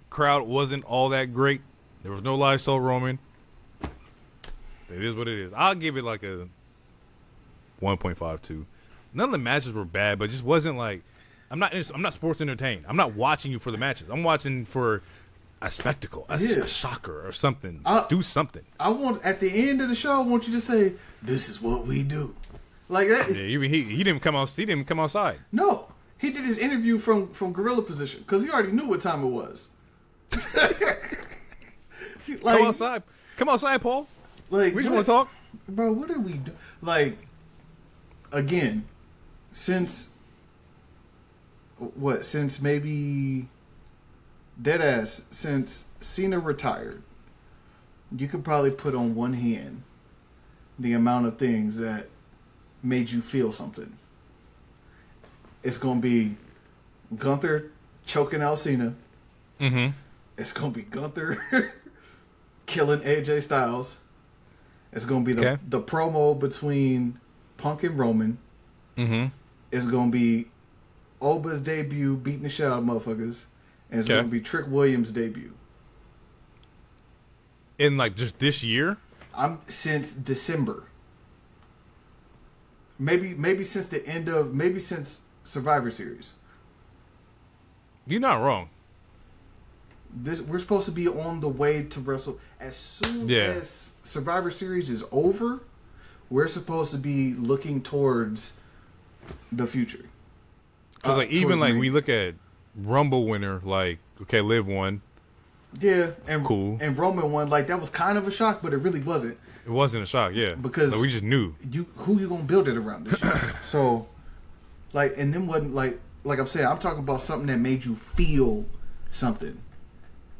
Crowd wasn't all that great. There was no lies told Roman. It is what it is. I'll give it like a 1.52. None of the matches were bad, but it just wasn't like I'm not sports entertained. I'm not watching you for the matches. I'm watching for a spectacle, a shocker or something. Do something. I want at the end of the show. I want you to say, "This is what we do." Like that. Yeah, even he didn't come out. He didn't come outside. No, he did his interview from gorilla position because he already knew what time it was. Like, come outside, Paul. Like, we just want to talk, bro. What are we do? Like, again, since maybe deadass since Cena retired, you could probably put on one hand the amount of things that made you feel something. It's gonna be Gunther choking out Cena. Mm-hmm. It's gonna be Gunther killing AJ Styles. It's gonna be the promo between Punk and Roman. Mm-hmm. It's gonna be Oba's debut beating the shit out of motherfuckers. And it's gonna be Trick Williams' debut. In like just this year? Since December. Maybe since since Survivor Series. You're not wrong. We're supposed to be on the way to Wrestle. As soon as Survivor Series is over, we're supposed to be looking towards the future. Because like even like we look at Rumble winner, like okay, Liv won. Yeah, and cool. And Roman won. Like that was kind of a shock, but it really wasn't. It wasn't a shock, yeah. Because like, we just knew who you gonna build it around this year. So, like, and then wasn't like I'm saying, I'm talking about something that made you feel something.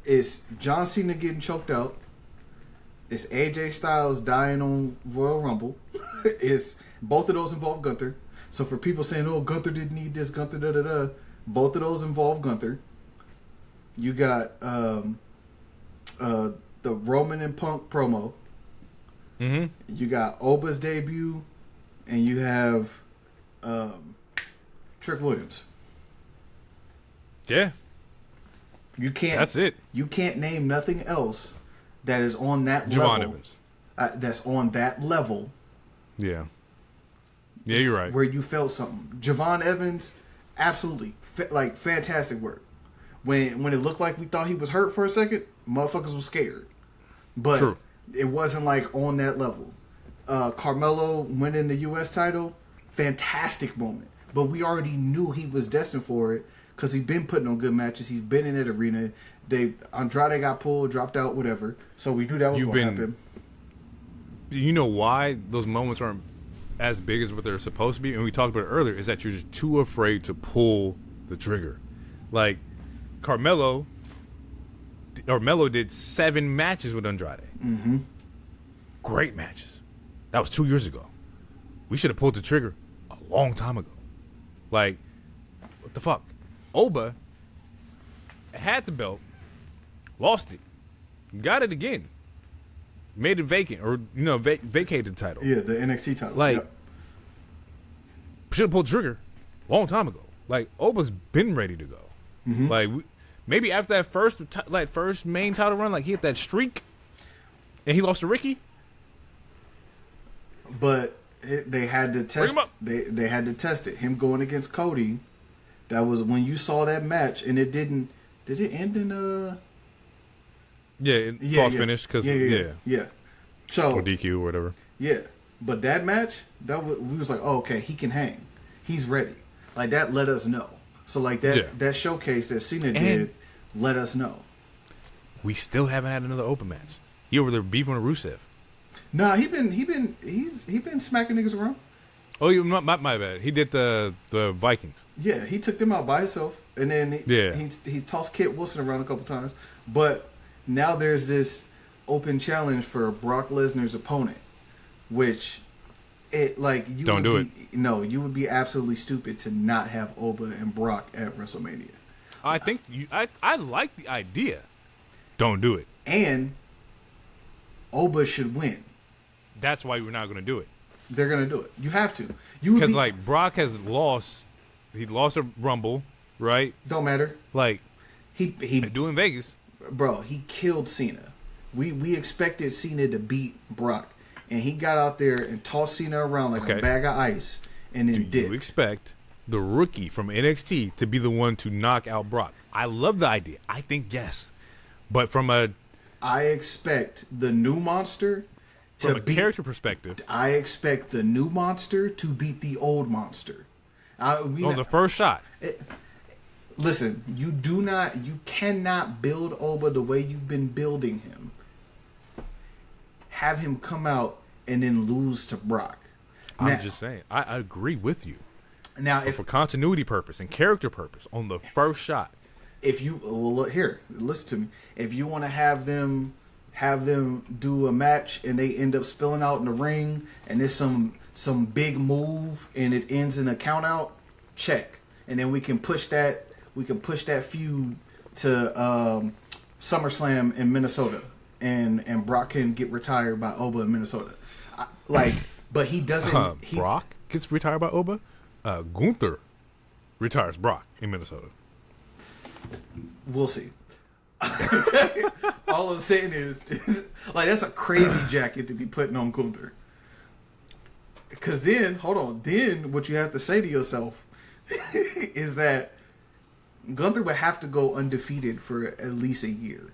It's John Cena getting choked out. It's AJ Styles dying on Royal Rumble. It's both of those involve Gunther. So for people saying, "Oh, Gunther didn't need this," Gunther da da da, both of those involve Gunther. You got the Roman and Punk promo. Mm-hmm. You got Oba's debut, and you have Trick Williams. Yeah. You can't. That's it. You can't name nothing else that is on that Javon level. Evans. That's on that level. Yeah. Yeah, you're right. Where you felt something. Javon Evans, absolutely, fantastic work. When it looked like we thought he was hurt for a second, motherfuckers was scared. But True. It wasn't like on that level. Carmelo winning the U.S. title, fantastic moment. But we already knew he was destined for it because he's been putting on good matches. He's been in that arena. Andrade got pulled, dropped out, whatever. So we knew that was going to happen. You know why those moments aren't as big as what they're supposed to be? And we talked about it earlier, is that you're just too afraid to pull the trigger. Like, Melo did 7 matches with Andrade. Mm-hmm. Great matches. That was 2 years ago. We should have pulled the trigger a long time ago. Like, what the fuck? Oba had the belt, lost it, got it again, made it vacant, or vacated the title. Yeah, the NXT title. Like, should have pulled the trigger a long time ago. Like, Oba's been ready to go. Mm-hmm. Like, maybe after that first main title run, like he hit that streak, and he lost to Ricky. But They had to test. They had to test it. Him going against Cody. That was when you saw that match, and it didn't. Did it end in false finish because yeah. So or DQ or whatever. Yeah, but that match, we was like, oh, okay, he can hang. He's ready. Like that let us know. So like that showcase that Cena did let us know. We still haven't had another open match. He over there beefing with Rusev. Nah, he been smacking niggas around. Oh, my bad. He did the Vikings. Yeah, he took them out by himself, and then he tossed Kit Wilson around a couple times. But now there's this open challenge for Brock Lesnar's opponent, which you would be absolutely stupid to not have Oba and Brock at WrestleMania. I think I like the idea. Don't do it. And Oba should win. That's why we're not going to do it. They're going to do it. You have to. Because Brock has lost. He lost a Rumble, right? Don't matter. Like he doing Vegas, bro. He killed Cena. We expected Cena to beat Brock, and he got out there and tossed Cena around like a bag of ice, and then Do you expect the rookie from NXT to be the one to knock out Brock? I love the idea. I think yes, but I expect the new monster. From a character perspective, I expect the new monster to beat the old monster. The first shot. Listen, you cannot build Oba the way you've been building him. Have him come out and then lose to Brock. I'm just saying, I agree with you. Now, for continuity purpose and character purpose, on the first shot. Listen to me. If you want to have them do a match and they end up spilling out in the ring and it's some big move and it ends in a count out, check. And then we can push that feud to SummerSlam in Minnesota and Brock can get retired by Oba in Minnesota. But he doesn't Brock gets retired by Oba? Gunther retires Brock in Minnesota. We'll see. All I'm saying is that's a crazy jacket to be putting on Gunther. Because then what you have to say to yourself is that Gunther would have to go undefeated for at least a year.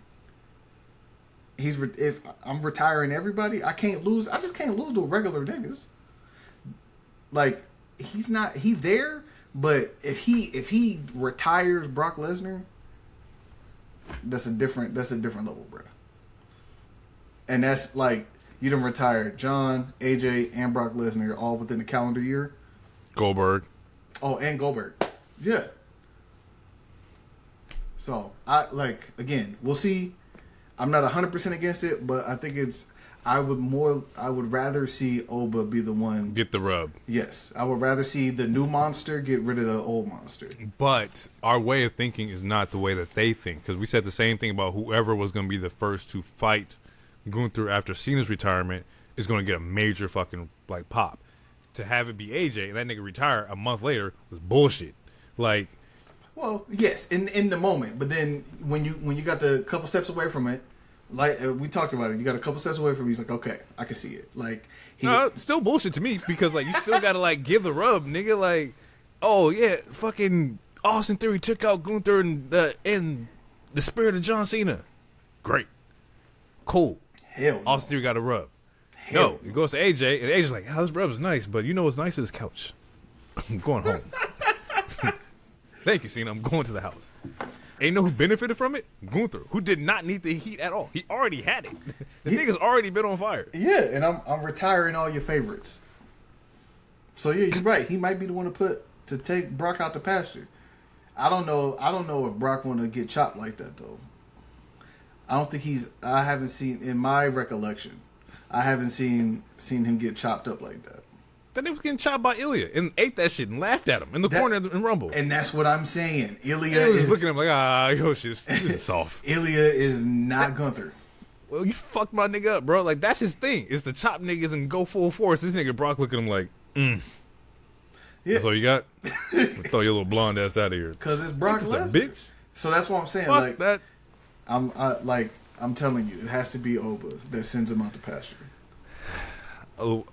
If I'm retiring everybody, I just can't lose to regular niggas. Like he there, but if he retires Brock Lesnar, that's a different level, bro. And that's like you done retired John, AJ, and Brock Lesnar all within a calendar year. Goldberg. Oh, and Goldberg. Yeah. So again, we'll see. I'm not 100% against it, but I think I would rather see Oba be the one get the rub. Yes, I would rather see the new monster get rid of the old monster. But our way of thinking is not the way that they think, because we said the same thing about whoever was going to be the first to fight Gunther after Cena's retirement is going to get a major fucking pop. To have it be AJ and that nigga retire a month later was bullshit. Well, yes, in the moment, but then when you got the couple steps away from it. We talked about it. You got a couple steps away from me. He's like, okay, I can see it. Still bullshit to me because you still gotta give the rub, nigga. Oh yeah, fucking Austin Theory took out Gunther and the spirit of John Cena. Great, cool. Hell, no. Austin Theory got a rub. No, he goes to AJ and AJ's like, oh, this rub is nice, but you know what's nice is couch. I'm going home. Thank you, Cena. I'm going to the house. And you know who benefited from it? Gunther, who did not need the heat at all. He already had it. The nigga's already been on fire. Yeah, and I'm retiring all your favorites. So yeah, you're right. He might be the one to take Brock out the pasture. I don't know if Brock want to get chopped like that though. I haven't seen in my recollection. I haven't seen him get chopped up like that. That nigga was getting chopped by Ilya and ate that shit and laughed at him in the corner in Rumble. And that's what I'm saying. Ilya is looking at him like, yo, shit's soft. Ilya is not Gunther. Well, you fucked my nigga up, bro. That's his thing. It's to chop niggas and go full force. This nigga Brock looking at him like, Yeah. That's all you got? Throw your little blonde ass out of here. Because it's Brock Lesnar. Bitch. So that's what I'm saying. Fuck that. I'm telling you, it has to be Oba that sends him out the pasture. Oh.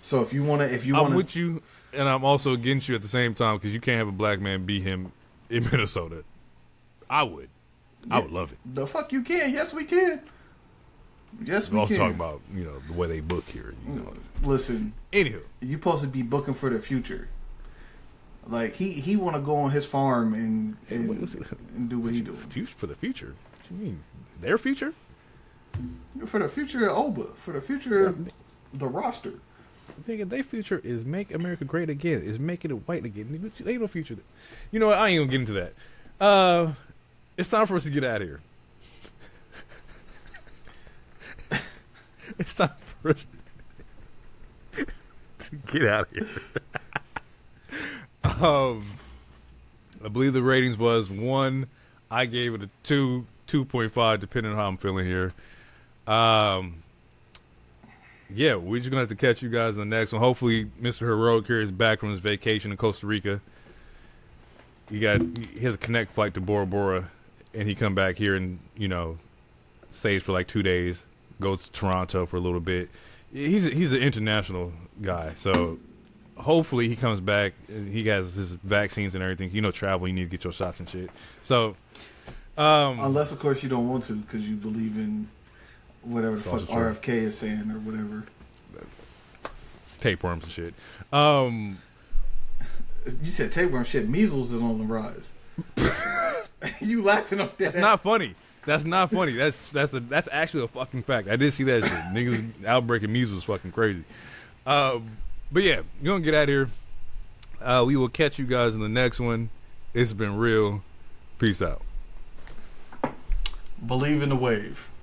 So if you want to, I'm with you, and I'm also against you at the same time because you can't have a black man beat him in Minnesota. I would love it. The fuck you can? Yes, we can. Yes, we We're also can. talking about the way they book here. Listen. Anywho, you supposed to be booking for the future. Like he want to go on his farm and do what he do. For the future? What you mean? Their future? For the future of Oba. For the future of the roster. Nigga, their future is make America great again. Is making it white again. They ain't no future. You know what? I ain't gonna get into that. It's time for us to get out of here. It's time for us to get out of here. I believe the ratings was 1. I gave it a 2, 2.5, depending on how I'm feeling here. Yeah, we're just gonna have to catch you guys in the next one. Hopefully, Mr. Heroic here is back from his vacation in Costa Rica. He has a connect flight to Bora Bora, and he come back here and stays for like 2 days. Goes to Toronto for a little bit. He's an international guy, so hopefully he comes back and he has his vaccines and everything. Travel, you need to get your shots and shit. So, unless of course you don't want to because you believe in whatever the fuck RFK is saying or whatever. Tapeworms and shit. You said tapeworm shit. Measles is on the rise. You laughing on that? That's not funny. That's not funny. That's actually a fucking fact. I did see that shit. Niggas outbreak of measles is fucking crazy. But yeah, you're gonna get out of here. We will catch you guys in the next one. It's been real. Peace out. Believe in the wave.